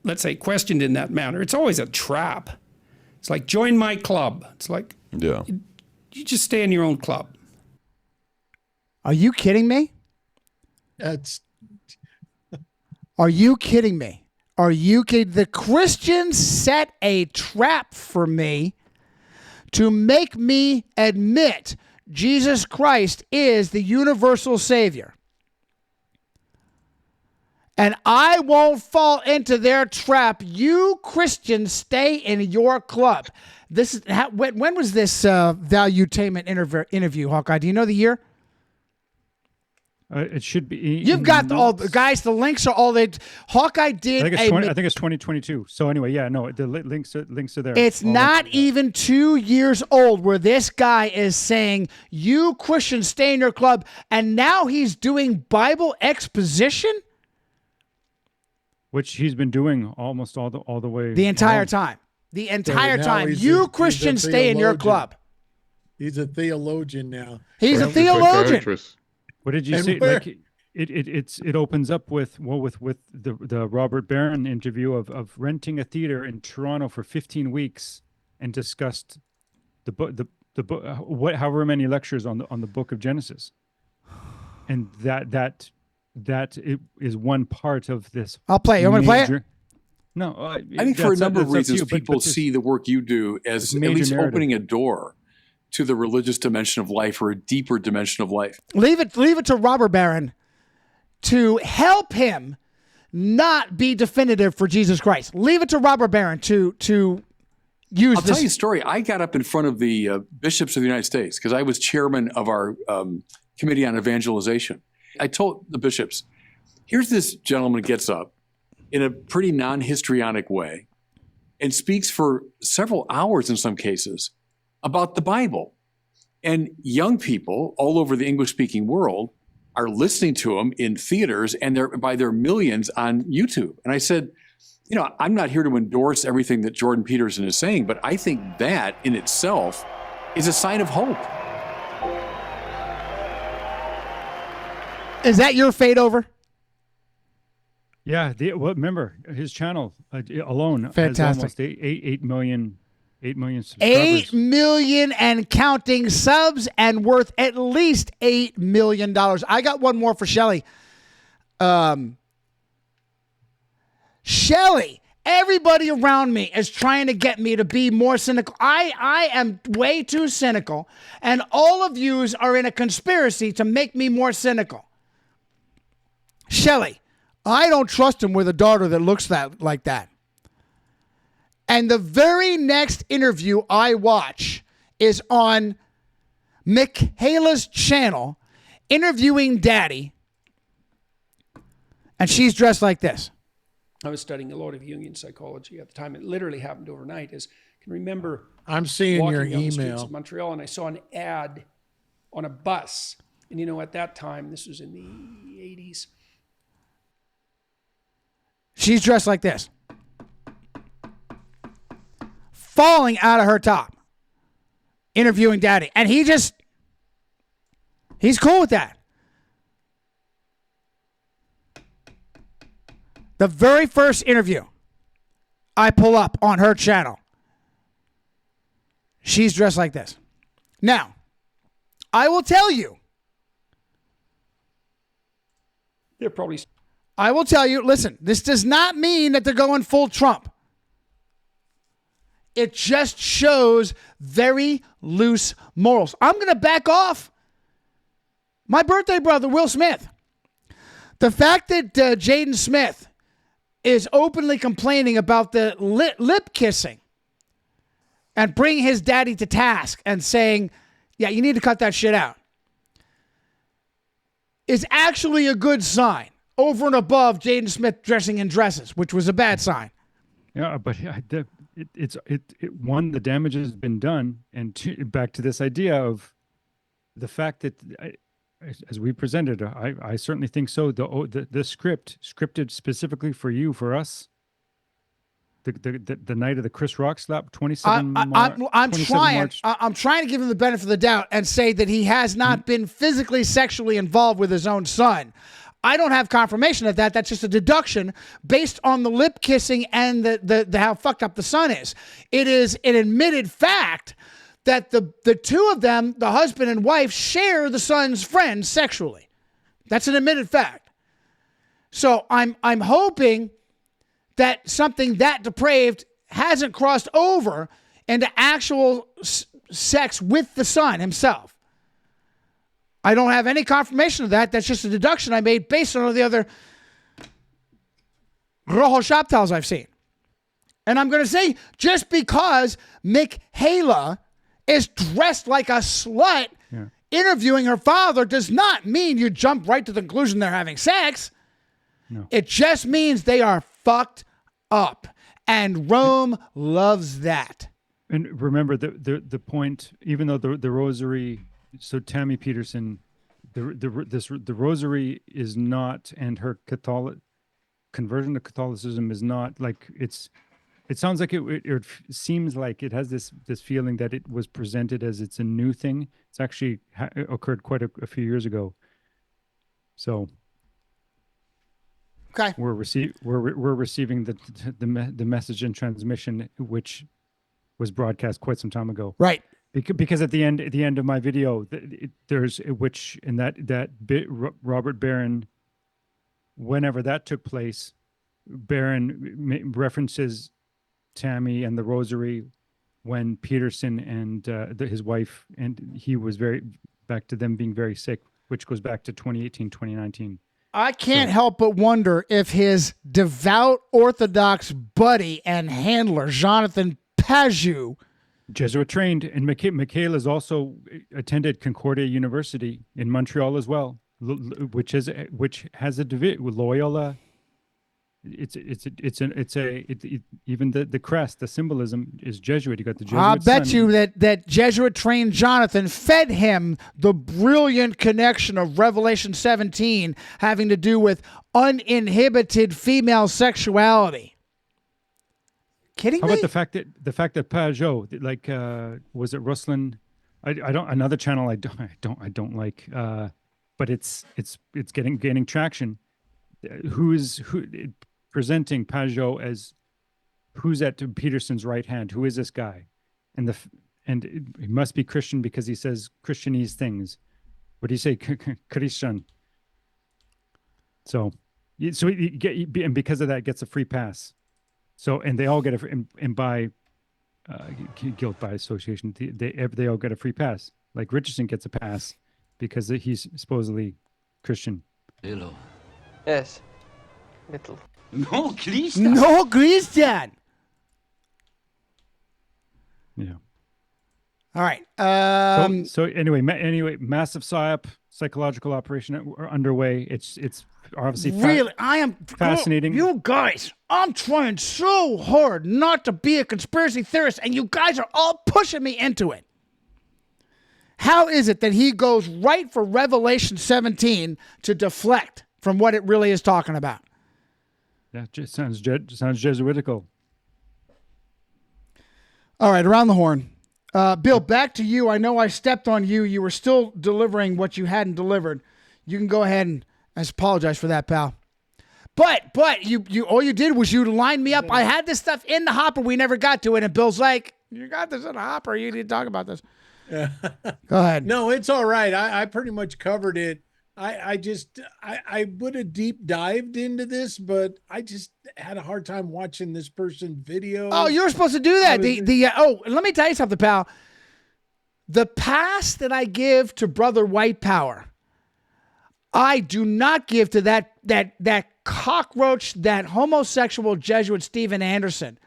let's say, questioned in that manner, it's always a trap. It's like, join my club. It's like, yeah, you just stay in your own club. Are you kidding me? Are you kidding me? Are you kidding? The Christians set a trap for me to make me admit Jesus Christ is the universal Savior. And I won't fall into their trap. You Christians stay in your club. This is when was this Valuetainment interview, Hawkeye? Do you know the year? It should be. You've got all the guys. The links are all they. Hawkeye did. I think it's 2022. So anyway, yeah, no, the links are there. It's not even 2 years old where this guy is saying, "You Christians stay in your club," and now he's doing Bible exposition. which he's been doing almost all the way The entire along. time. The entire now time. he's You a Christians stay in your theologian. club. He's a theologian now. He's a Or theologian. psychiatrist. What did you And say? where- Like it opens up with the Robert Barron interview of renting a theater in Toronto for 15 weeks and discussed the book however many lectures on the book of Genesis, and that it is one part of this. I'll play it. You want me to play it? No, I think for a number of reasons, people see the work you do as at least opening a door to the religious dimension of life or a deeper dimension of life. Leave it to Robert Barron to help him not be definitive for Jesus Christ. Leave it to Robert Barron to use I'll tell you a story. I got up in front of the bishops of the United States because I was chairman of our committee on evangelization. I told the bishops, here's this gentleman gets up in a pretty non-histrionic way and speaks for several hours in some cases about the Bible. And young people all over the English-speaking world are listening to him in theaters and they're by their millions on YouTube. And I said, you know, I'm not here to endorse everything that Jordan Peterson is saying, but I think that in itself is a sign of hope. Is that your fade over? Yeah, remember his channel alone Fantastic. has almost 8 million subscribers. 8 million and counting subs and worth at least $8 million. I got one more for Shelly. Shelly, everybody around me is trying to get me to be more cynical. I am way too cynical, and all of yous are in a conspiracy to make me more cynical. Shelly, I don't trust him with a daughter that looks like that. And the very next interview I watch is on Michaela's channel, interviewing Daddy, and she's dressed like this. I was studying a lot of Jungian psychology at the time. It literally happened overnight. I can remember I'm seeing walking your down the streets email. of Montreal, and I saw an ad on a bus. And you know, at that time, this was in the 80s. She's dressed like this, falling out of her top, interviewing Daddy. And he's cool with that. The very first interview I pull up on her channel, she's dressed like this. Now, I will tell you. They're probably... I will tell you, listen, this does not mean that they're going full Trump. It just shows very loose morals. I'm going to back off my birthday brother, Will Smith. The fact that Jaden Smith is openly complaining about the lip kissing and bringing his daddy to task and saying, yeah, you need to cut that shit out, is actually a good sign. Over and above Jaden Smith dressing in dresses, which was a bad sign. Yeah, but one, the damage has been done, and two, back to this idea of the fact that, as we presented, I certainly think so. The scripted specifically for you, for us. The night of the Chris Rock slap, 27 I'm trying to give him the benefit of the doubt and say that he has not been physically sexually involved with his own son. I don't have confirmation of that. That's just a deduction based on the lip kissing and the how fucked up the son is. It is an admitted fact that the two of them, the husband and wife, share the son's friend sexually. That's an admitted fact. So I'm hoping that something that depraved hasn't crossed over into actual sex with the son himself. I don't have any confirmation of that. That's just a deduction I made based on all the other Rojo shop towels I've seen. And I'm going to say, just because Michaela is dressed like a slut interviewing her father does not mean you jump right to the conclusion they're having sex. No. It just means they are fucked up. And Rome loves that. And remember the point, even though the rosary... So Tammy Peterson, the rosary is not, and her Catholic, conversion to Catholicism is not like it sounds like it seems like it has this feeling that it was presented as it's a new thing. It's actually occurred quite a few years ago. So okay, we're receiving the message and transmission, which was broadcast quite some time ago. Right. Because at the end of my video, there's which in that bit Robert Barron, whenever that took place, Barron references Tammy and the Rosary when Peterson and his wife and he was back to them being very sick, which goes back to 2018, 2019. I can't help but wonder if his devout Orthodox buddy and handler, Jonathan Pajou, Jesuit trained, and Michaela's also attended Concordia University in Montreal as well, which has a Loyola. Even the crest, the symbolism is Jesuit. You got the Jesuit. I bet you that Jesuit trained Jonathan fed him the brilliant connection of Revelation 17 having to do with uninhibited female sexuality. Kidding How me? about the fact that Pajot, like, was it Ruslan? I don't, another channel I don't like, but it's gaining traction. Who presenting Pajot as who's at Peterson's right hand? Who is this guy? And he must be Christian because he says Christianese things. What do you say, Christian? So you get, and because of that, gets a free pass. So, and they all get and by guilt by association, they all get a free pass. Like Richardson gets a pass because he's supposedly Christian. Hello. Yes. Little. No, Christian. No, Christian. Yeah. All right. So anyway, massive psyop psychological operation underway. It's obviously really, I am fascinating. You guys, I'm trying so hard not to be a conspiracy theorist, and you guys are all pushing me into it. How is it that he goes right for Revelation 17 to deflect from what it really is talking about? That just sounds Jesuitical. All right, around the horn. Bill, back to you. I know I stepped on you. You were still delivering what you hadn't delivered. You can go ahead and I apologize for that, pal. But you all you did was you lined me up. I had this stuff in the hopper. We never got to it. And Bill's like, you got this in the hopper. You need to talk about this. Go ahead. No, it's all right. I pretty much covered it. I would have deep dived into this, but I just had a hard time watching this person's video. Oh, you were supposed to do that. Let me tell you something, pal. The pass that I give to Brother White Power, I do not give to that cockroach, that homosexual Jesuit Stephen Anderson.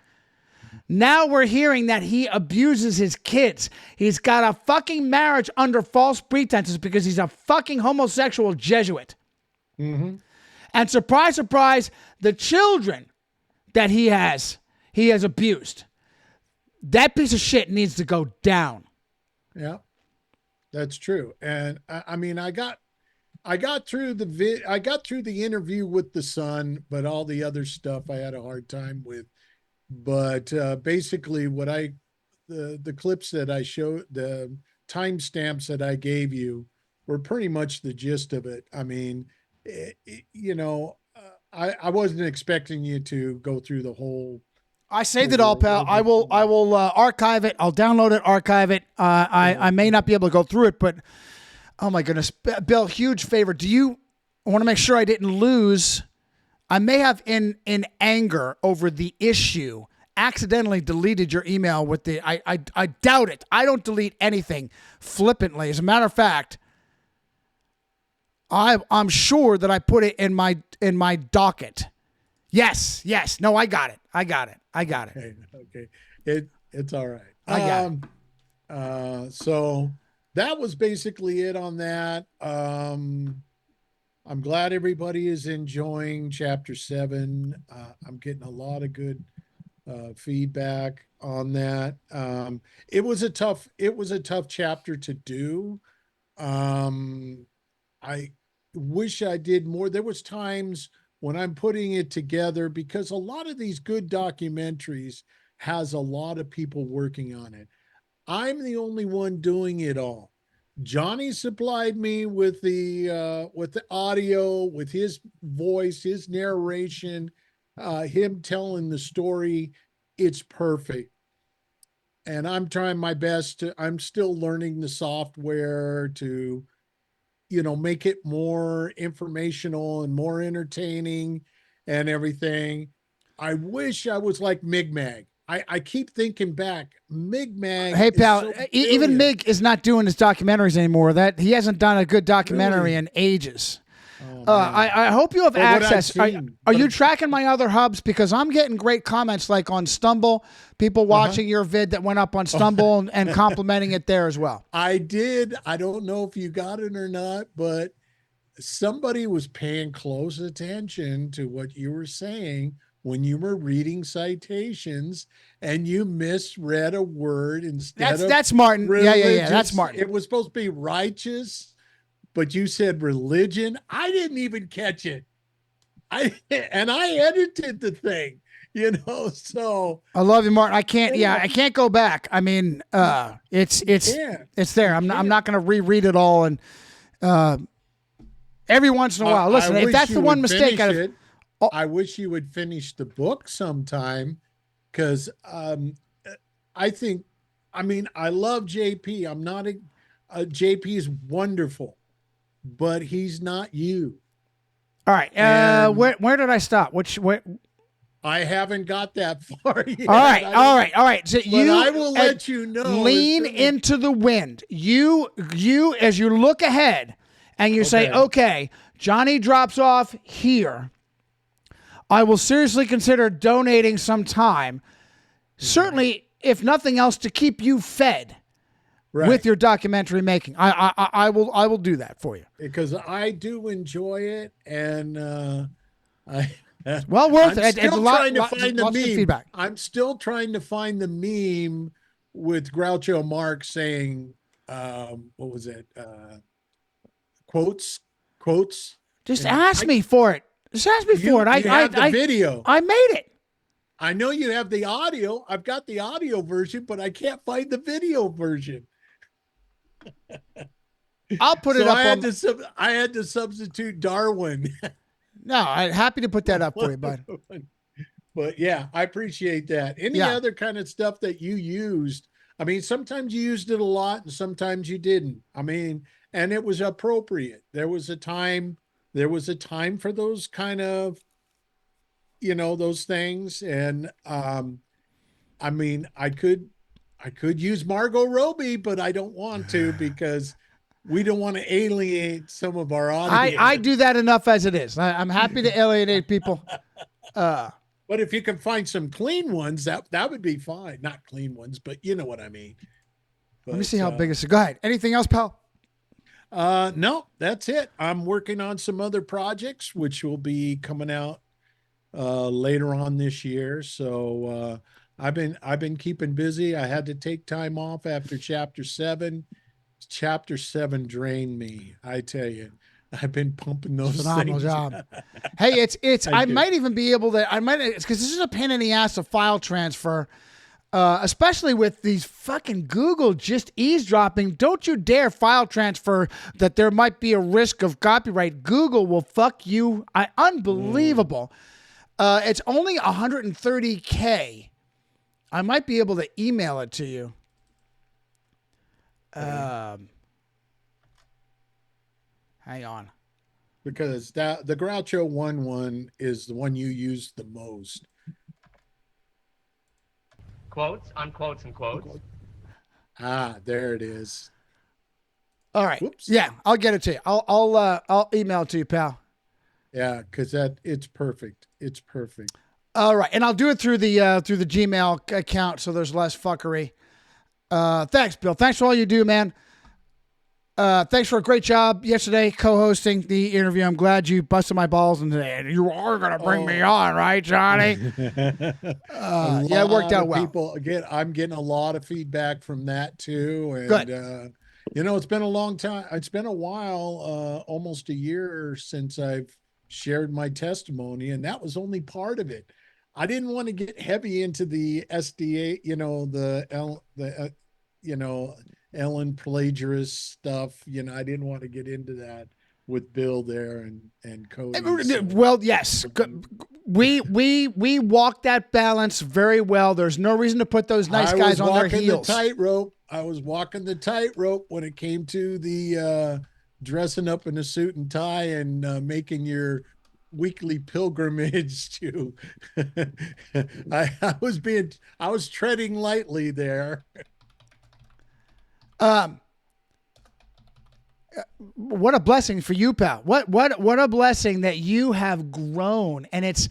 Now we're hearing that he abuses his kids. He's got a fucking marriage under false pretenses because he's a fucking homosexual Jesuit. Mm-hmm. And surprise, surprise, the children that he has abused. That piece of shit needs to go down. Yeah, that's true. And I mean, I got through the interview with the son, but all the other stuff I had a hard time with. But basically the clips that I showed, the timestamps that I gave you were pretty much the gist of it. I mean, I wasn't expecting you to go through the whole. I saved it all, pal. I will archive it. I'll download it, archive it. I may not be able to go through it, but oh my goodness, Bill, huge favor. I want to make sure I didn't lose. I may have in anger over the issue accidentally deleted your email with the, I doubt it. I don't delete anything flippantly. As a matter of fact, I'm sure that I put it in my docket. Yes. No, I got it. Okay. It's all right. I got it. So that was basically it on that. I'm glad everybody is enjoying Chapter 7. I'm getting a lot of good feedback on that. It was a tough chapter to do. I wish I did more. There was times when I'm putting it together, because a lot of these good documentaries has a lot of people working on it. I'm the only one doing it all. Johnny supplied me with the audio, with his voice, his narration, him telling the story. It's perfect. And I'm trying my best to, I'm still learning the software to, make it more informational and more entertaining and everything. I wish I was like Migmag. I keep thinking back, Migmag. Hey, is pal, so even brilliant. Mig is not doing his documentaries anymore. That he hasn't done a good documentary Really? in ages. Oh, I hope you have Well, what I've access. seen- Are you tracking my other hubs? Because I'm getting great comments like on Stumble, people watching your vid that went up on Stumble and complimenting it there as well. I did. I don't know if you got it or not, but somebody was paying close attention to what you were saying when you were reading citations and you misread a word instead of That's Martin. Yeah. That's religious. Martin. It was supposed to be righteous, but you said religion. I didn't even catch it. I edited the thing, so I love you, Martin. I can't. Yeah, I can't go back. I mean, it's there. I'm not going to reread it all. And every once in a while, listen. If that's the one mistake, I wish you would finish the book sometime, because I think, I love JP. I'm not JP is wonderful, but he's not you. All right. Where did I stop? Where? I haven't got that far yet. All right. So I will let you know. Lean into the wind. You as you look ahead and you say, okay, Johnny drops off here. I will seriously consider donating some time. Certainly, if nothing else, to keep you fed with your documentary making. I will do that for you. Because I do enjoy it, and well worth I'm it. Still It's trying to find the lots of meme. feedback. I'm still trying to find the meme with Groucho Marx saying, what was it? Quotes. Just ask me for it. Just ask me for it. You have the video. I made it. I know you have the audio. I've got the audio version, but I can't find the video version. I'll put it up. I had to substitute Darwin. No, I'm happy to put that up for you, bud. But yeah, I appreciate that. Any other kind of stuff that you used? Sometimes you used it a lot and sometimes you didn't. And it was appropriate. There was a time for those kind of, those things. And I could use Margot Robbie, but I don't want to, because we don't want to alienate some of our audience. I do that enough as it is. I'm happy to alienate people. But if you can find some clean ones, that would be fine. Not clean ones, but you know what I mean. Let me see how big it's. Go ahead. Anything else, pal? No, that's it. I'm working on some other projects, which will be coming out later on this year. So I've been keeping busy. I had to take time off after chapter 7. Chapter 7 drained me, I tell you. I've been pumping those phenomenal things. job. Hey, it's I might even be able to. Because this is a pain in the ass of file transfer. Especially with these fucking Google just eavesdropping. Don't you dare file transfer that there might be a risk of copyright. Google will fuck you. Unbelievable. It's only 130K. I might be able to email it to you. Hang on. Because the Groucho 1 is the one you use the most. Quotes, unquotes, and quotes. Ah, there it is. All right. Whoops. Yeah, I'll get it to you. I'll email it to you, pal. Yeah, because it's perfect. It's perfect. All right, and I'll do it through the Gmail account, so there's less fuckery. Thanks, Bill. Thanks for all you do, man. Thanks for a great job yesterday co-hosting the interview. I'm glad you busted my balls and you are going to bring me on, right, Johnny? Yeah, it worked out well. People, again, I'm getting a lot of feedback from that too. And, good. It's been a long time. It's been a while, almost a year since I've shared my testimony, and that was only part of it. I didn't want to get heavy into the SDA, Ellen plagiarist stuff. I didn't want to get into that with Bill there and Cody. Well, yes, we walked that balance very well. There's no reason to put those nice guys on their heels. I was walking the tightrope when it came to the dressing up in a suit and tie and making your weekly pilgrimage to. I was treading lightly there. What a blessing for you, pal. What a blessing that you have grown, and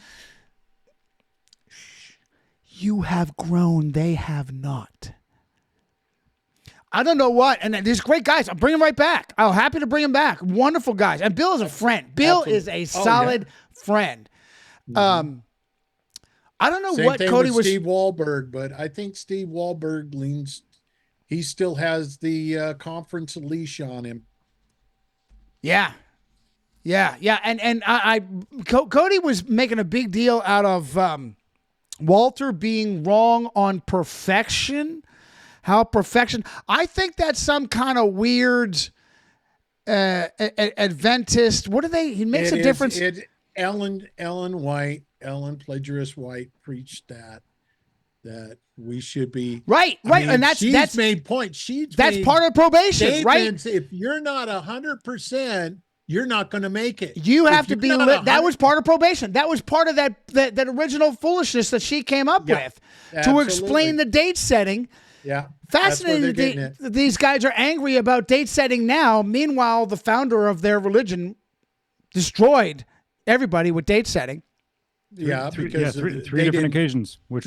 you have grown, they have not. I don't know what, and these great guys, I'll bring them right back. I'm happy to bring them back. Wonderful guys. And Bill is a friend. Bill is a solid friend. I don't know what Cody was. Steve Wahlberg, but I think Steve Wahlberg he still has the conference leash on him. Yeah. And Cody was making a big deal out of Walter being wrong on perfection. How perfection. I think that's some kind of weird Adventist. What are they? He makes a difference. Ellen Plagiarist White preached that we should be right. And that's made point. That's part of probation, right? If you're not 100%, you're not going to make it. You have to be. That was part of probation. That was part of that original foolishness that she came up with to explain the date setting. Yeah. Fascinating. These guys are angry about date setting now. Meanwhile, the founder of their religion destroyed everybody with date setting. Because three different occasions, which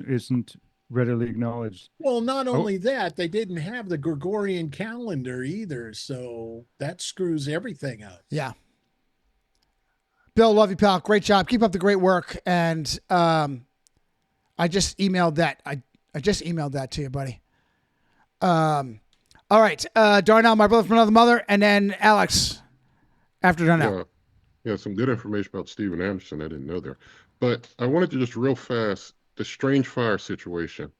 isn't readily acknowledged. Well, not only that, they didn't have the Gregorian calendar either, so that screws everything up. Yeah. Bill, love you, pal. Great job. Keep up the great work. And I just emailed that. I just emailed that to you, buddy. All right. Darnell, my brother from another mother, and then Alex after Darnell. Yeah, some good information about Steven Anderson I didn't know there. But I wanted to just real fast, the strange fire situation.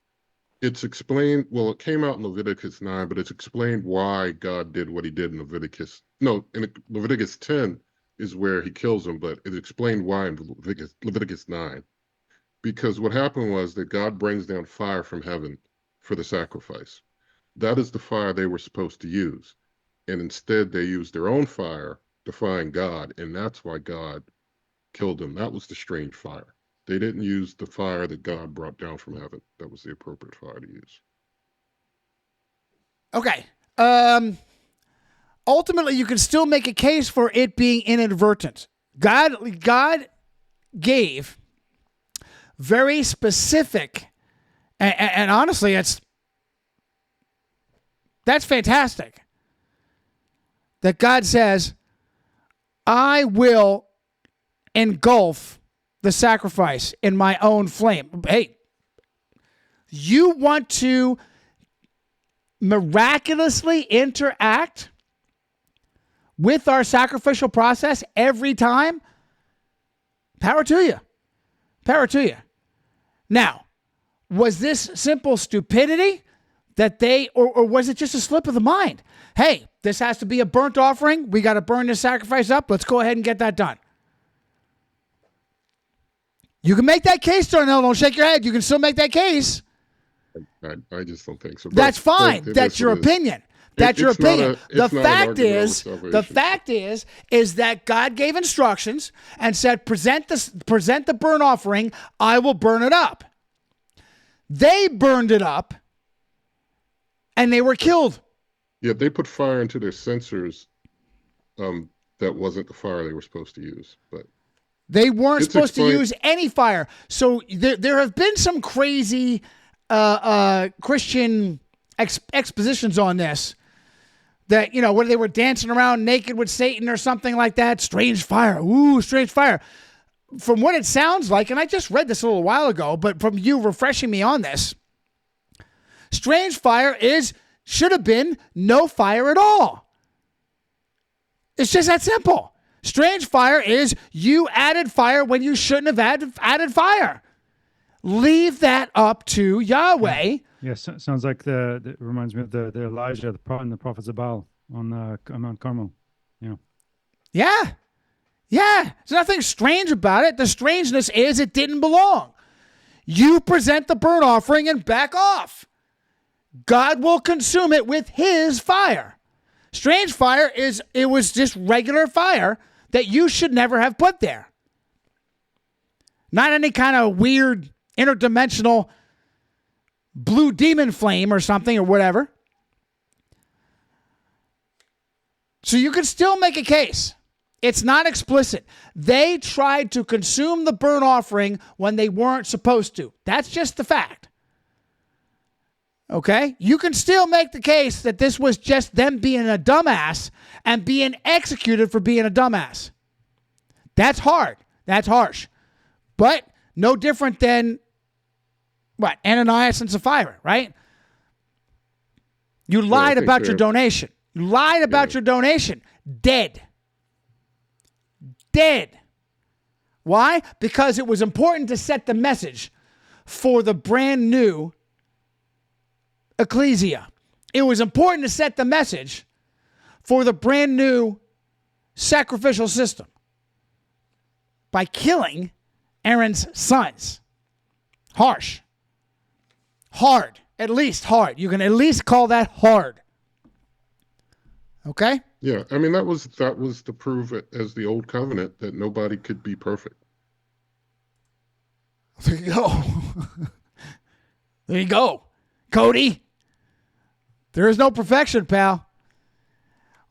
It's explained, well, it came out in Leviticus 9, but it's explained why God did what he did in Leviticus. No, in Leviticus 10 is where he kills him, but it's explained why in Leviticus 9. Because what happened was that God brings down fire from heaven for the sacrifice. That is the fire they were supposed to use. And instead they used their own fire, defying God, and that's why God killed them. That was the strange fire. They didn't use the fire that God brought down from heaven. That was the appropriate fire to use. Okay. Ultimately, you can still make a case for it being inadvertent. God gave very specific, and honestly, that's fantastic. That God says, I will engulf the sacrifice in my own flame. Hey, you want to miraculously interact with our sacrificial process every time? Power to you. Power to you. Now, was this simple stupidity that or was it just a slip of the mind? Hey, this has to be a burnt offering. We got to burn this sacrifice up. Let's go ahead and get that done. You can make that case, Darnell. Don't shake your head. You can still make that case. I just don't think so. That's fine. That's your opinion. That's your opinion. The fact is that God gave instructions and said, present the burnt offering. I will burn it up. They burned it up, and they were killed. Yeah, they put fire into their sensors. That wasn't the fire they were supposed to use, but they weren't supposed to use any fire. So there have been some crazy Christian expositions on this. That, whether they were dancing around naked with Satan or something like that. Strange fire. Ooh, strange fire. From what it sounds like, and I just read this a little while ago, but from you refreshing me on this, strange fire should have been no fire at all. It's just that simple. Strange fire is you added fire when you shouldn't have added fire. Leave that up to Yahweh. Yeah, sounds like it reminds me of the Elijah, and the prophets of Baal on Mount Carmel. Yeah. Yeah. Yeah. There's nothing strange about it. The strangeness is it didn't belong. You present the burnt offering and back off. God will consume it with his fire. Strange fire it was just regular fire that you should never have put there. Not any kind of weird interdimensional blue demon flame or something or whatever. So you can still make a case. It's not explicit. They tried to consume the burnt offering when they weren't supposed to. That's just the fact. Okay? You can still make the case that this was just them being a dumbass and being executed for being a dumbass. That's hard. That's harsh. But no different than, what, Ananias and Sapphira, right? You lied about your donation. You lied about your donation. Dead. Dead. Why? Because it was important to set the message for the brand new ecclesia. It was important to set the message for the brand new sacrificial system by killing Aaron's sons. Harsh. Hard. At least hard. You can at least call that hard. Okay? Yeah, I mean that was to prove it as the old covenant that nobody could be perfect. There you go. There you go. Cody. There is no perfection, pal.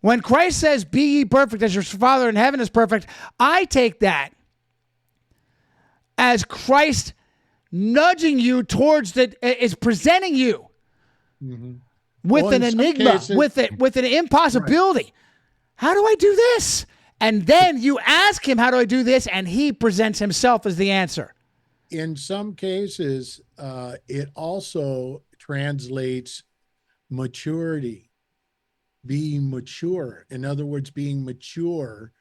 When Christ says, be ye perfect as your Father in heaven is perfect, I take that as Christ nudging you towards is presenting you with an enigma, cases, with an impossibility. Right. How do I do this? And then you ask him, how do I do this? And he presents himself as the answer. In some cases, it also translates maturity, being mature. In other words, being mature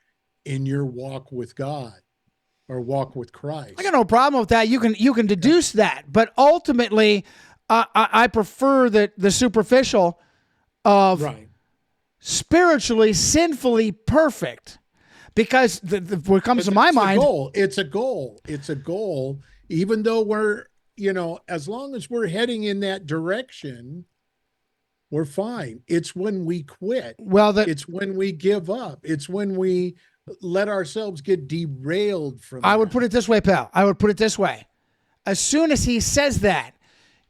in your walk with God or walk with Christ. I got no problem with that. You can deduce that, but ultimately, I prefer the superficial of spiritually, sinfully perfect, because what comes to my mind, it's a goal. It's a goal. Even though we're, as long as we're heading in that direction, we're fine. It's when we quit. It's when we give up. It's when we let ourselves get derailed from I would put it this way, pal. I would put it this way. As soon as he says that,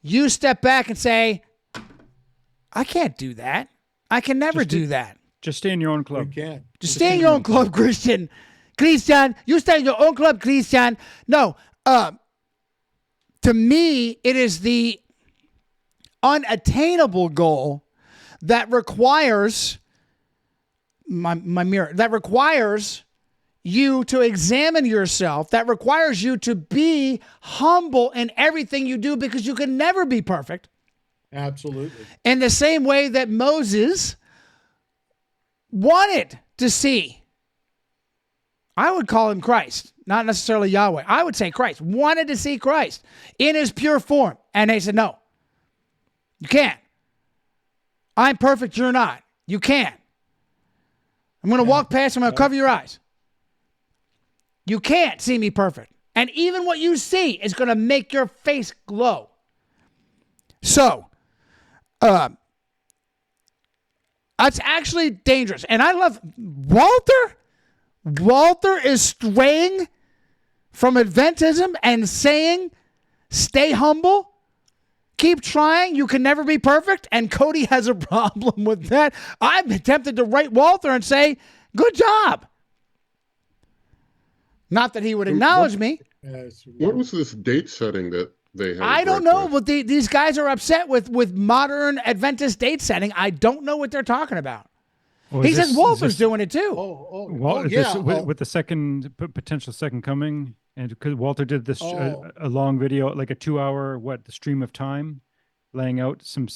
you step back and say, I can't do that. I can never do that. Just stay in your own club. You can. Just stay in your own club, Christian. Christian, you stay in your own club, Christian. No, to me, it is the unattainable goal that requires my mirror, that requires you to examine yourself, that requires you to be humble in everything you do, because you can never be perfect. Absolutely. In the same way that Moses wanted to see, I would call him Christ, not necessarily Yahweh. I would say Christ, wanted to see Christ in his pure form. And they said, no, you can't. I'm perfect, you're not. You can't. I'm going to walk past, I'm going to cover your eyes. You can't see me perfect. And even what you see is going to make your face glow. So, it's actually dangerous. And I love Walter. Walter is straying from Adventism and saying, stay humble. Keep trying. You can never be perfect. And Cody has a problem with that. I'm tempted to write Walter and say, good job. Not that he would acknowledge me. What was this date setting that they had? I don't know, but these guys are upset with modern Adventist date setting. I don't know what they're talking about. Well, he says Walter's doing it too. With the second potential second coming, and because Walter did this a long video, like a 2-hour the stream of time, laying out some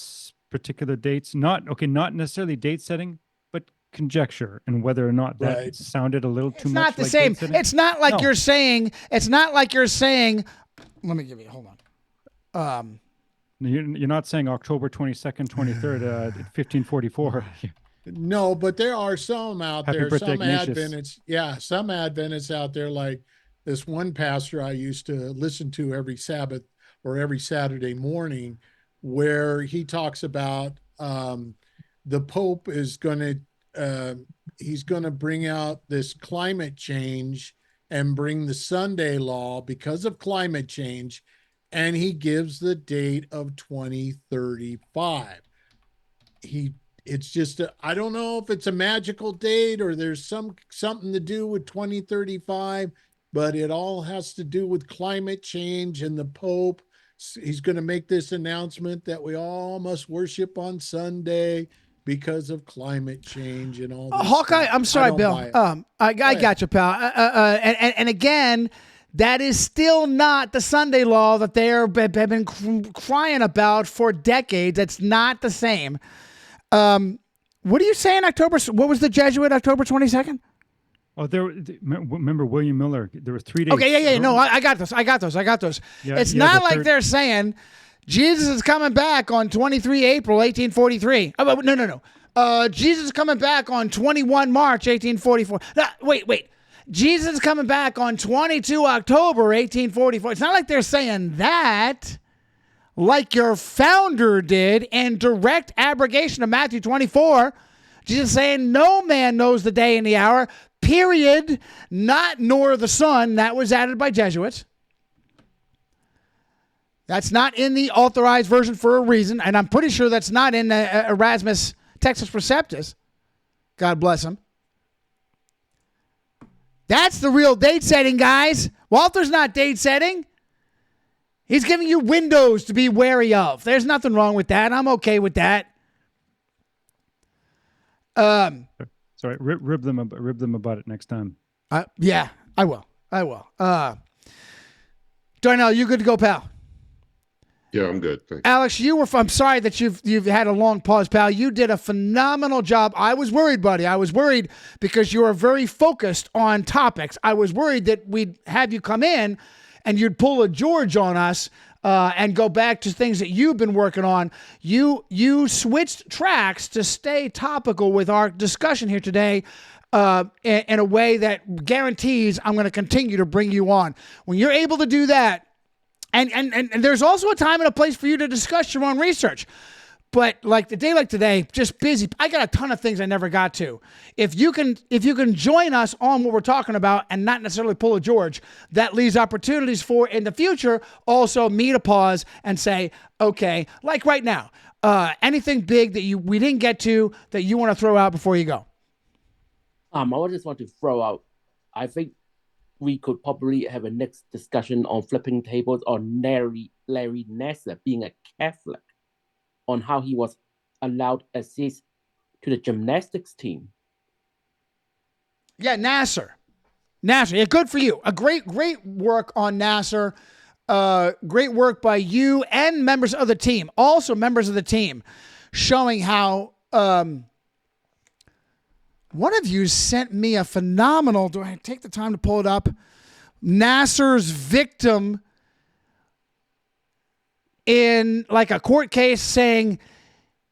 particular dates. Not necessarily date setting, but conjecture and whether or not that Right. sounded a little too It's much not the like same. date setting. It's not like No. you're saying. It's not like you're saying. Let me give you. Hold on. You're not saying October 22nd, 23rd, 1544. No, but there are some out Happy there, birthday, some Ignatius. Adventists. Yeah, some Adventists out there, like this one pastor I used to listen to every Sabbath or every Saturday morning, where he talks about the Pope is going to he's going to bring out this climate change and bring the Sunday law because of climate change, and he gives the date of 2035. It's just I don't know if it's a magical date or there's something to do with 2035, but it all has to do with climate change and the Pope. He's going to make this announcement that we all must worship on Sunday because of climate change and all this Hawkeye, stuff. I'm sorry, I don't Bill. buy it. I got you, pal. And again, that is still not the Sunday law that they have been crying about for decades. That's not the same. What are you saying? October? What was the Jesuit? October 22nd? Oh, remember William Miller? There were 3 days. Okay, yeah. No, I got those. Yeah, it's yeah, not the like third- they're saying Jesus is coming back on 23 April 1843. Oh, no. Jesus is coming back on 21 March 1844. Wait. Jesus is coming back on 22 October 1844. It's not like they're saying that like your founder did in direct abrogation of Matthew 24. Jesus saying no man knows the day and the hour, period, not nor the Son. That was added by Jesuits. That's not in the authorized version for a reason, and I'm pretty sure that's not in Erasmus Textus Preceptus. God bless him. That's the real date setting, guys. Walter's not date setting. He's giving you windows to be wary of. There's nothing wrong with that. I'm okay with that. Sorry, rib them about it next time. Yeah, I will. Darnell, you good to go, pal? Yeah, I'm good. Thanks. Alex, I'm sorry that you've had a long pause, pal. You did a phenomenal job. I was worried, buddy. I was worried because you are very focused on topics. I was worried that we'd have you come in and you'd pull a George on us and go back to things that you've been working on. You switched tracks to stay topical with our discussion here today in a way that guarantees I'm going to continue to bring you on. When you're able to do that, and there's also a time and a place for you to discuss your own research. But like the day like today, just busy. I got a ton of things I never got to. If you can join us on what we're talking about and not necessarily pull a George, that leaves opportunities for in the future also me to pause and say, okay, like right now, anything big that we didn't get to that you want to throw out before you go? I just want to throw out, I think we could probably have a next discussion on flipping tables on Larry Nassar being a Catholic, on how he was allowed access to the gymnastics team. Yeah, Nassar. Yeah, good for you. A great work on Nassar. Great work by you and members of the team. Also members of the team showing how one of you sent me a phenomenal, do I take the time to pull it up? Nassar's victim in like a court case saying,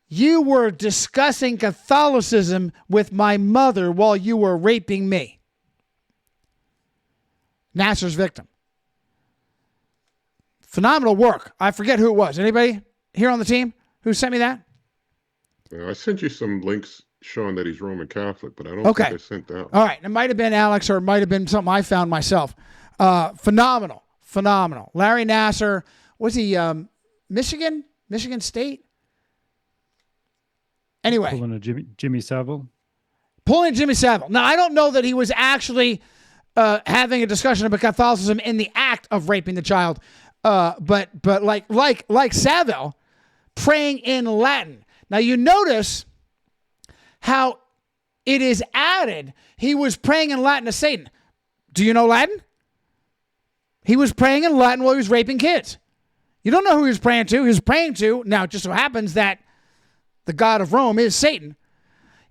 you were discussing Catholicism with my mother while you were raping me. Nassar's victim. Phenomenal work. I forget who it was. Anybody here on the team who sent me that? I sent you some links showing that he's Roman Catholic, but I don't think I sent that. All right. It might have been Alex or it might have been something I found myself. Phenomenal. Larry Nassar, was he Michigan State? Anyway. Pulling a Jimmy Savile. Now, I don't know that he was actually having a discussion about Catholicism in the act of raping the child, but like Savile, praying in Latin. Now, you notice how it is added, he was praying in Latin to Satan. Do you know Latin? He was praying in Latin while he was raping kids. You don't know who he was praying to. He was praying to, now it just so happens that the god of Rome is Satan.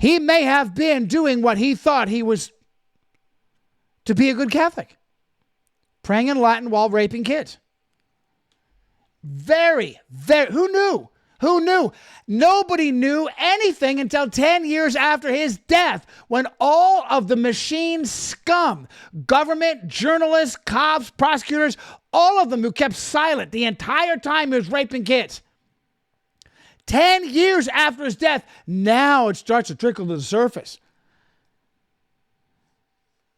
He may have been doing what he thought he was to be a good Catholic, praying in Latin while raping kids. Very, who knew? Who knew? Nobody knew anything until 10 years after his death, when all of the machine scum, government, journalists, cops, prosecutors, all of them who kept silent the entire time he was raping kids. 10 years after his death, now it starts to trickle to the surface.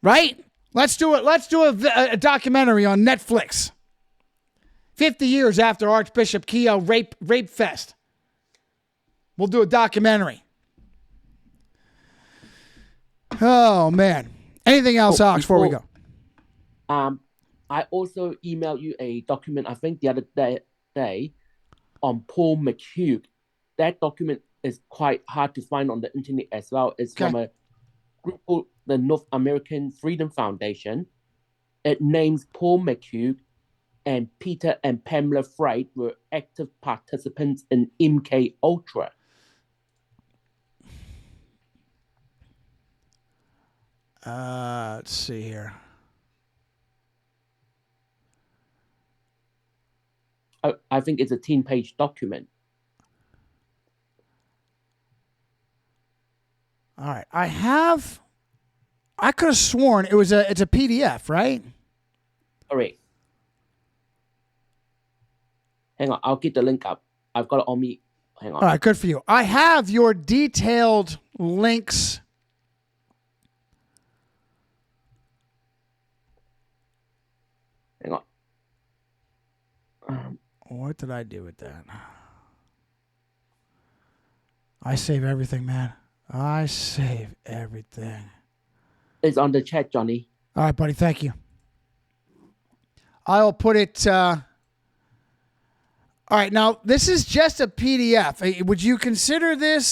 Right? Let's do a documentary on Netflix. 50 years after Archbishop Keogh rape fest. We'll do a documentary. Oh, man. Anything else, Alex, before we go? I also emailed you a document, I think the other day on Paul McHugh. That document is quite hard to find on the internet as well. It's from a group called the North American Freedom Foundation. It names Paul McHugh and Peter and Pamela Fried were active participants in MK Ultra. Let's see here. I think it's a 10-page document. All right. I could have sworn it's a PDF, right? Correct. Hang on, I'll get the link up. I've got it on me. Hang on. All right, good for you. I have your detailed links. Hang on. What did I do with that? I save everything, man. I save everything. It's on the chat, Johnny. All right, buddy. Thank you. I'll put it... All right, now, this is just a PDF. Would you consider this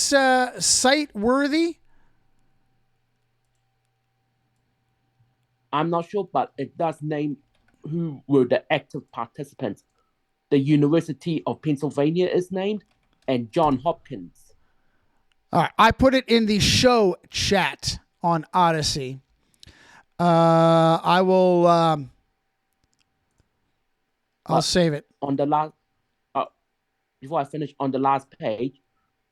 site worthy? I'm not sure, but it does name who were the active participants. The University of Pennsylvania is named, and John Hopkins. All right, I put it in the show chat on Odysee. I will... I'll save it. On the last... before I finish, on the last page,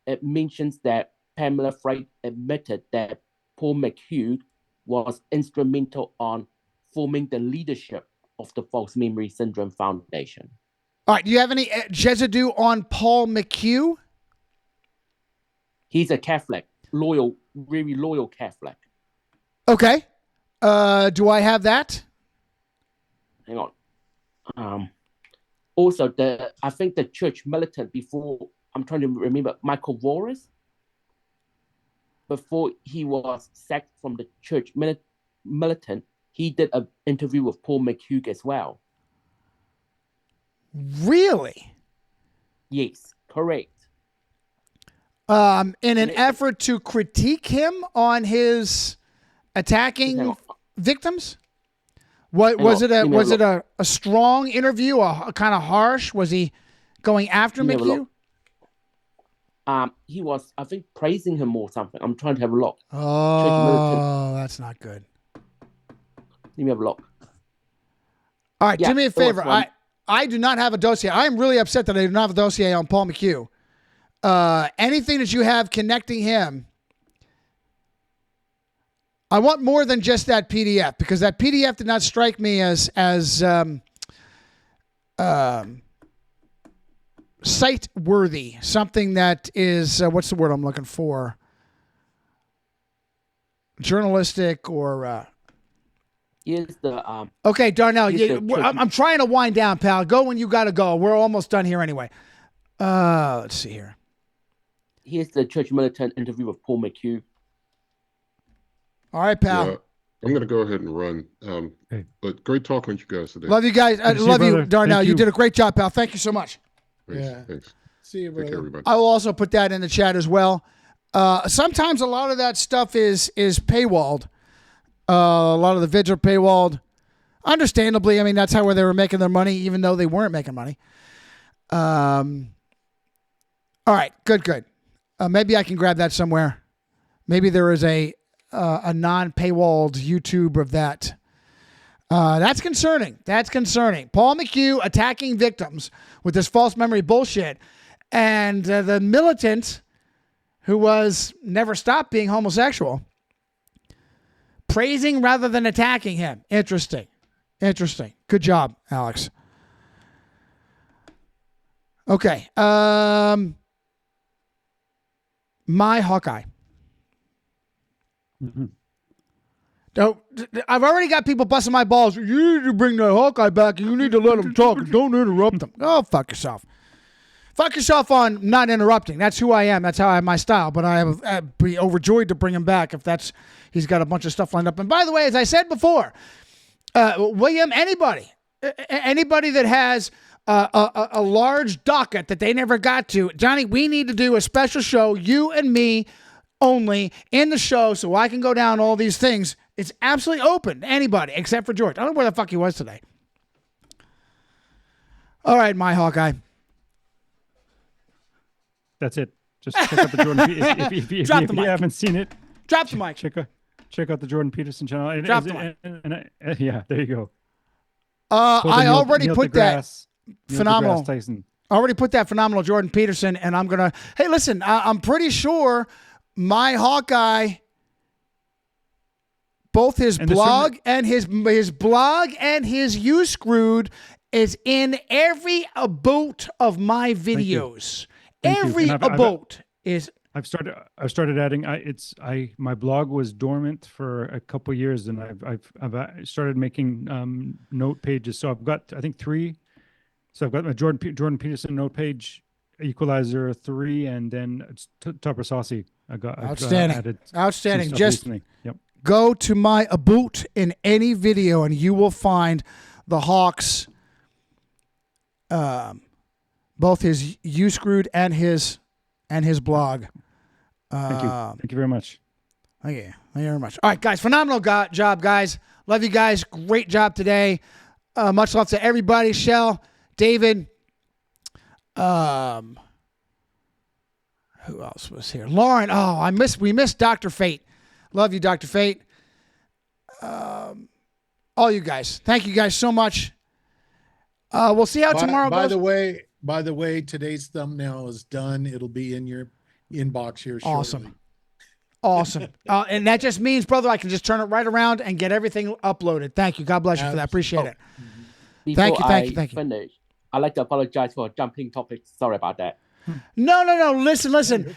it mentions that Pamela Fried admitted that Paul McHugh was instrumental on forming the leadership of the False Memory Syndrome Foundation. All right, do you have any residue on Paul McHugh? He's a Catholic, loyal, very loyal Catholic. Okay. Do I have that? Hang on. Also, I think the church militant before, I'm trying to remember, Michael Voris, before he was sacked from the church militant, he did an interview with Paul McHugh as well. Really? Yes, correct. In an effort to critique him on his attacking victims? Was it a strong interview, a kind of harsh? Was he going after McHugh? He was, I think, praising him or something. I'm trying to have a look. Oh, that's not good. Let me have a look. All right, do me a favor. I do not have a dossier. I am really upset that I do not have a dossier on Paul McHugh. Anything that you have connecting him, I want more than just that PDF, because that PDF did not strike me as site worthy. Something that is what's the word I'm looking for? Journalistic or. Here's the Okay, Darnell. I'm trying to wind down, pal. Go when you got to go. We're almost done here anyway. Let's see here. Here's the church militant interview with Paul McHugh. All right, pal. Yeah, I'm going to go ahead and run. But great talking with you guys today. Love you guys. I love you, Darnell. You did a great job, pal. Thank you so much. Thanks. See you, brother. Take care, everybody. I will also put that in the chat as well. Sometimes a lot of that stuff is paywalled. A lot of the vids are paywalled. Understandably, I mean, that's how they were making their money, even though they weren't making money. All right, good. Maybe I can grab that somewhere. Maybe there is a non-paywalled YouTube of that. That's concerning. That's concerning. Paul McHugh attacking victims with this false memory bullshit. And the militant who was never stopped being homosexual, praising rather than attacking him. Interesting. Interesting. Good job, Alex. Okay. My Hawkeye. Mm-hmm. I've already got people busting my balls. You need to bring the Hawkeye back. You need to let him talk. And don't interrupt him. Oh, fuck yourself. Fuck yourself on not interrupting. That's who I am. That's how I have my style. But I'd be overjoyed to bring him back if he's got a bunch of stuff lined up. And by the way, as I said before, William, anybody that has a large docket that they never got to, Johnny, we need to do a special show, you and me only, in the show so I can go down all these things. It's absolutely open to anybody except for George. I don't know where the fuck he was today. All right, my Hawkeye. That's it. Just check out the Jordan. If you haven't seen it, drop the mic. Check out the Jordan Peterson channel. Drop the mic. Yeah, there you go. I already Neil put deGrasse, that phenomenal. Tyson. I already put that phenomenal Jordan Peterson, and I'm gonna. Hey, listen, I'm pretty sure my Hawkeye, both his blog and his blog and his You Screwed is in every about of my videos. Every about is. I've started adding. My blog was dormant for a couple years, and I've started making note pages. So I've got, I think, 3. So I've got my Jordan Peterson note page, Equalizer 3, and then Tupper Saucy. Outstanding. Outstanding. Just Yep. Go to my about in any video, and you will find the Hawks. Both his You Screwed and his blog. Thank you. Thank you very much. Thank you. Thank you very much. All right, guys. Phenomenal job, guys. Love you guys. Great job today. Much love to everybody. Shell, David. Who else was here? Lauren. Oh, we missed Dr. Fate. Love you, Dr. Fate. All you guys. Thank you guys so much. We'll see how tomorrow goes. By the way, today's thumbnail is done. It'll be in your inbox here shortly. Awesome. And that just means, brother, I can just turn it right around and get everything uploaded. Thank you. God bless you for that. Appreciate it. Before Thank you. Finish, I'd like to apologize for jumping topics. Sorry about that. No. Listen.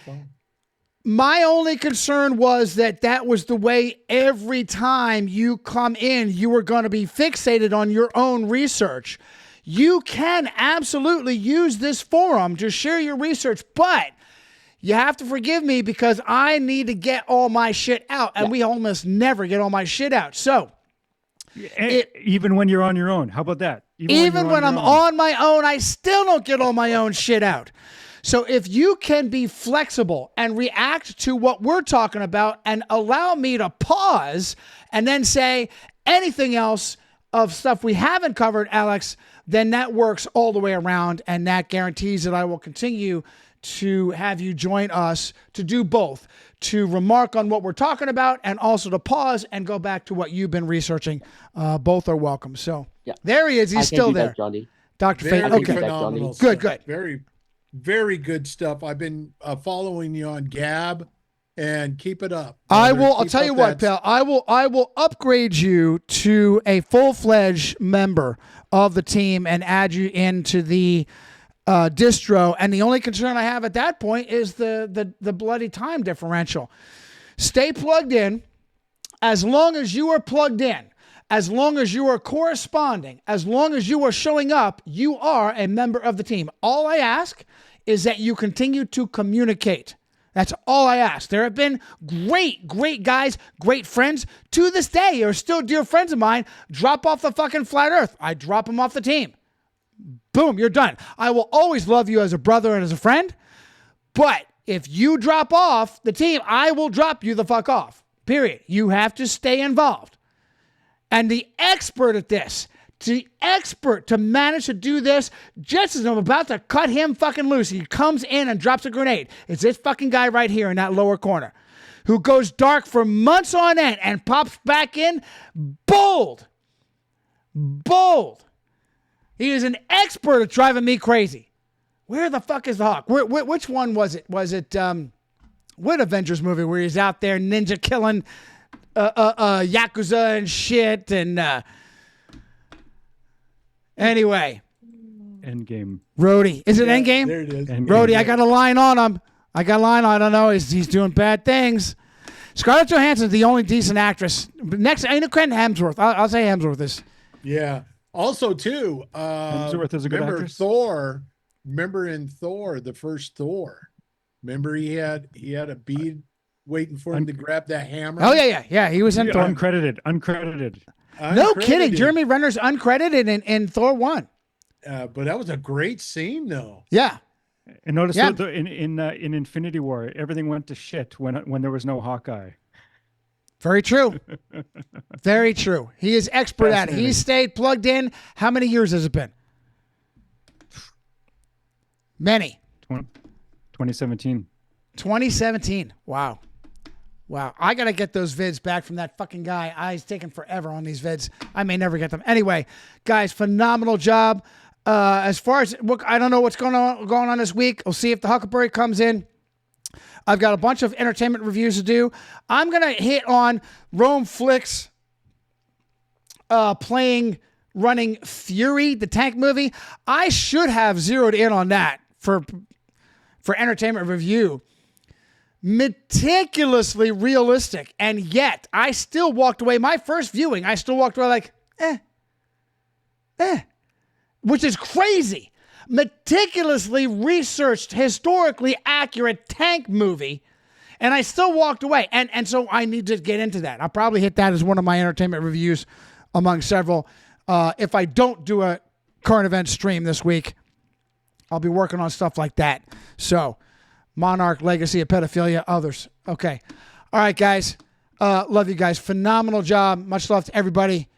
My only concern was that was the way every time you come in, you were going to be fixated on your own research. You can absolutely use this forum to share your research, but you have to forgive me because I need to get all my shit out, and we almost never get all my shit out. So, even when you're on your own, how about that? Even when I'm on my own, I still don't get all my own shit out. So if you can be flexible and react to what we're talking about and allow me to pause and then say anything else of stuff we haven't covered, Alex, then that works all the way around, and that guarantees that I will continue to have you join us to do both, to remark on what we're talking about and also to pause and go back to what you've been researching. Both are welcome. So there he is. He's still there. That, Johnny. Dr. Fate. Okay. Phenomenal Good. Very, very good stuff. I've been following you on Gab, and keep it up. I'll tell you what, pal. I will upgrade you to a full-fledged member of the team and add you into the distro. And the only concern I have at that point is the bloody time differential. Stay plugged in. As long as you are plugged in, as long as you are corresponding, as long as you are showing up, you are a member of the team. All I ask is that you continue to communicate. That's all I ask. There have been great guys, great friends to this day are still dear friends of mine. Drop off the fucking flat earth. I drop them off the team. Boom, you're done. I will always love you as a brother and as a friend. But if you drop off the team, I will drop you the fuck off. Period. You have to stay involved. And the expert at this, the expert to manage to do this, just as I'm about to cut him fucking loose, he comes in and drops a grenade. It's this fucking guy right here in that lower corner. who goes dark for months on end and pops back in bold. Bold. He is an expert at driving me crazy. Where the fuck is the Hawk? Which one was it? Was it what Avengers movie where he's out there ninja killing Yakuza and shit? And anyway. Endgame. Rhodey. Is it Endgame? There it is. Rhodey, I got a line on him. I don't know. He's doing bad things. Scarlett Johansson's the only decent actress. Next, ain't Hemsworth. I'll say Hemsworth is. Yeah. Also, too, Hemsworth is a good remember actress. Thor. Remember in Thor, the first Thor. Remember he had a bead waiting for him to grab that hammer. Oh yeah. He was in Thor. Uncredited. No kidding. Jeremy Renner's uncredited in Thor 1. But that was a great scene, though. Yeah. And notice in Infinity War, everything went to shit when there was no Hawkeye. Very true. Very true. He is expert at it. He stayed plugged in. How many years has it been? Many. 2017. 2017. Wow. I got to get those vids back from that fucking guy. He's taking forever on these vids. I may never get them. Anyway, guys, phenomenal job. As far as, look, I don't know what's going on this week. We'll see if the Huckleberry comes in. I've got a bunch of entertainment reviews to do. I'm going to hit on Rome Flicks running Fury, the tank movie. I should have zeroed in on that for entertainment review. Meticulously realistic, and yet I still walked away. My first viewing, I still walked away like, which is crazy. Meticulously researched, historically accurate tank movie, and I still walked away. And so I need to get into that. I'll probably hit that as one of my entertainment reviews among several. If I don't do a current event stream this week, I'll be working on stuff like that. So, Monarch, Legacy of Pedophilia, others. Okay. All right, guys. Love you guys. Phenomenal job. Much love to everybody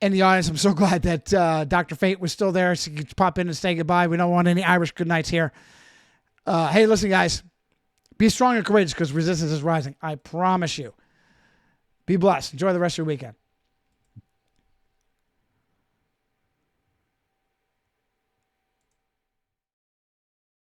in the audience. I'm so glad that Dr. Fate was still there so you could pop in and say goodbye. We don't want any Irish goodnights here. Hey, listen, guys. Be strong and courageous because resistance is rising. I promise you. Be blessed. Enjoy the rest of your weekend.